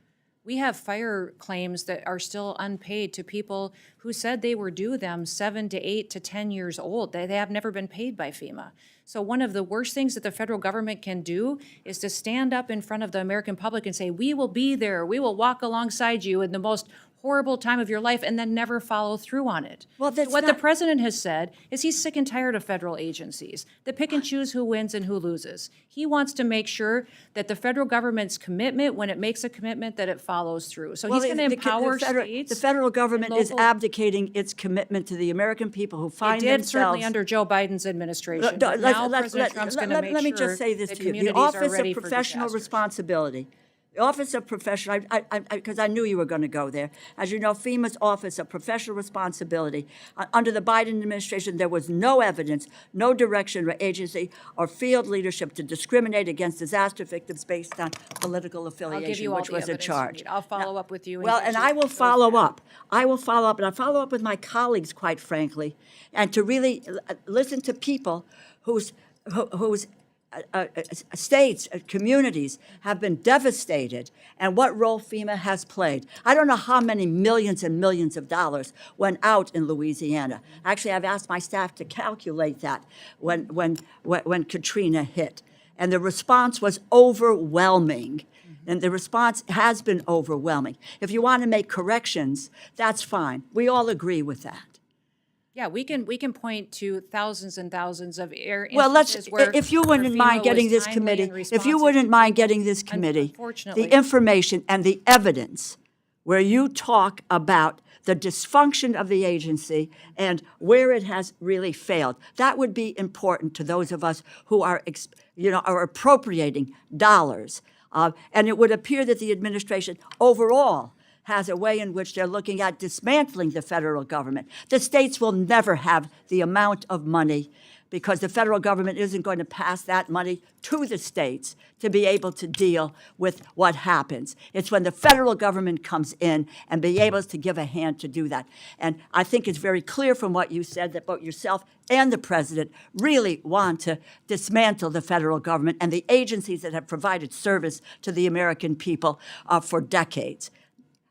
We have fire claims that are still unpaid to people who said they were due them 7 to 8 to 10 years old. They have never been paid by FEMA. So one of the worst things that the federal government can do is to stand up in front of the American public and say, we will be there, we will walk alongside you in the most horrible time of your life, and then never follow through on it. Well, that's what the not- president has said is he's sick and tired of federal agencies that pick and choose who wins and who loses. He wants to make sure that the federal government's commitment, when it makes a commitment, that it follows through. So he's going to empower states. The federal government is local- abdicating its commitment to the American people who It find did certainly themselves. under Joe Biden's administration. No, But let's- now let's- President Trump's going to let- make Let me sure just say this that to you. The communities are Office ready of for Professional disasters. Responsibility. The Office of Professional, because I knew you were going to go there. As you know, FEMA's Office of Professional Responsibility, under the Biden administration, there was no evidence, no direction or agency or field leadership to discriminate against disaster victims based on political I'll affiliation, give you all which the was in evidence you charge. need. I'll follow up with you. Well, get and you I will those follow down. up. I will follow up, and I follow up with my colleagues, quite frankly, and to really listen to people whose states, communities have been devastated, and what role FEMA has played. I don't know how many millions and millions of dollars went out in Louisiana. Actually, I've asked my staff to calculate that when Katrina hit, and the response was overwhelming. And the response has been overwhelming. If you want to make corrections, that's fine. We all agree with that. Yeah, we can point to thousands and thousands of Well, instances where if you where wouldn't FEMA mind getting was this timely committee, and if responsive you to wouldn't mind people. getting this committee, Unfortunately. the information and the evidence where you talk about the dysfunction of the agency and where it has really failed, that would be important to those of us who are, are appropriating dollars. And it would appear that the administration overall has a way in which they're looking at dismantling the federal government. The states will never have the amount of money because the federal government isn't going to pass that money to the states to be able to deal with what happens. It's when the federal government comes in and be able to give a hand to do that. And I think it's very clear from what you said that both yourself and the president really want to dismantle the federal government and the agencies that have provided service to the American people for decades.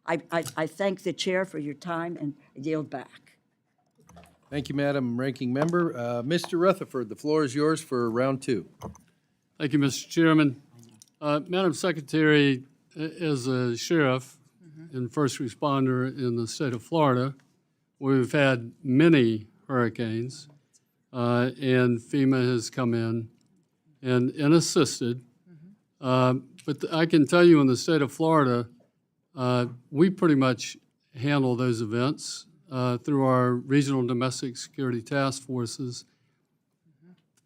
I thank the chair for your time and yield back. Thank you, Madam Ranking Member. Mr. Rutherford, the floor is yours for round two. Thank you, Mr. Chairman. Madam Secretary, as a sheriff and first responder in the state of Florida, we've had many hurricanes, and FEMA has come in and assisted. But I can tell you in the state of Florida, we pretty much handle those events through our regional domestic security task forces.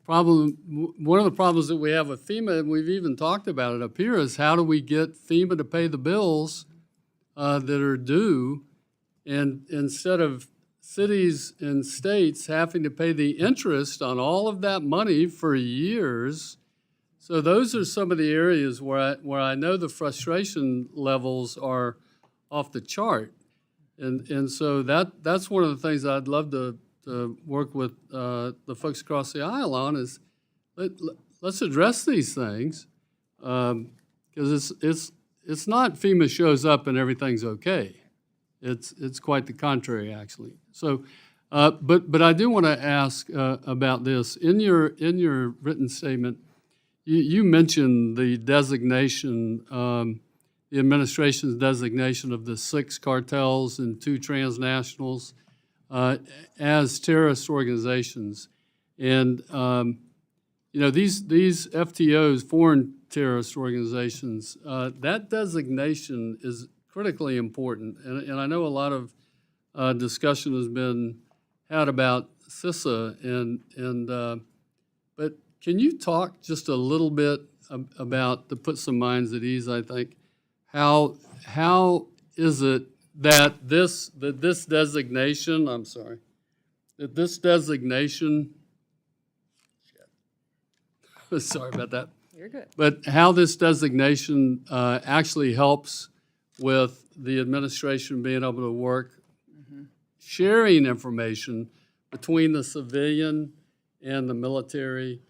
One of the problems that we have with FEMA, and we've even talked about it up here, is how do we get FEMA to pay the bills that are due, and instead of cities and states having to pay the interest on all of that money for years. So those are some of the areas where I know the frustration levels are off the chart. And so that's one of the things I'd love to work with the folks across the aisle on is let's address these things because it's not FEMA shows up and everything's okay. It's quite the contrary, actually. So, but I do want to ask about this in your written statement. You mentioned the designation, the administration's designation of the 6 cartels and 2 transnationals as terrorist organizations. And, these FTOs, foreign terrorist organizations. That designation is critically important, and I know a lot of discussion has been had about CISA, but can you talk just a little bit about, to put some minds at ease, I think, how is it that this designation, sorry about that. You're good. But how this designation actually helps with the administration being able to work, sharing information between the civilian and the military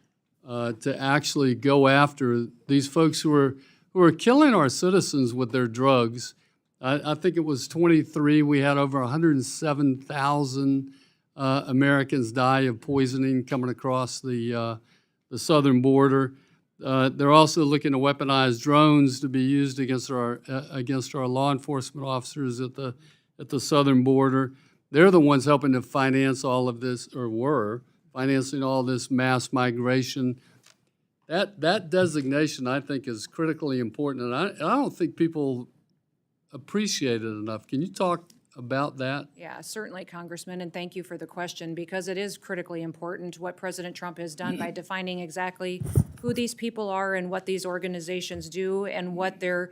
to actually go after these folks who are killing our citizens with their drugs. I think it was 23. We had over 107,000 Americans die of poisoning coming across the southern border. They're also looking to weaponize drones to be used against our law enforcement officers at the southern border. They're the ones helping to finance all of this, or were financing all this mass migration. That designation, I think, is critically important, and I don't think people appreciate it enough. Can you talk about that? Yeah, certainly, Congressman, and thank you for the question, because it is critically important what President Trump has done by defining exactly who these people are and what these organizations do and what they're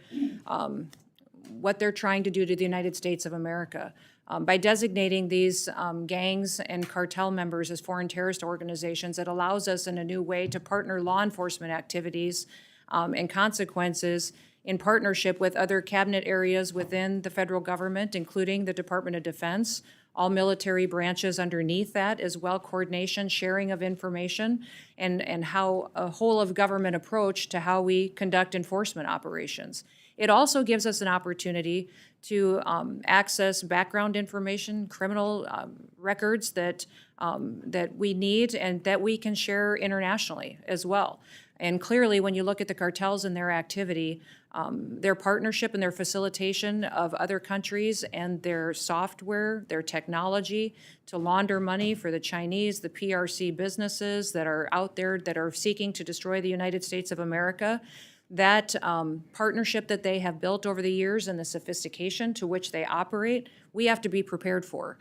trying to do to the United States of America. By designating these gangs and cartel members as foreign terrorist organizations, it allows us in a new way to partner law enforcement activities and consequences in partnership with other cabinet areas within the federal government, including the Department of Defense, all military branches underneath that, as well coordination, sharing of information, and how a whole of government approach to how we conduct enforcement operations. It also gives us an opportunity to access background information, criminal records that we need and that we can share internationally as well. And clearly, when you look at the cartels and their activity, their partnership and their facilitation of other countries and their software, their technology to launder money for the Chinese, the PRC businesses that are out there that are seeking to destroy the United States of America, that partnership that they have built over the years and the sophistication to which they operate, we have to be prepared for.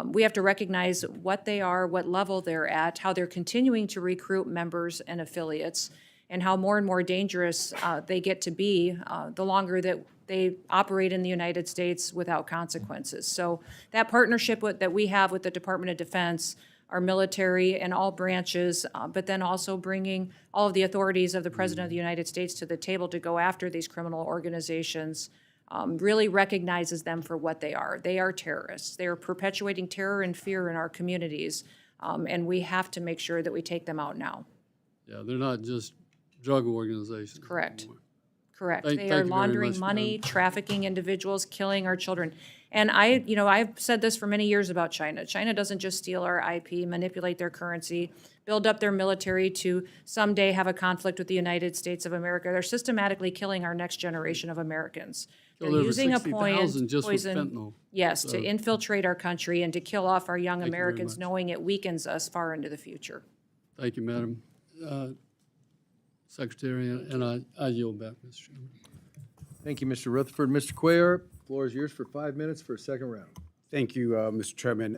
We have to recognize what they are, what level they're at, how they're continuing to recruit members and affiliates, and how more and more dangerous they get to be the longer that they operate in the United States without consequences. So that partnership that we have with the Department of Defense, our military and all branches, but then also bringing all of the authorities of the President of the United States to the table to go after these criminal organizations, really recognizes them for what they are. They are terrorists. They are perpetuating terror and fear in our communities, and we have to make sure that we take them out now. Yeah, they're not just drug organizations. Correct. anymore. Correct. Thank They you are very laundering much, money, Madam. trafficking individuals, killing our children. And I've said this for many years about China. China doesn't just steal our IP, manipulate their currency, build up their military to someday have a conflict with the United States of America. They're systematically killing our next generation of Americans. They're Killed over using a 60,000 just with poison, fentanyl. yes, to infiltrate our country and to kill off our young Thank you very Americans, much. knowing it weakens us far into the future. Thank you, Madam Secretary, and I yield back, Mr. Chairman. Thank you, Mr. Rutherford. Mr. Cuellar, floor is yours for 5 minutes for a second round. Thank you, Mr. Chairman.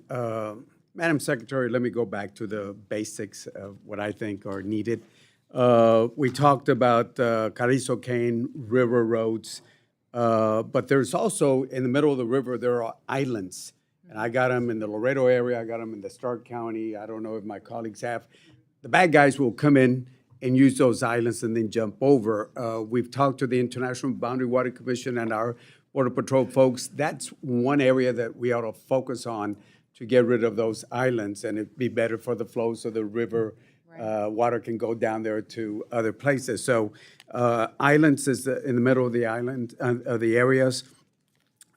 Madam Secretary, let me go back to the basics of what I think are needed. We talked about Carrizo Cane River roads, but there's also, in the middle of the river, there are islands. And I got them in the Laredo area, I got them in the Stark County, I don't know if my colleagues have. The bad guys will come in and use those islands and then jump over. We've talked to the International Boundary Water Commission and our Border Patrol folks. That's one area that we ought to focus on to get rid of those islands, and it'd be better for the flow so the river water can go down there to other places. So islands is in the middle of the island, of the areas.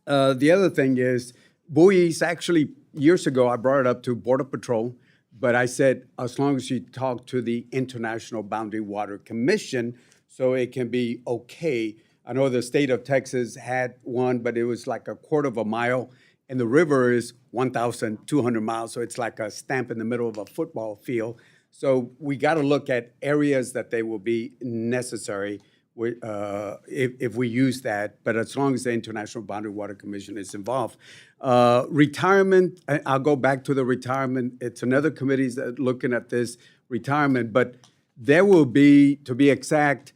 The other thing is buoys. Actually, years ago, I brought it up to Border Patrol, but I said, as long as you talk to the International Boundary Water Commission, so it can be okay. I know the state of Texas had one, but it was like a quarter of a mile, and the river is 1,200 miles, so it's like a stamp in the middle of a football field. So we got to look at areas that they will be necessary. if we use that, but as long as the International Boundary Water Commission is involved. Retirement, I'll go back to the retirement. It's another committee that's looking at this retirement, but there will be, to be exact,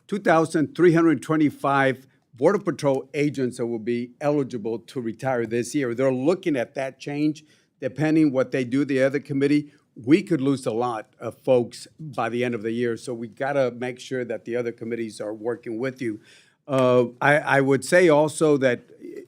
2,325 Border Patrol agents that will be eligible to retire this year. They're looking at that change. Depending what they do, the other committee, we could lose a lot of folks by the end of the year. So we got to make sure that the other committees are working with you. I would say also that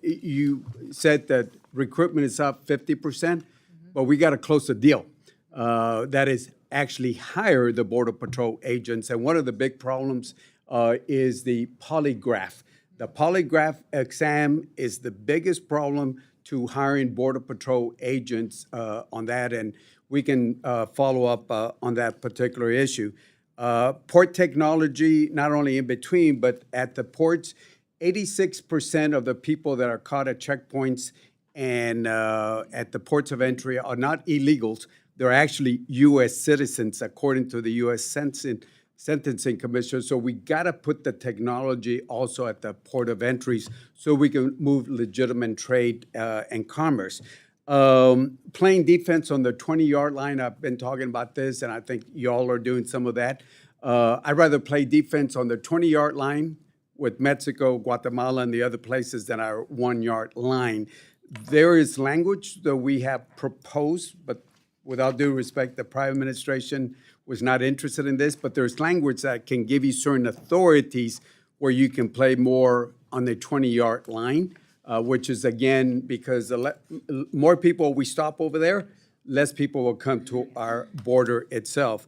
you said that recruitment is up 50%, but we got to close the deal. That is actually hire the Border Patrol agents. And one of the big problems is the polygraph. The polygraph exam is the biggest problem to hiring Border Patrol agents on that, and we can follow up on that particular issue. Port technology, not only in between, but at the ports, 86% of the people that are caught at checkpoints and at the ports of entry are not illegals. They're actually U.S. citizens, according to the U.S. Sentencing Commission. So we got to put the technology also at the port of entries so we can move legitimate trade and commerce. Playing defense on the 20-yard line, I've been talking about this, and I think y'all are doing some of that. I'd rather play defense on the 20-yard line with Mexico, Guatemala, and the other places than our 1-yard line. There is language that we have proposed, but without due respect, the prior administration was not interested in this, but there's language that can give you certain authorities where you can play more on the 20-yard line, which is, again, because more people we stop over there, less people will come to our border itself.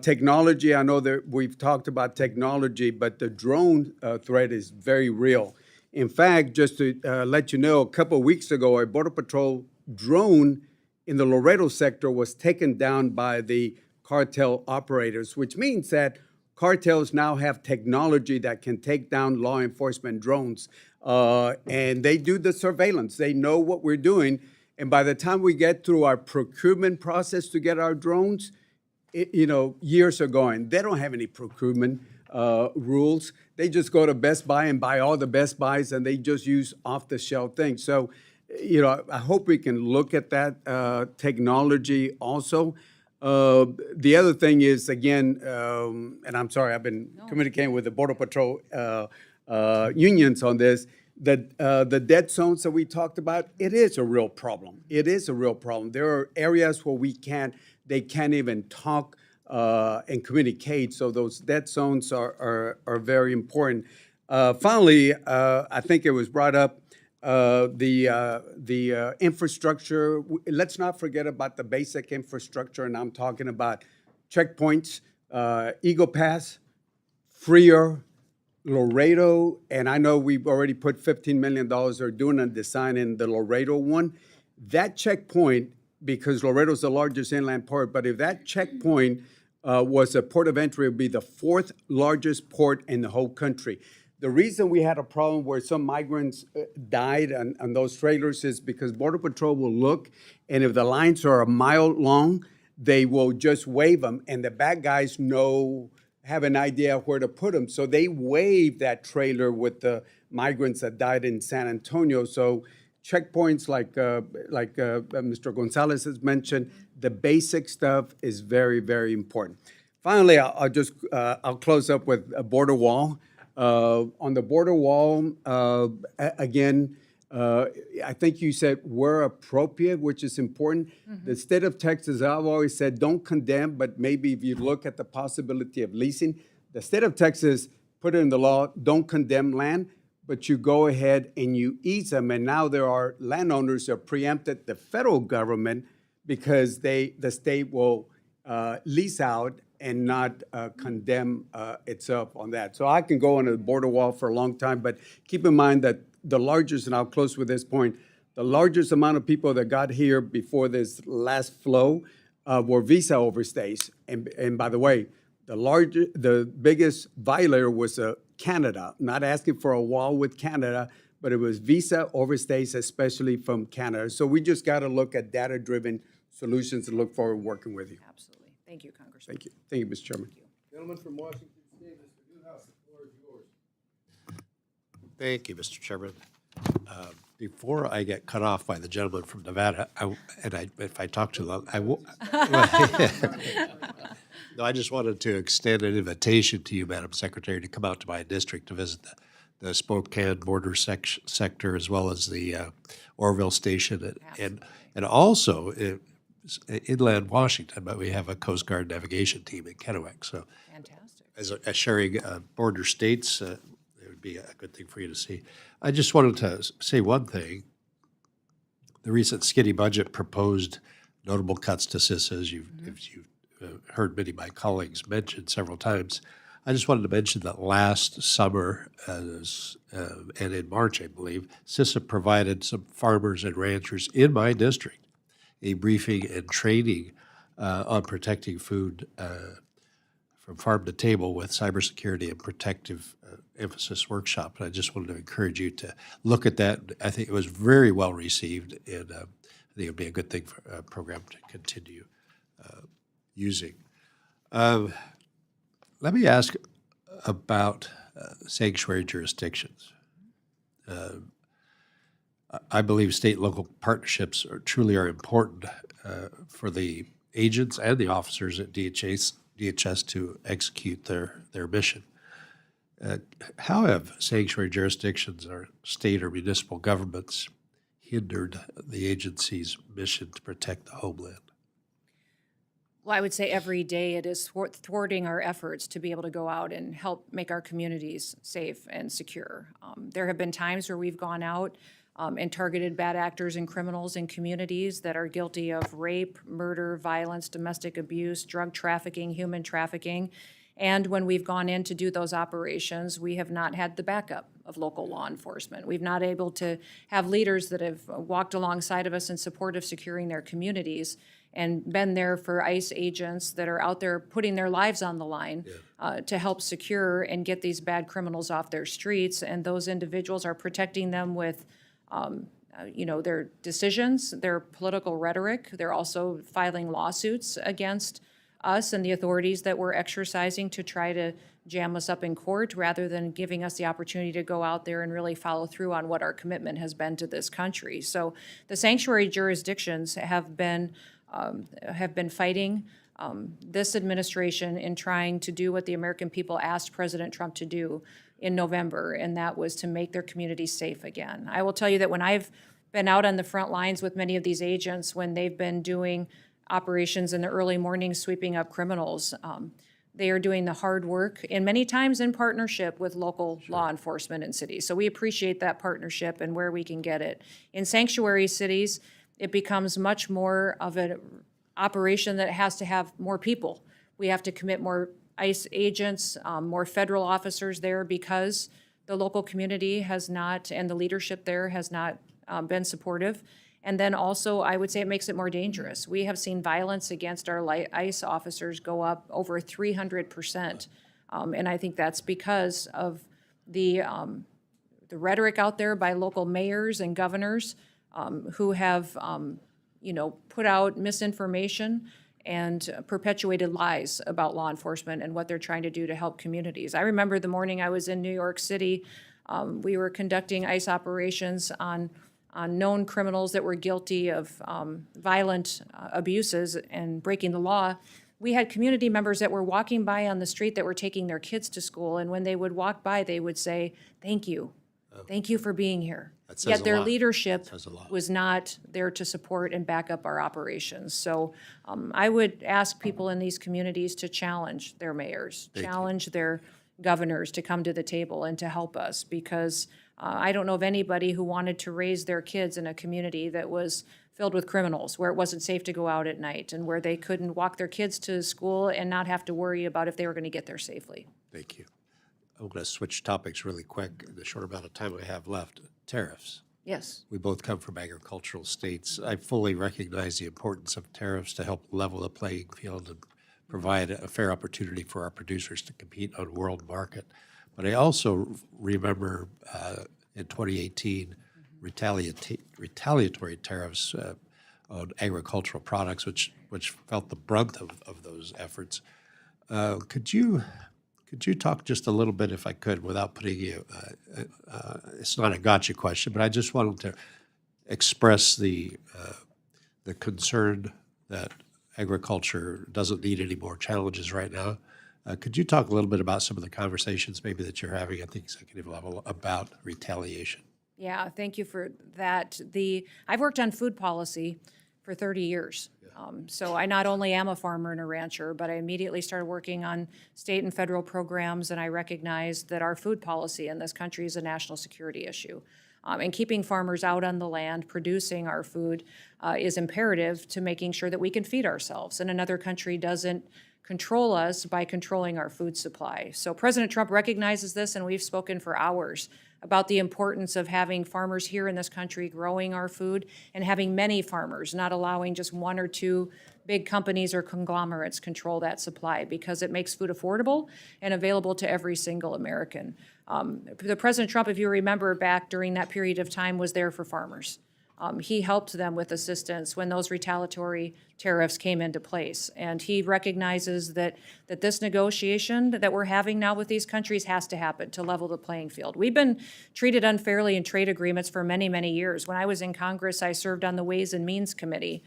Technology, I know that we've talked about technology, but the drone threat is very real. In fact, just to let you know, a couple of weeks ago, a Border Patrol drone in the Laredo sector was taken down by the cartel operators, which means that cartels now have technology that can take down law enforcement drones. And they do the surveillance. They know what we're doing. And by the time we get through our procurement process to get our drones, years are going. They don't have any procurement rules. They just go to Best Buy and buy all the Best Buys, and they just use off-the-shelf things. So, I hope we can look at that technology also. The other thing is, again, and I'm sorry, I've been communicating with the Border Patrol unions on this, that the dead zones that we talked about, it is a real problem. It is a real problem. There are areas where they can't even talk and communicate, so those dead zones are very important. Finally, I think it was brought up, the infrastructure. Let's not forget about the basic infrastructure, and I'm talking about checkpoints, Eagle Pass, Freer, Laredo, and I know we've already put $15 million or doing a design in the Laredo one. That checkpoint, because Laredo's the largest inland port, but if that checkpoint was a port of entry, it would be the 4th largest port in the whole country. The reason we had a problem where some migrants died on those trailers is because Border Patrol will look, and if the lines are a mile long, they will just wave them, and the bad guys have an idea of where to put them. So they wave that trailer with the migrants that died in San Antonio. So checkpoints like Mr. Gonzalez has mentioned, the basic stuff is very, very important. Finally, I'll close up with a border wall. On the border wall, again, I think you said we're appropriate, which is important. The state of Texas, I've always said, don't condemn, but maybe if you look at the possibility of leasing, the state of Texas put it in the law, don't condemn land, but you go ahead and you ease them. And now there are landowners that preempted the federal government because the state will lease out and not condemn itself on that. So I can go on a border wall for a long time, but keep in mind that the largest, and I'll close with this point, the largest amount of people that got here before this last flow were visa overstays. And by the way, the biggest violator was Canada, not asking for a wall with Canada, but it was visa overstays, especially from Canada. So we just got to look at data-driven solutions and look forward to working with you. Absolutely. Thank you, Congressman. Thank you. Thank you, Mr. Chairman. Gentleman from Washington State, Mr. Newhouse, the floor is yours. Thank you, Mr. Chairman. Before I get cut off by the gentleman from Nevada, if I talk too long, I will. No, I just wanted to extend an invitation to you, Madam Secretary, to come out to my district to visit the Spokane border sector as well as the Orville station and also inland Washington. But we have a Coast Guard navigation team in Kennewick, so Fantastic. as sharing border states. It would be a good thing for you to see. I just wanted to say one thing. The recent skinny budget proposed notable cuts to CISA, as you've heard many of my colleagues mention several times. I just wanted to mention that last summer, and in March, I believe, CISA provided some farmers and ranchers in my district a briefing and training on protecting food from farm to table with cybersecurity and protective emphasis workshop. And I just wanted to encourage you to look at that. I think it was very well received, and I think it would be a good thing for a program to continue using. Let me ask about sanctuary jurisdictions. I believe state and local partnerships truly are important for the agents and the officers at DHS to execute their mission. How have sanctuary jurisdictions or state or municipal governments hindered the agency's mission to protect the homeland? Well, I would say every day it is thwarting our efforts to be able to go out and help make our communities safe and secure. There have been times where we've gone out and targeted bad actors and criminals in communities that are guilty of rape, murder, violence, domestic abuse, drug trafficking, human trafficking. And when we've gone in to do those operations, we have not had the backup of local law enforcement. We've not able to have leaders that have walked alongside of us in support of securing their communities and been there for ICE agents that are out there putting their lives on the line to help secure and get these bad criminals off their streets. And those individuals are protecting them with their decisions, their political rhetoric. They're also filing lawsuits against us and the authorities that we're exercising to try to jam us up in court rather than giving us the opportunity to go out there and really follow through on what our commitment has been to this country. So the sanctuary jurisdictions have been fighting this administration in trying to do what the American people asked President Trump to do in November, and that was to make their communities safe again. I will tell you that when I've been out on the front lines with many of these agents, when they've been doing operations in the early morning sweeping up criminals, they are doing the hard work, and many times in partnership with local law enforcement in cities. So we appreciate that partnership and where we can get it. In sanctuary cities, it becomes much more of an operation that has to have more people. We have to commit more ICE agents, more federal officers there because the local community has not, and the leadership there has not been supportive. And then also, I would say it makes it more dangerous. We have seen violence against our ICE officers go up over 300%. And I think that's because of the rhetoric out there by local mayors and governors who have, put out misinformation and perpetuated lies about law enforcement and what they're trying to do to help communities. I remember the morning I was in New York City, we were conducting ICE operations on known criminals that were guilty of violent abuses and breaking the law. We had community members that were walking by on the street that were taking their kids to school, and when they would walk by, they would say, "Thank you. Thank you for being here." That says Yet a their lot. leadership Says a lot. was not there to support and back up our operations. So I would ask people in these communities to challenge their mayors, challenge their governors to come to the table and to help us, because I don't know of anybody who wanted to raise their kids in a community that was filled with criminals, where it wasn't safe to go out at night and where they couldn't walk their kids to school and not have to worry about if they were going to get there safely. Thank you. I'm going to switch topics really quick in the short amount of time I have left. Tariffs. Yes. We both come from agricultural states. I fully recognize the importance of tariffs to help level the playing field and provide a fair opportunity for our producers to compete on world market. But I also remember in 2018 retaliatory tariffs on agricultural products, which felt the brunt of those efforts. Could you Could you talk just a little bit, if I could, without putting you, it's not a gotcha question, but I just wanted to express the concern that agriculture doesn't need any more challenges right now. Could you talk a little bit about some of the conversations maybe that you're having at the executive level about retaliation? Yeah, thank you for that. I've worked on food policy for 30 years. So I not only am a farmer and a rancher, but I immediately started working on state and federal programs, and I recognized that our food policy in this country is a national security issue. And keeping farmers out on the land, producing our food, is imperative to making sure that we can feed ourselves. And another country doesn't control us by controlling our food supply. So President Trump recognizes this, and we've spoken for hours about the importance of having farmers here in this country growing our food and having many farmers, not allowing just one or two big companies or conglomerates control that supply, because it makes food affordable and available to every single American. The President Trump, if you remember back during that period of time, was there for farmers. He helped them with assistance when those retaliatory tariffs came into place. And he recognizes that this negotiation that we're having now with these countries has to happen to level the playing field. We've been treated unfairly in trade agreements for many, many years. When I was in Congress, I served on the Ways and Means Committee,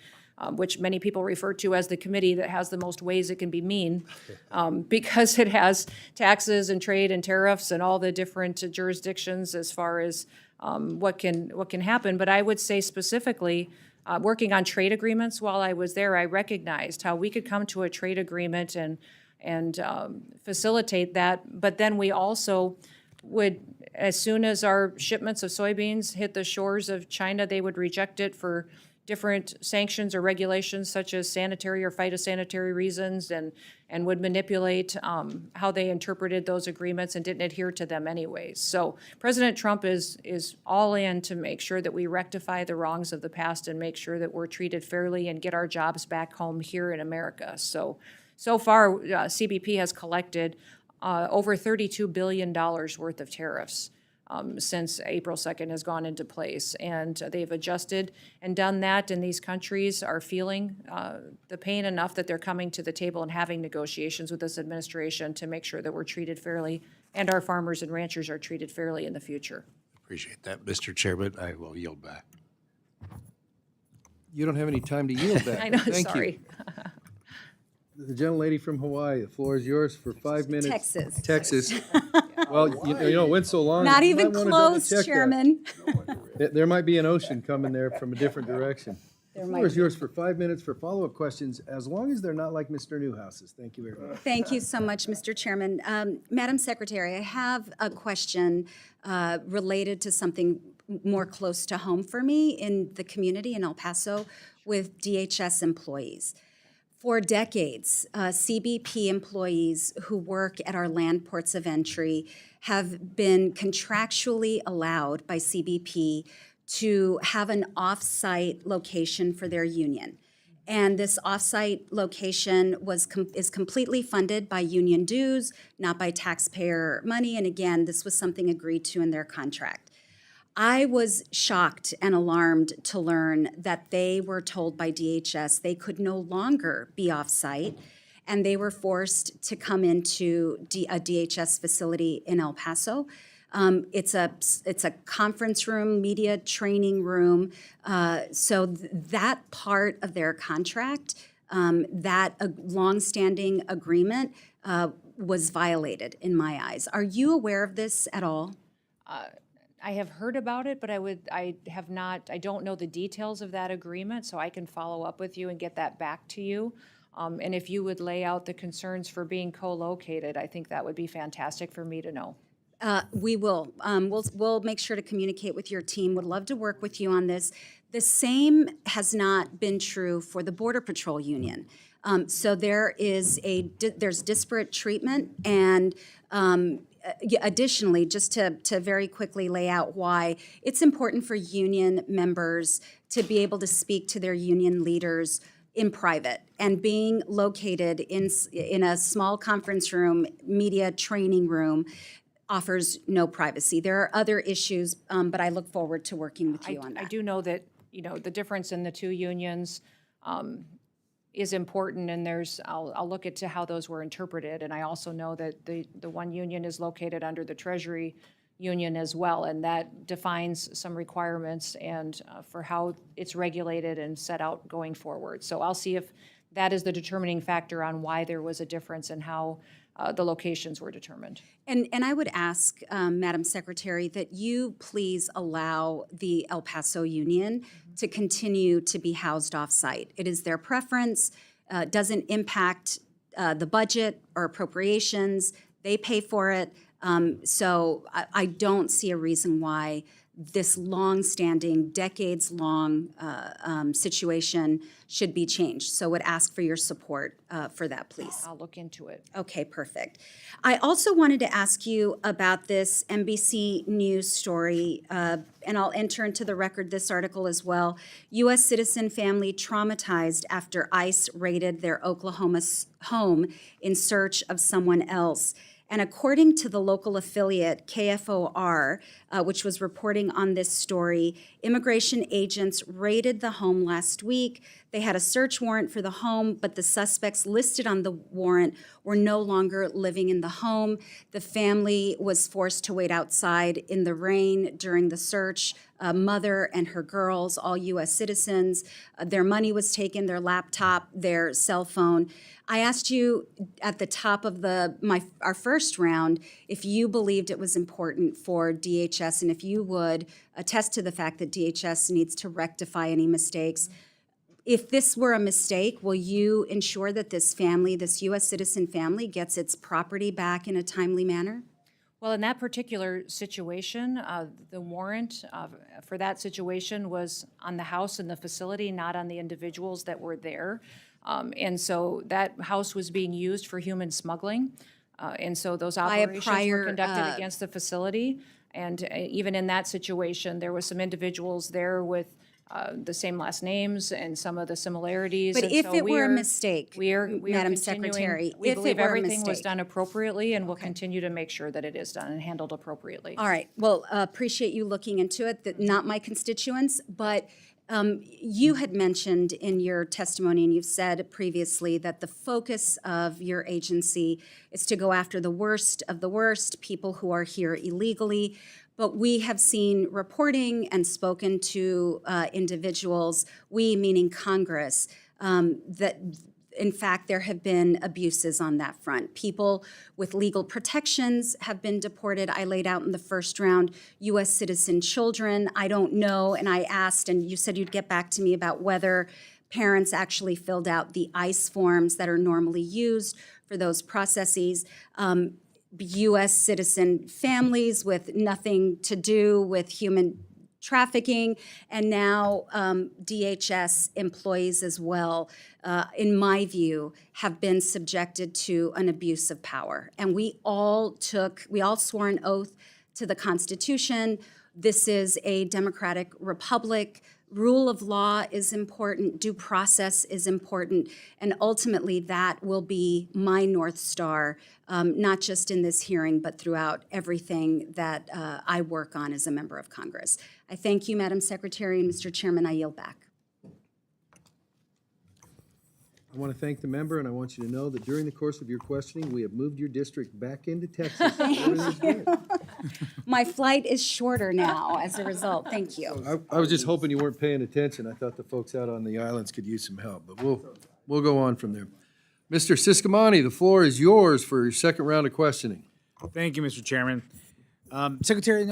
which many people refer to as the committee that has the most ways it can be mean, because it has taxes and trade and tariffs and all the different jurisdictions as far as what can happen. But I would say specifically, working on trade agreements while I was there, I recognized how we could come to a trade agreement and facilitate that. But then we also would, as soon as our shipments of soybeans hit the shores of China, they would reject it for different sanctions or regulations such as sanitary or phytosanitary reasons, and would manipulate how they interpreted those agreements and didn't adhere to them anyways. So President Trump is all in to make sure that we rectify the wrongs of the past and make sure that we're treated fairly and get our jobs back home here in America. So far, CBP has collected over $32 billion worth of tariffs since April 2nd has gone into place. And they've adjusted and done that, and these countries are feeling the pain enough that they're coming to the table and having negotiations with this administration to make sure that we're treated fairly and our farmers and ranchers are treated fairly in the future. Appreciate that, Mr. Chairman. I will yield back. You don't have any time to yield back. I know, Thank you. sorry. The gentlelady from Hawaii, the floor is yours for 5 minutes. Texas. Texas. Well, you know, it went so long. Not you even might wanna double close, check that. Chairman. There might be an ocean coming there from a different direction. The There floor might is be. yours for 5 minutes for follow-up questions, as long as they're not like Mr. Newhouse's. Thank you very much. Thank you so much, Mr. Chairman. Madam Secretary, I have a question related to something more close to home for me in the community in El Paso with DHS employees. For decades, CBP employees who work at our land ports of entry have been contractually allowed by CBP to have an off-site location for their union. And this off-site location is completely funded by union dues, not by taxpayer money. And again, this was something agreed to in their contract. I was shocked and alarmed to learn that they were told by DHS they could no longer be off-site, and they were forced to come into a DHS facility in El Paso. It's a conference room, media training room. So that part of their contract, that longstanding agreement, was violated in my eyes. Are you aware of this at all? I have heard about it, but I don't know the details of that agreement, so I can follow up with you and get that back to you. And if you would lay out the concerns for being co-located, I think that would be fantastic for me to know. We will. We'll make sure to communicate with your team. Would love to work with you on this. The same has not been true for the Border Patrol Union. So there's disparate treatment, and additionally, just to very quickly lay out why it's important for union members to be able to speak to their union leaders in private, and being located in a small conference room, media training room, offers no privacy. There are other issues, but I look forward to working with you on that. I do know that, the difference in the two unions is important, and I'll look into how those were interpreted. And I also know that the one union is located under the Treasury Union as well, and that defines some requirements and for how it's regulated and set out going forward. So I'll see if that is the determining factor on why there was a difference in how the locations were determined. And I would ask, Madam Secretary, that you please allow the El Paso Union to continue to be housed off-site. It is their preference, doesn't impact the budget or appropriations. They pay for it. So I don't see a reason why this long-standing, decades-long situation should be changed. So would ask for your support for that, please. I'll look into it. Okay, perfect. I also wanted to ask you about this NBC News story, and I'll enter into the record this article as well. U.S. citizen family traumatized after ICE raided their Oklahoma home in search of someone else. And according to the local affiliate, KFOR, which was reporting on this story, immigration agents raided the home last week. They had a search warrant for the home, but the suspects listed on the warrant were no longer living in the home. The family was forced to wait outside in the rain during the search. A mother and her girls, all U.S. citizens. Their money was taken, their laptop, their cell phone. I asked you at the top of our first round if you believed it was important for DHS and if you would attest to the fact that DHS needs to rectify any mistakes. If this were a mistake, will you ensure that this family, this U.S. citizen family, gets its property back in a timely manner? Well, in that particular situation, the warrant for that situation was on the house and the facility, not on the individuals that were there. And so that house was being used for human smuggling. And so those operations were conducted against the facility. And even in that situation, there was some individuals there with the same last names and some of the similarities. But and if so it were a we're- mistake, we are Madam continuing- Secretary, we if it believe were a everything was mistake. done appropriately, and we'll continue to make sure that it is done and handled appropriately. All right. Well, appreciate you looking into it. That not my constituents, but you had mentioned in your testimony, and you've said previously, that the focus of your agency is to go after the worst of the worst, people who are here illegally. But we have seen reporting and spoken to individuals, we meaning Congress, that in fact, there have been abuses on that front. People with legal protections have been deported. I laid out in the first round U.S. citizen children. I don't know, and I asked, and you said you'd get back to me about whether parents actually filled out the ICE forms that are normally used for those processes. U.S. citizen families with nothing to do with human trafficking, and now DHS employees as well, in my view, have been subjected to an abuse of power. And we all swore an oath to the Constitution. This is a democratic republic. Rule of law is important, due process is important, and ultimately that will be my North Star, not just in this hearing, but throughout everything that I work on as a member of Congress. I thank you, Madam Secretary, and Mr. Chairman, I yield back. I want to thank the member, and I want you to know that during the course of your questioning, we have moved your district back into Texas. Everything's good. My flight is shorter now as a result. Thank you. I was just hoping you weren't paying attention. I thought the folks out on the islands could use some help, but we'll go on from there. Mr. Siscomani, the floor is yours for your second round of questioning. Thank you, Mr. Chairman. Secretary,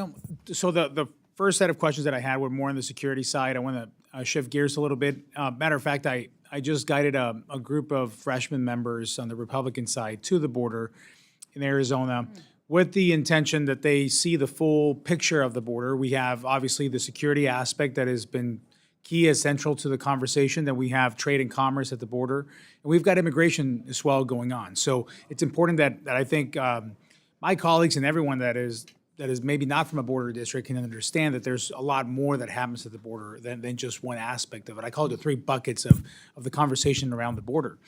so the first set of questions that I had were more on the security side. I want to shift gears a little bit. Matter of fact, I just guided a group of freshman members on the Republican side to the border in Arizona with the intention that they see the full picture of the border. We have obviously the security aspect that has been key as central to the conversation, that we have trade and commerce at the border, and we've got immigration as well going on. So it's important that I think my colleagues and everyone that is maybe not from a border district can understand that there's a lot more that happens at the border than just one aspect of it. I call it the three buckets of the conversation around the border.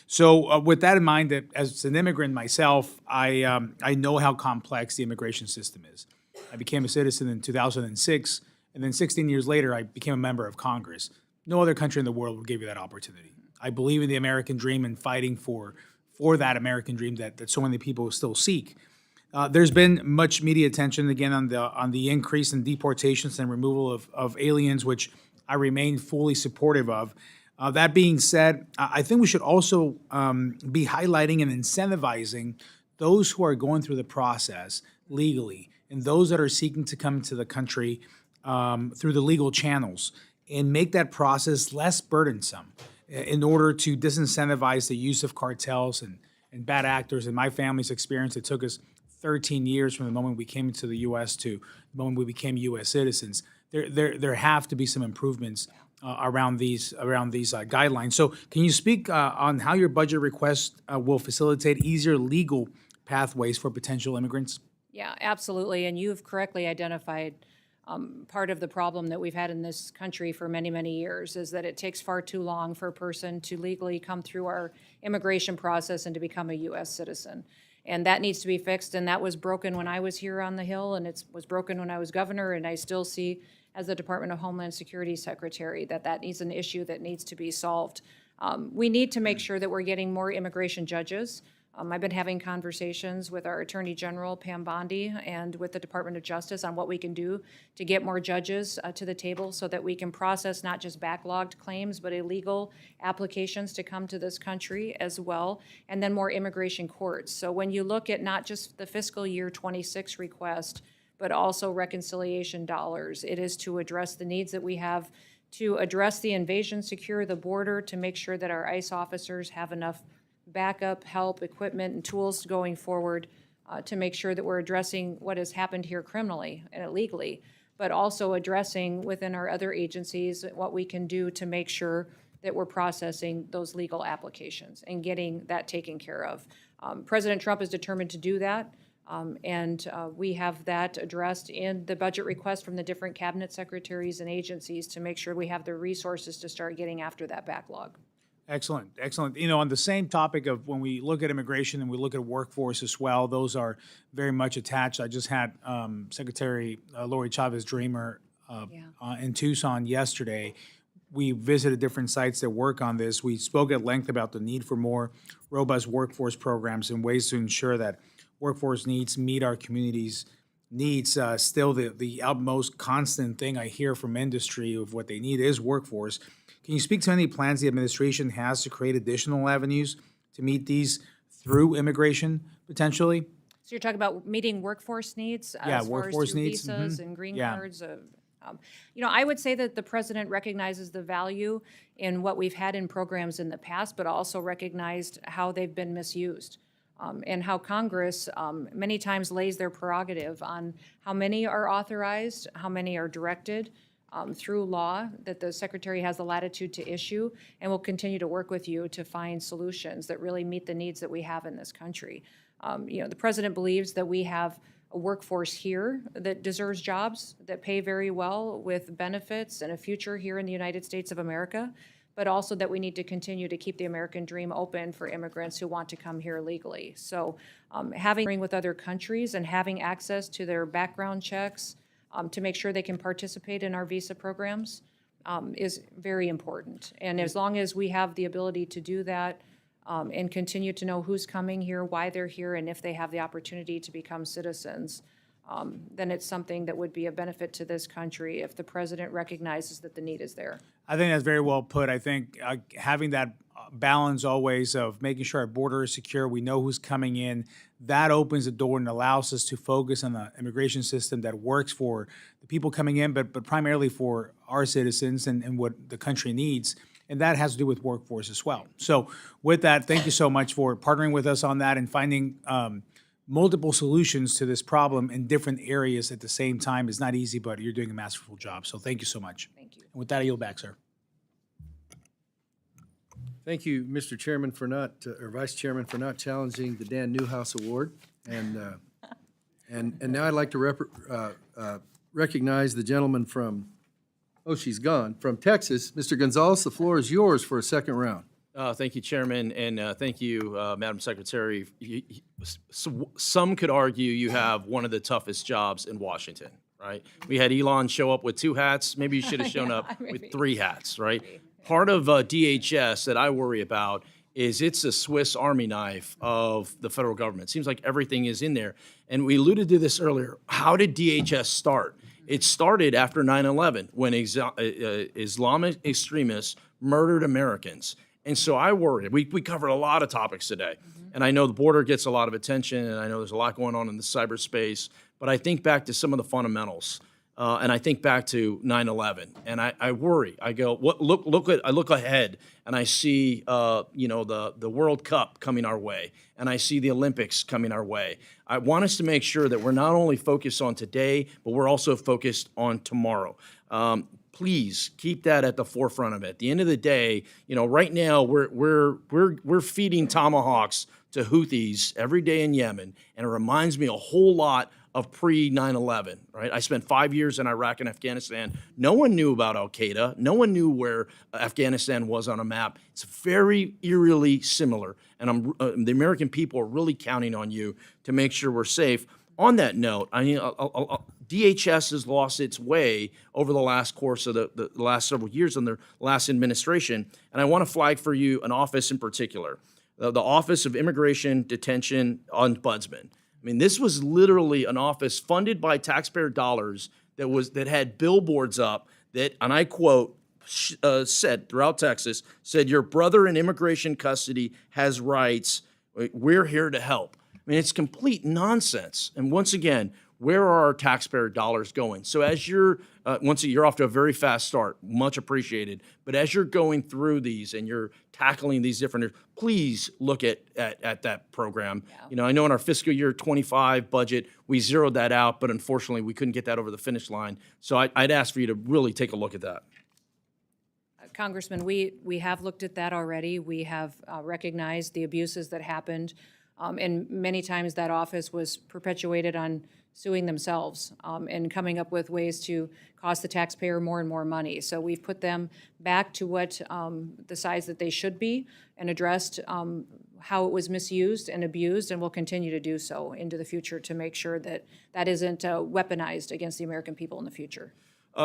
So with that in mind, that as an immigrant myself, I know how complex the immigration system is. I became a citizen in 2006, and then 16 years later, I became a member of Congress. No other country in the world will give you that opportunity. I believe in the American dream and fighting for that American dream that so many people still seek. There's been much media attention again on the increase in deportations and removal of aliens, which I remain fully supportive of. That being said, I think we should also be highlighting and incentivizing those who are going through the process legally and those that are seeking to come to the country through the legal channels, and make that process less burdensome in order to disincentivize the use of cartels and bad actors. In my family's experience, it took us 13 years from the moment we came into the U.S. to the moment we became U.S. citizens. There have to be some improvements around these guidelines. So can you speak on how your budget request will facilitate easier legal pathways for potential immigrants? Yeah, absolutely. And you've correctly identified part of the problem that we've had in this country for many, many years is that it takes far too long for a person to legally come through our immigration process and to become a U.S. citizen. And that needs to be fixed, and that was broken when I was here on the Hill, and it was broken when I was governor, and I still see as the Department of Homeland Security Secretary that is an issue that needs to be solved. We need to make sure that we're getting more immigration judges. I've been having conversations with our Attorney General, Pam Bondi, and with the Department of Justice on what we can do to get more judges to the table so that we can process not just backlogged claims, but illegal applications to come to this country as well, and then more immigration courts. So when you look at not just the fiscal year 26 request, but also reconciliation dollars, it is to address the needs that we have to address the invasion, secure the border, to make sure that our ICE officers have enough backup, help, equipment, and tools going forward to make sure that we're addressing what has happened here criminally and illegally, but also addressing within our other agencies what we can do to make sure that we're processing those legal applications and getting that taken care of. President Trump is determined to do that, and we have that addressed in the budget request from the different cabinet secretaries and agencies to make sure we have the resources to start getting after that backlog. Excellent, excellent. You know, on the same topic of when we look at immigration and we look at workforce as well, those are very much attached. I just had Secretary Lori Chavez-Dreamer in Tucson yesterday. We visited different sites that work on this. We spoke at length about the need for more robust workforce programs and ways to ensure that workforce needs meet our communities' needs. Still, the utmost constant thing I hear from industry of what they need is workforce. Can you speak to any plans the administration has to create additional avenues to meet these through immigration, potentially? So you're talking about meeting workforce needs? Yeah, as far as workforce through needs, visas and green yeah. cards? I would say that the president recognizes the value in what we've had in programs in the past, but also recognized how they've been misused. And how Congress many times lays their prerogative on how many are authorized, how many are directed through law, that the Secretary has the latitude to issue, and will continue to work with you to find solutions that really meet the needs that we have in this country. The President believes that we have a workforce here that deserves jobs, that pay very well with benefits and a future here in the United States of America, but also that we need to continue to keep the American dream open for immigrants who want to come here legally. So having with other countries and having access to their background checks to make sure they can participate in our visa programs is very important. And as long as we have the ability to do that and continue to know who's coming here, why they're here, and if they have the opportunity to become citizens, then it's something that would be a benefit to this country if the president recognizes that the need is there. I think that's very well put. I think having that balance always of making sure our border is secure, we know who's coming in, that opens the door and allows us to focus on the immigration system that works for the people coming in, but primarily for our citizens and what the country needs. And that has to do with workforce as well. So with that, thank you so much for partnering with us on that and finding multiple solutions to this problem in different areas at the same time. Is not easy, but you're doing a masterful job. So thank you so much. Thank you. And with that, I yield back, sir. Thank you, Mr. Chairman, or Vice Chairman, for not challenging the Dan Newhouse Award. And now I'd like to recognize the gentleman from, she's gone, from Texas. Mr. Gonzalez, the floor is yours for a second round. Thank you, Chairman, and thank you, Madam Secretary. Some could argue you have one of the toughest jobs in Washington, right? We had Elon show up with 2 hats. Maybe you should have shown up with 3 hats, right? Part of DHS that I worry about is it's a Swiss Army knife of the federal government. It seems like everything is in there. And we alluded to this earlier. How did DHS start? It started after 9/11 when Islamic extremists murdered Americans. And so I worry. We covered a lot of topics today. And I know the border gets a lot of attention, and I know there's a lot going on in the cyberspace. But I think back to some of the fundamentals. And I think back to 9/11, and I worry. I go, I look ahead, and I see, the World Cup coming our way, and I see the Olympics coming our way. I want us to make sure that we're not only focused on today, but we're also focused on tomorrow. Please keep that at the forefront of it. At the end of the day, right now we're feeding tomahawks to Houthis every day in Yemen, and it reminds me a whole lot of pre-9/11, right? I spent 5 years in Iraq and Afghanistan. No one knew about al-Qaeda. No one knew where Afghanistan was on a map. It's very eerily similar, and the American people are really counting on you to make sure we're safe. On that note, DHS has lost its way over the last course of the last several years in their last administration, and I want to flag for you an office in particular, the Office of Immigration, Detention, Ombudsman. I mean, this was literally an office funded by taxpayer dollars that had billboards up that, and I quote, said throughout Texas, said, "Your brother in immigration custody has rights. We're here to help." I mean, it's complete nonsense. And once again, where are our taxpayer dollars going? So as you're off to a very fast start, much appreciated. But as you're going through these and you're tackling these different, please look at that program. I know in our fiscal year 25 budget, we zeroed that out, but unfortunately we couldn't get that over the finish line. So I'd ask for you to really take a look at that. Congressman, we have looked at that already. We have recognized the abuses that happened, and many times that office was perpetuated on suing themselves and coming up with ways to cost the taxpayer more and more money. So we've put them back to what the size that they should be and addressed how it was misused and abused, and will continue to do so into the future to make sure that that isn't weaponized against the American people in the future.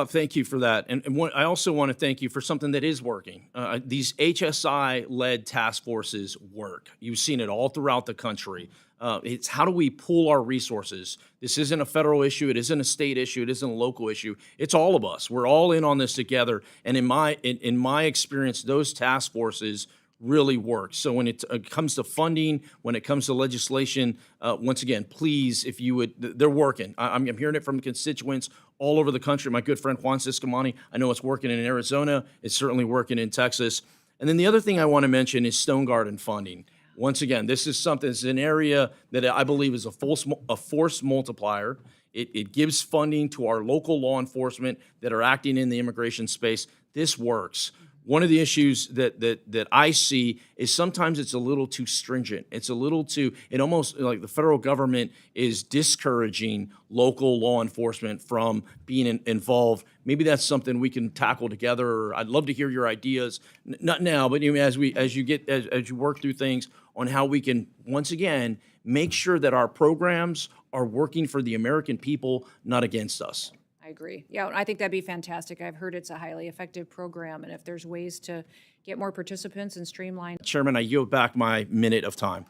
Thank you for that. And I also want to thank you for something that is working. These HSI-led task forces work. You've seen it all throughout the country. It's how do we pool our resources? This isn't a federal issue. It isn't a state issue. It isn't a local issue. It's all of us. We're all in on this together. And in my experience, those task forces really work. So when it comes to funding, when it comes to legislation, once again, please, if you would, they're working. I'm hearing it from constituents all over the country. My good friend Juan Ciscomani, I know it's working in Arizona. It's certainly working in Texas. And then the other thing I want to mention is Stone Garden funding. Once again, this is something, it's an area that I believe is a force multiplier. It gives funding to our local law enforcement that are acting in the immigration space. This works. One of the issues that I see is sometimes it's a little too stringent. It's a little too, it almost like the federal government is discouraging local law enforcement from being involved. Maybe that's something we can tackle together. I'd love to hear your ideas, not now, but as you work through things on how we can, once again, make sure that our programs are working for the American people, not against us. I agree. Yeah, I think that'd be fantastic. I've heard it's a highly effective program, and if there's ways to get more participants and streamline. Chairman, I yield back my minute of time.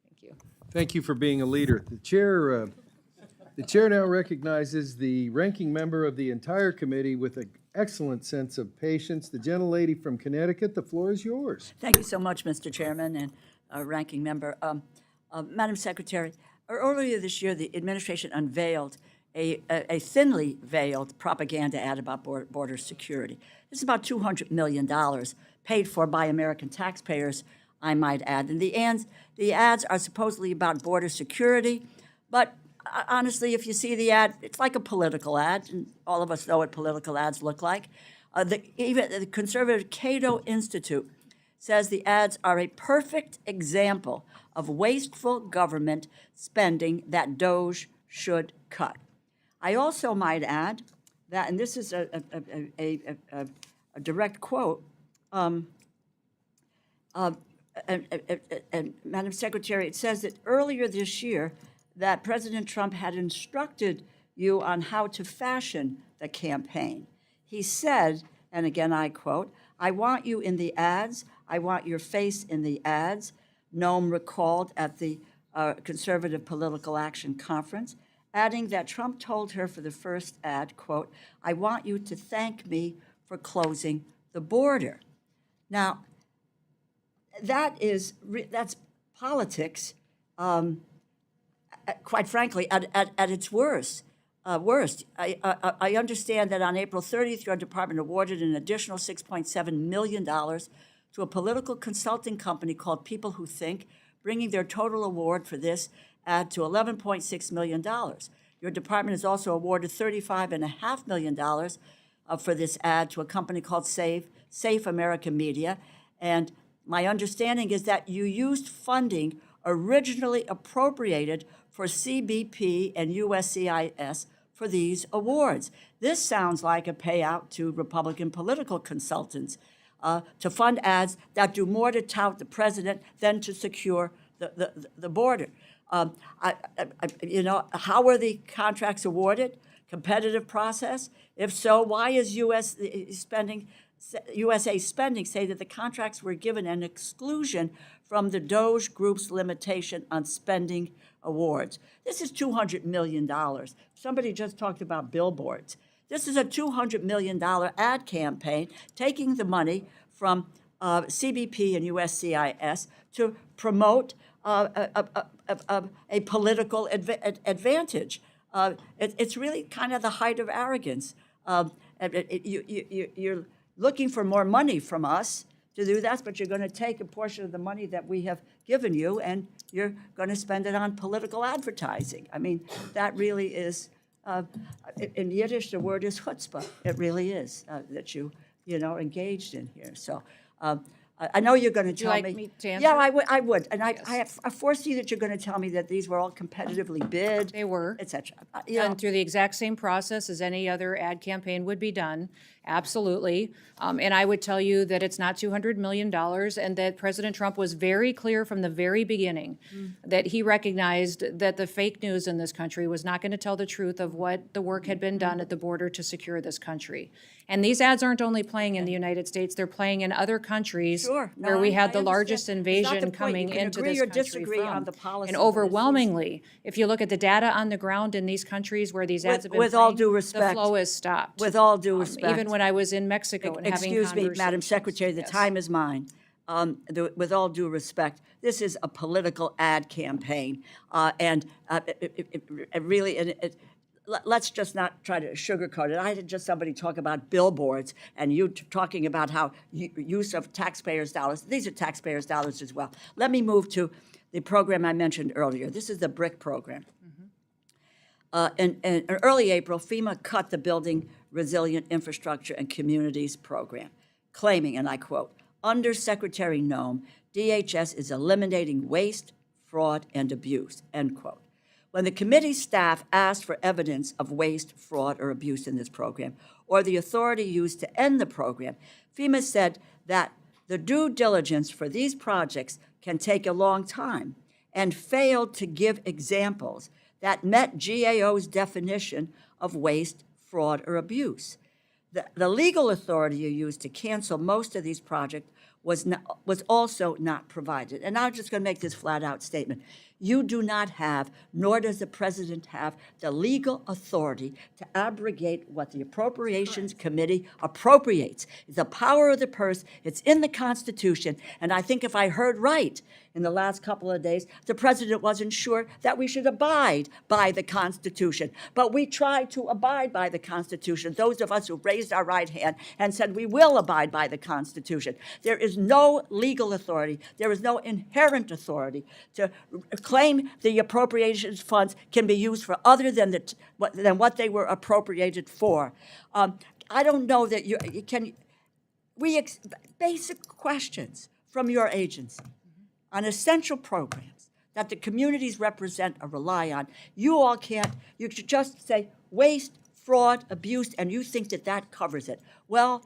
Thank you. Thank you for being a leader. The chair now recognizes the ranking member of the entire committee with an excellent sense of patience. The gentlelady from Connecticut, the floor is yours. Thank you so much, Mr. Chairman and Ranking Member. Madam Secretary, earlier this year, the administration unveiled a thinly veiled propaganda ad about border security. It's about $200 million paid for by American taxpayers, I might add. And the ads are supposedly about border security, but honestly, if you see the ad, it's like a political ad, and all of us know what political ads look like. Even the conservative Cato Institute says the ads are a perfect example of wasteful government spending that DOJ should cut. I also might add that, and this is a direct quote, and Madam Secretary, it says that earlier this year that President Trump had instructed you on how to fashion the campaign. He said, and again I quote, I want you in the ads. I want your face in the ads, Noem recalled at the Conservative Political Action Conference, adding that Trump told her for the first ad, quote, I want you to thank me for closing the border. Now, that's politics, quite frankly, at its worst. I understand that on April 30th, your department awarded an additional $6.7 million to a political consulting company called People Who Think, bringing their total award for this ad to $11.6 million. Your department has also awarded $35.5 million for this ad to a company called Safe American Media. And my understanding is that you used funding originally appropriated for CBP and USCIS for these awards. This sounds like a payout to Republican political consultants to fund ads that do more to tout the president than to secure the border. How were the contracts awarded? Competitive process? If so, why is USA Spending say that the contracts were given an exclusion from the Doge Group's limitation on spending awards? This is $200 million. Somebody just talked about billboards. This is a $200 million ad campaign taking the money from CBP and USCIS to promote a political advantage. It's really kind of the height of arrogance. You're looking for more money from us to do that, but you're going to take a portion of the money that we have given you and you're going to spend it on political advertising. I mean, that really is, in Yiddish, the word is chutzpah. It really is that you engaged in here. So I know you're going to tell me. Would you like me to answer? Yeah, I would. And I foresee that you're going to tell me that these were all competitively bid. They were. Et cetera. Done through the exact same process as any other ad campaign would be done, absolutely. And I would tell you that it's not $200 million and that President Trump was very clear from the very beginning that he recognized that the fake news in this country was not going to tell the truth of what the work had been done at the border to secure this country. And these ads aren't only playing in the United States, they're playing in other countries Sure. No, where we I had the understand. largest It's not the invasion point. coming You can into agree this or country disagree from. on the policy, And but it's- overwhelmingly, if you look at the data on the ground in these countries where these ads have been with all playing, due the respect, flow has stopped. with all due respect. Even when I was in Mexico and having Excuse me, Madam conversations. Secretary, the Yes. time is mine. With all due respect, this is a political ad campaign, and let's just not try to sugarcoat it. I had just somebody talk about billboards, and you talking about how use of taxpayers' dollars. These are taxpayers' dollars as well. Let me move to the program I mentioned earlier. This is the BRIC program. In early April, FEMA cut the Building Resilient Infrastructure and Communities program, claiming, and I quote, under Secretary Noem, DHS is eliminating waste, fraud, and abuse, end quote. When the committee staff asked for evidence of waste, fraud, or abuse in this program, or the authority used to end the program, FEMA said that the due diligence for these projects can take a long time and failed to give examples that met GAO's definition of waste, fraud, or abuse. The legal authority you used to cancel most of these projects was also not provided. And I'm just going to make this flat-out statement. You do not have, nor does the president have, the legal authority to abrogate what the Appropriations Committee appropriates. It's the power of the purse. It's in the Constitution. And I think if I heard right in the last couple of days, the president wasn't sure that we should abide by the Constitution. But we tried to abide by the Constitution, those of us who raised our right hand and said we will abide by the Constitution. There is no legal authority. There is no inherent authority to claim the appropriations funds can be used for other than what they were appropriated for. I don't know that you can. Basic questions from your agency on essential programs that the communities represent or rely on. You all can't. You should just say waste, fraud, abuse, and you think that covers it. Well,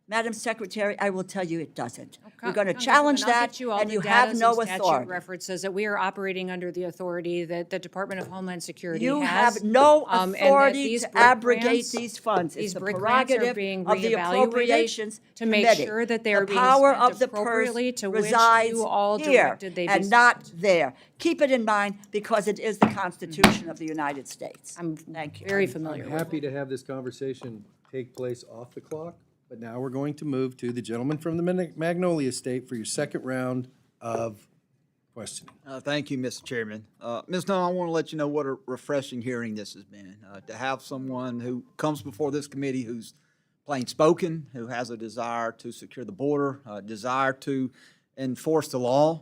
Madam Secretary, I will tell you it doesn't. We're Con- going to Congresswoman, challenge I'll that, get you all and the you data, have no some statute authority. references that we are operating under the authority that the Department of Homeland Security You has. have no and that authority these to brick abrogate grants- these funds. It's These the brick grants are prerogative being of the reevaluated Appropriations to make Committee. sure that they are being The power spent of the purse appropriately to which resides you all here directed they be and not there. Keep it in mind because it is the Constitution of the United States. Thank you. Very familiar I'm with. happy to have this conversation take place off the clock, but now we're going to move to the gentleman from the Magnolia State for your second round of questioning. Thank you, Mr. Chairman. Ms. Nunn, I want to let you know what a refreshing hearing this has been. To have someone who comes before this committee who's plain spoken, who has a desire to secure the border, a desire to enforce the law,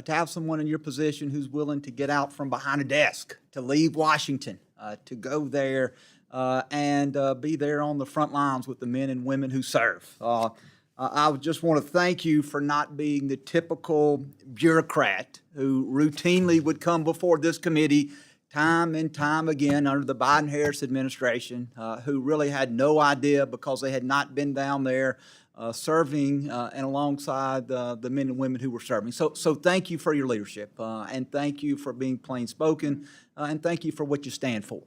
to have someone in your position who's willing to get out from behind a desk, to leave Washington, to go there and be there on the front lines with the men and women who serve. I just want to thank you for not being the typical bureaucrat who routinely would come before this committee time and time again under the Biden-Harris administration, who really had no idea because they had not been down there serving and alongside the men and women who were serving. So thank you for your leadership, and thank you for being plain spoken, and thank you for what you stand for.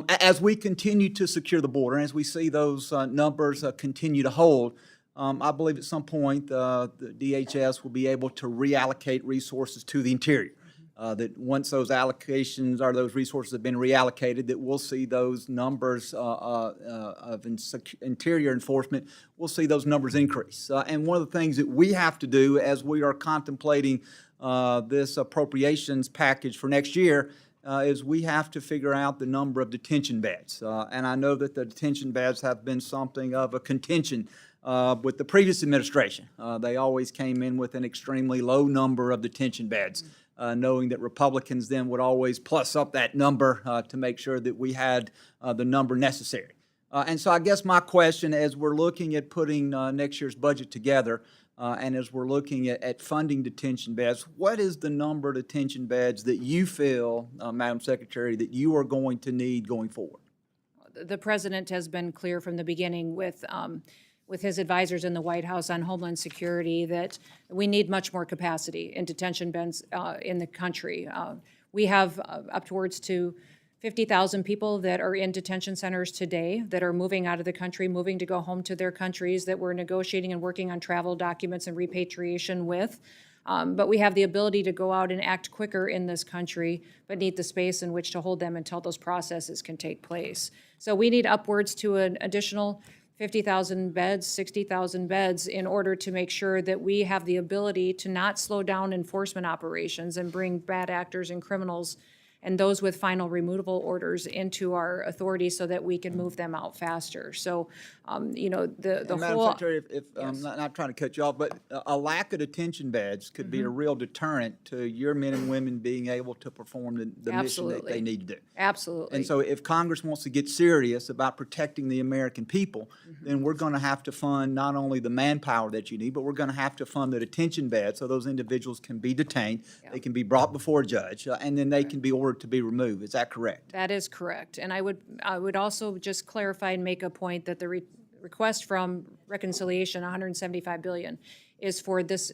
As we continue to secure the border, and as we see those numbers continue to hold, I believe at some point the DHS will be able to reallocate resources to the interior. That once those allocations or those resources have been reallocated, that we'll see those numbers of interior enforcement, we'll see those numbers increase. And one of the things that we have to do as we are contemplating this appropriations package for next year is we have to figure out the number of detention beds. And I know that the detention beds have been something of a contention with the previous administration. They always came in with an extremely low number of detention beds, knowing that Republicans then would always plus up that number to make sure that we had the number necessary. And so I guess my question as we're looking at putting next year's budget together, and as we're looking at funding detention beds, what is the number of detention beds that you feel, Madam Secretary, that you are going to need going forward? The president has been clear from the beginning with his advisors in the White House on Homeland Security that we need much more capacity in detention beds in the country. We have upwards to 50,000 people that are in detention centers today that are moving out of the country, moving to go home to their countries, that we're negotiating and working on travel documents and repatriation with. But we have the ability to go out and act quicker in this country, but need the space in which to hold them until those processes can take place. So we need upwards to an additional 50,000 beds, 60,000 beds in order to make sure that we have the ability to not slow down enforcement operations and bring bad actors and criminals and those with final removal orders into our authority so that we can move them out faster. So, the And Madam whole. Secretary, if I'm not trying to cut you off, but a lack of detention beds could be a real deterrent to your men and women being able to perform the mission that Absolutely. they need to do. Absolutely. And so if Congress wants to get serious about protecting the American people, then we're going to have to fund not only the manpower that you need, but we're going to have to fund the detention beds so those individuals can be detained, they can be brought before a judge, and then they can be ordered to be removed. Is that correct? That is correct. And I would also just clarify and make a point that the request from reconciliation, $175 billion, is for this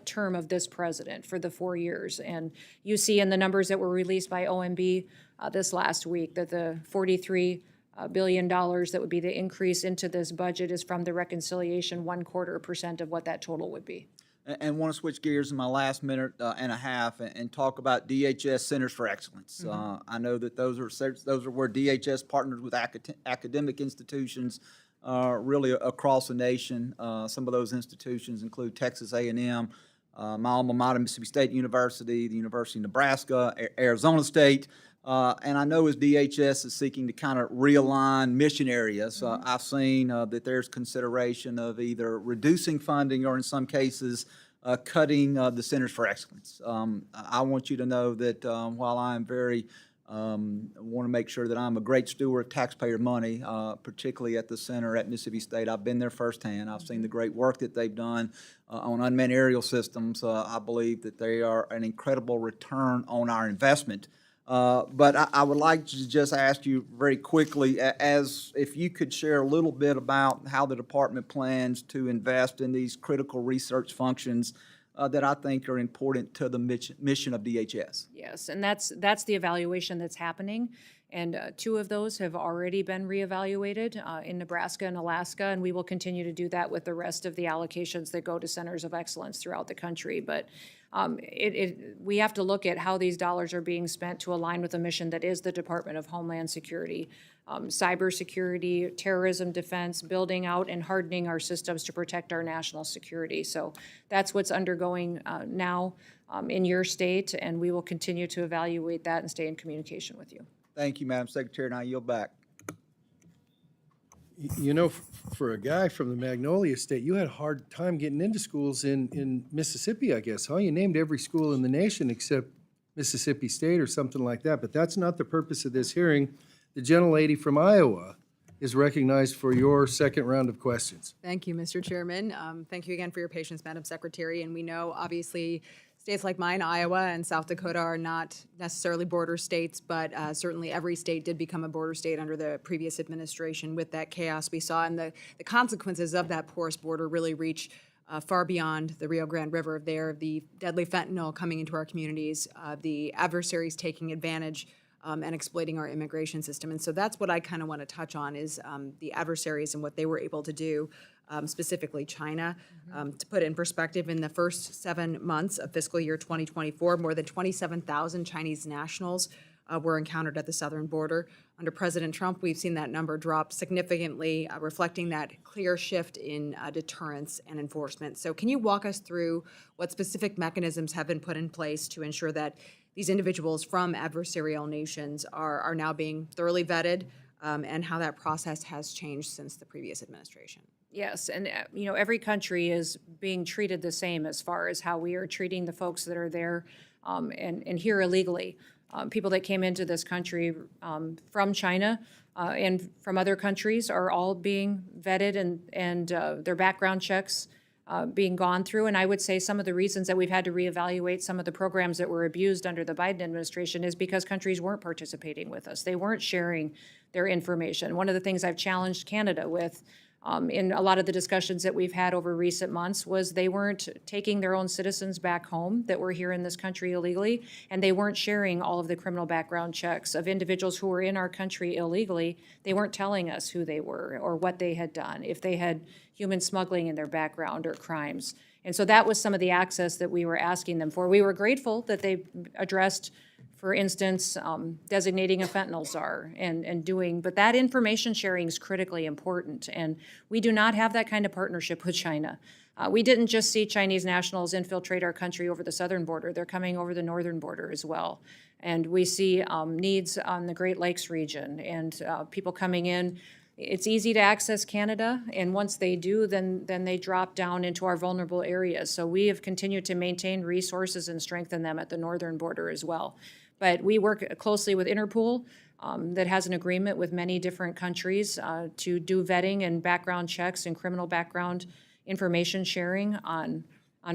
term of this president for the 4 years. And you see in the numbers that were released by OMB this last week that the $43 billion that would be the increase into this budget is from the reconciliation, 1/4% of what that total would be. And want to switch gears in my last minute and a half and talk about DHS Centers for Excellence. I know that those are where DHS partners with academic institutions really across the nation. Some of those institutions include Texas A&M, my alma mater, Mississippi State University, the University of Nebraska, Arizona State. And I know as DHS is seeking to kind of realign mission areas, I've seen that there's consideration of either reducing funding or in some cases cutting the Centers for Excellence. I want you to know that while I am want to make sure that I'm a great steward of taxpayer money, particularly at the center at Mississippi State. I've been there firsthand. I've seen the great work that they've done on unmanned aerial systems. I believe that they are an incredible return on our investment But I would like to just ask you very quickly, as if you could share a little bit about how the department plans to invest in these critical research functions that I think are important to the mission of DHS. Yes, and that's the evaluation that's happening. And two of those have already been reevaluated in Nebraska and Alaska, and we will continue to do that with the rest of the allocations that go to centers of excellence throughout the country. But we have to look at how these dollars are being spent to align with a mission that is the Department of Homeland Security, cybersecurity, terrorism defense, building out and hardening our systems to protect our national security. So that's what's undergoing now in your state, and we will continue to evaluate that and stay in communication with you. Thank you, Madam Secretary, and I yield back. You know, for a guy from the Magnolia State, you had a hard time getting into schools in Mississippi, I guess, huh? You named every school in the nation except Mississippi State or something like that, but that's not the purpose of this hearing. The gentlelady from Iowa is recognized for your second round of questions. Thank you, Mr. Chairman. Thank you again for your patience, Madam Secretary. And we know, obviously, states like mine, Iowa and South Dakota, are not necessarily border states, but certainly every state did become a border state under the previous administration with that chaos we saw. And the consequences of that porous border really reach far beyond the Rio Grande River there, the deadly fentanyl coming into our communities, the adversaries taking advantage and exploiting our immigration system. And so that's what I kind of want to touch on is the adversaries and what they were able to do, specifically China. To put it in perspective, in the first 7 months of fiscal year 2024, more than 27,000 Chinese nationals were encountered at the southern border. Under President Trump, we've seen that number drop significantly, reflecting that clear shift in deterrence and enforcement. So can you walk us through what specific mechanisms have been put in place to ensure that these individuals from adversarial nations are now being thoroughly vetted, and how that process has changed since the previous administration? Yes, and every country is being treated the same as far as how we are treating the folks that are there and here illegally. People that came into this country from China and from other countries are all being vetted and their background checks being gone through. And I would say some of the reasons that we've had to reevaluate some of the programs that were abused under the Biden administration is because countries weren't participating with us. They weren't sharing their information. One of the things I've challenged Canada with in a lot of the discussions that we've had over recent months was they weren't taking their own citizens back home that were here in this country illegally, and they weren't sharing all of the criminal background checks of individuals who were in our country illegally. They weren't telling us who they were or what they had done, if they had human smuggling in their background or crimes. And so that was some of the access that we were asking them for. We were grateful that they addressed, for instance, designating a fentanyl czar and doing, but that information sharing is critically important. And we do not have that kind of partnership with China. We didn't just see Chinese nationals infiltrate our country over the southern border. They're coming over the northern border as well. And we see needs on the Great Lakes region and people coming in. It's easy to access Canada, and once they do, then they drop down into our vulnerable areas. So we have continued to maintain resources and strengthen them at the northern border as well. But we work closely with Interpol that has an agreement with many different countries to do vetting and background checks and criminal background information sharing on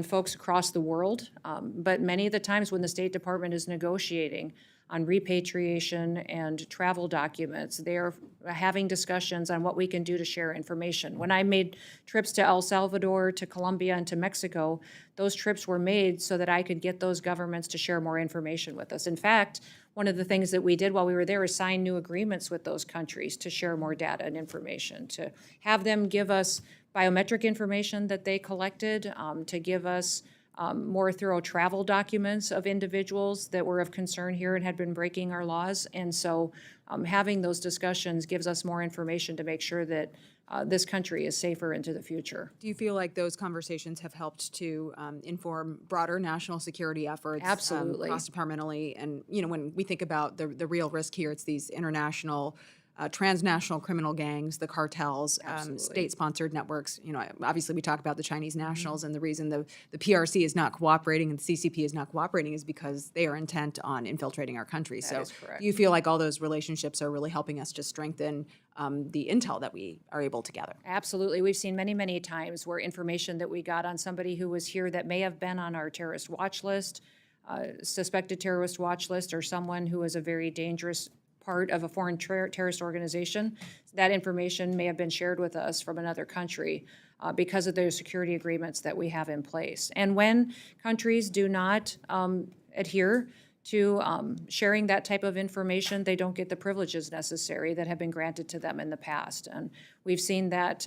folks across the world. But many of the times when the State Department is negotiating on repatriation and travel documents, they are having discussions on what we can do to share information. When I made trips to El Salvador, to Colombia, and to Mexico, those trips were made so that I could get those governments to share more information with us. In fact, one of the things that we did while we were there is sign new agreements with those countries to share more data and information, to have them give us biometric information that they collected, to give us more thorough travel documents of individuals that were of concern here and had been breaking our laws. And so having those discussions gives us more information to make sure that this country is safer into the future. Do you feel like those conversations have helped to inform broader national security efforts? Absolutely. Cross-departmentally, and when we think about the real risk here, it's these international transnational criminal gangs, the cartels, state-sponsored networks. Obviously we talk about the Chinese nationals, and the reason the PRC is not cooperating and the CCP is not cooperating is because they are intent on infiltrating our country. That is correct. Do you feel like all those relationships are really helping us to strengthen the intel that we are able to gather? Absolutely. We've seen many, many times where information that we got on somebody who was here that may have been on our terrorist watch list, suspected terrorist watch list or someone who is a very dangerous part of a foreign terrorist organization, that information may have been shared with us from another country because of those security agreements that we have in place. And when countries do not adhere to sharing that type of information, they don't get the privileges necessary that have been granted to them in the past. And we've seen that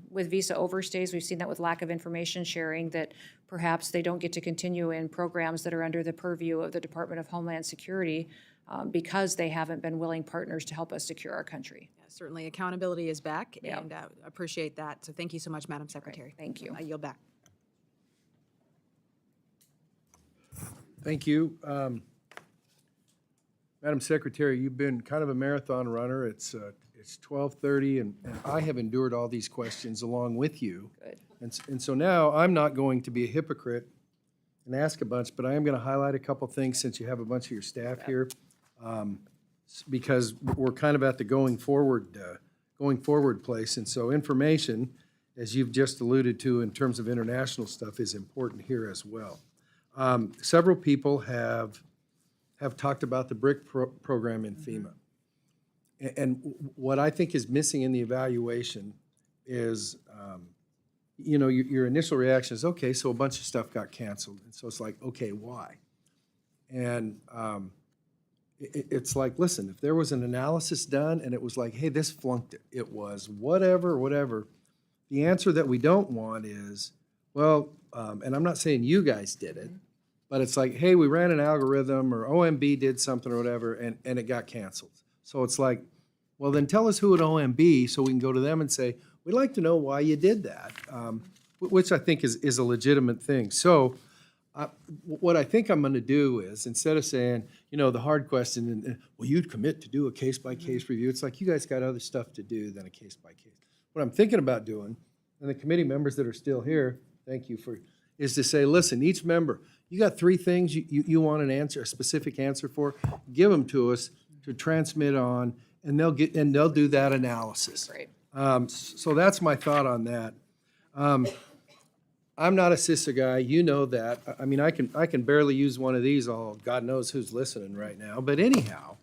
with visa overstays, we've seen that with lack of information sharing, that perhaps they don't get to continue in programs that are under the purview of the Department of Homeland Security because they haven't been willing partners to help us secure our country. Certainly, accountability is back, Yeah. and appreciate that. So thank you so much, Madam Secretary. Thank you. I yield back. Thank you. Madam Secretary, you've been kind of a marathon runner. It's 12:30, and I have endured all these questions along with you. Good. And so now I'm not going to be a hypocrite and ask a bunch, but I am going to highlight a couple things since you have a bunch of your staff here, because we're kind of at the going forward place. And so information, as you've just alluded to in terms of international stuff, is important here as well. Several people have talked about the BRIC program in FEMA. And what I think is missing in the evaluation is, your initial reaction is, okay, so a bunch of stuff got canceled. And so it's like, okay, why? And it's like, listen, if there was an analysis done and it was like, hey, this flunked it, it was whatever, the answer that we don't want is, well, and I'm not saying you guys did it, but it's like, hey, we ran an algorithm or OMB did something or whatever, and it got canceled. So it's like, well, then tell us who at OMB so we can go to them and say, we'd like to know why you did that, which I think is a legitimate thing. So what I think I'm going to do is, instead of saying, the hard question, and well, you'd commit to do a case-by-case review, it's like you guys got other stuff to do than a case-by-case. What I'm thinking about doing, and the committee members that are still here, thank you for, is to say, listen, each member, you got 3 things you want an answer, a specific answer for, give them to us to transmit on, and they'll do that analysis. Great. So that's my thought on that. I'm not a CISA guy, you know that. I mean, I can barely use one of these, God knows who's listening right now. But anyhow,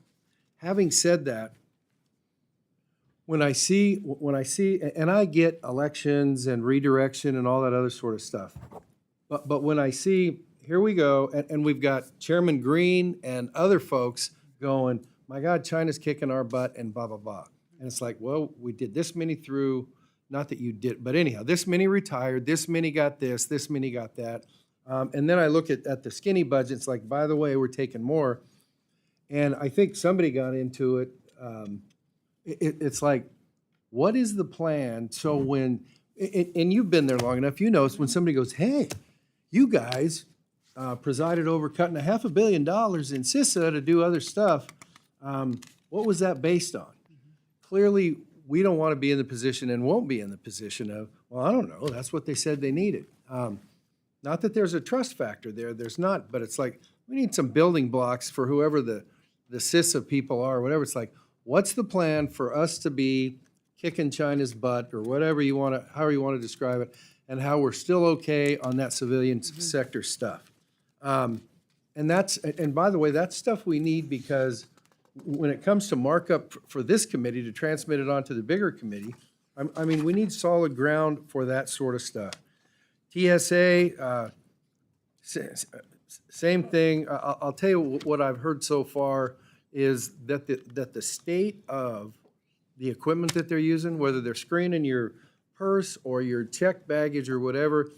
having said that, when I see, and I get elections and redirection and all that other sort of stuff, but when I see, here we go, and we've got Chairman Green and other folks going, my God, China's kicking our butt and blah, blah, blah. And it's like, well, we did this many through, not that you did, but anyhow, this many retired, this many got this many got that. And then I look at the skinny budget, it's like, by the way, we're taking more. And I think somebody got into it. It's like, what is the plan? So when, and you've been there long enough, you know, it's when somebody goes, hey, you guys presided over cutting $500 million in CISA to do other stuff. What was that based on? Clearly, we don't want to be in the position and won't be in the position of, well, I don't know, that's what they said they needed. Not that there's a trust factor there, there's not, but it's like, we need some building blocks for whoever the CISA people are, whatever. It's like, what's the plan for us to be kicking China's butt, or whatever you want to, however you want to describe it, and how we're still okay on that civilian sector stuff. And by the way, that's stuff we need, because when it comes to markup for this committee to transmit it on to the bigger committee, I mean, we need solid ground for that sort of stuff. TSA, same thing. I'll tell you what I've heard so far is that the state of the equipment that they're using, whether they're screening your purse or your checked baggage or whatever,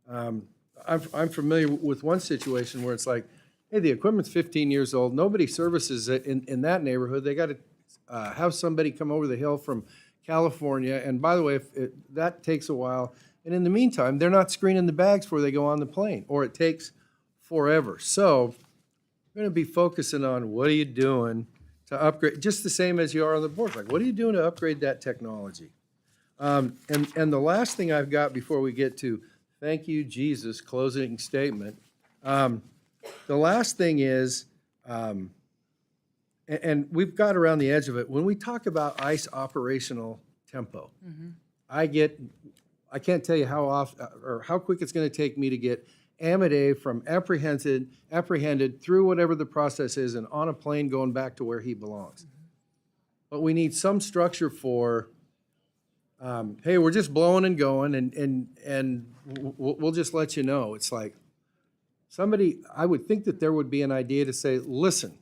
I'm familiar with one situation where it's like, hey, the equipment's 15 years old. Nobody services it in that neighborhood. They got to have somebody come over the hill from California. And by the way, that takes a while. And in the meantime, they're not screening the bags before they go on the plane, or it takes forever. So we're going to be focusing on what are you doing to upgrade, just the same as you are on the board. Like, what are you doing to upgrade that technology? And the last thing I've got before we get to thank you, Jesus, closing statement. The last thing is, and we've got around the edge of it, when we talk about ICE operational tempo, I can't tell you how often or how quick it's going to take me to get Amadei from apprehended through whatever the process is and on a plane going back to where he belongs. But we need some structure for, hey, we're just blowing and going and we'll just let you know. It's like, somebody, I would think that there would be an idea to say, listen,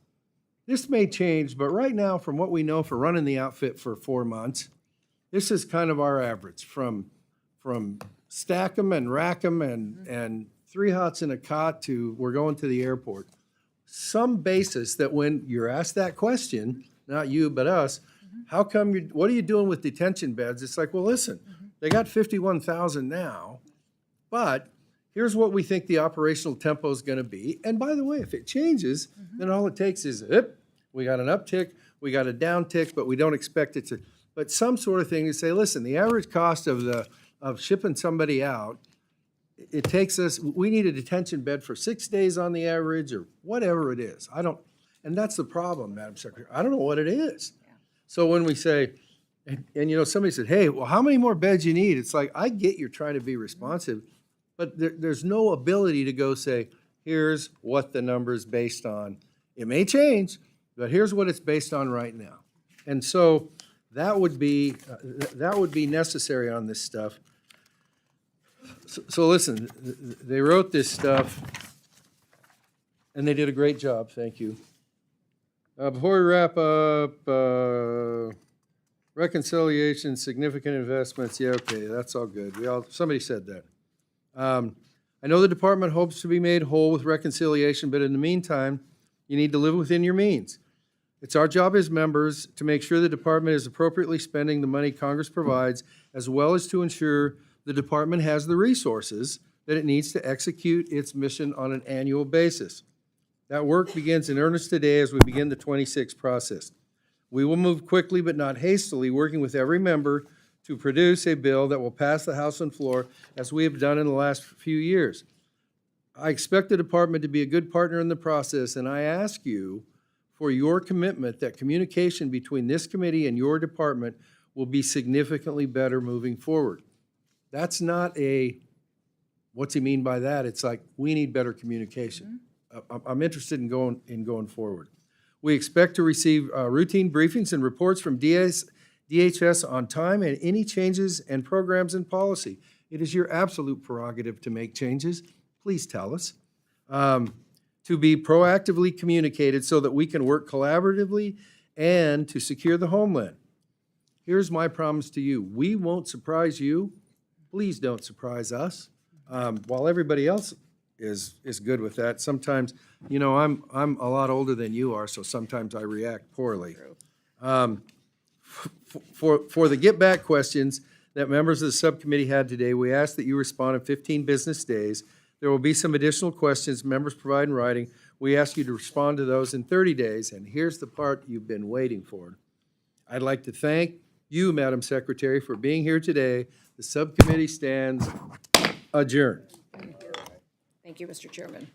this may change, but right now, from what we know for running the outfit for 4 months, this is kind of our average from stack 'em and rack 'em and 3 hots in a cot to we're going to the airport. Some basis that when you're asked that question, not you, but us, how come what are you doing with detention beds? It's like, well, listen, they got 51,000 now, but here's what we think the operational tempo is going to be. And by the way, if it changes, then all it takes is, we got an uptick, we got a downtick, but we don't expect it to. But some sort of thing to say, listen, the average cost of shipping somebody out, it takes us, we need a detention bed for 6 days on the average or whatever it is. And that's the problem, Madam Secretary. I don't know what it is. So when we say, and you know, somebody said, hey, well, how many more beds you need? It's like, I get you're trying to be responsive, but there's no ability to go say, here's what the number's based on. It may change, but here's what it's based on right now. And so that would be necessary on this stuff. So listen, they wrote this stuff, and they did a great job, thank you. Before we wrap up, reconciliation, significant investments, yeah, okay, that's all good. Somebody said that. I know the department hopes to be made whole with reconciliation, but in the meantime, you need to live within your means. It's our job as members to make sure the department is appropriately spending the money Congress provides, as well as to ensure the department has the resources that it needs to execute its mission on an annual basis. That work begins in earnest today as we begin the 26 process. We will move quickly but not hastily, working with every member to produce a bill that will pass the House and floor as we have done in the last few years. I expect the department to be a good partner in the process, and I ask you for your commitment that communication between this committee and your department will be significantly better moving forward. That's not what's he mean by that? It's like, we need better communication. I'm interested in going forward. We expect to receive routine briefings and reports from DHS on time and any changes and programs and policy. It is your absolute prerogative to make changes. Please tell us. To be proactively communicated so that we can work collaboratively and to secure the homeland. Here's my promise to you. We won't surprise you. Please don't surprise us. While everybody else is good with that, sometimes, you know, I'm a lot older than you are, so sometimes I react poorly. For the get back questions that members of the subcommittee had today, we ask that you respond in 15 business days. There will be some additional questions members provide in writing. We ask you to respond to those in 30 days, and here's the part you've been waiting for. I'd like to thank you, Madam Secretary, for being here today. The subcommittee stands adjourned. Thank you, Mr. Chairman.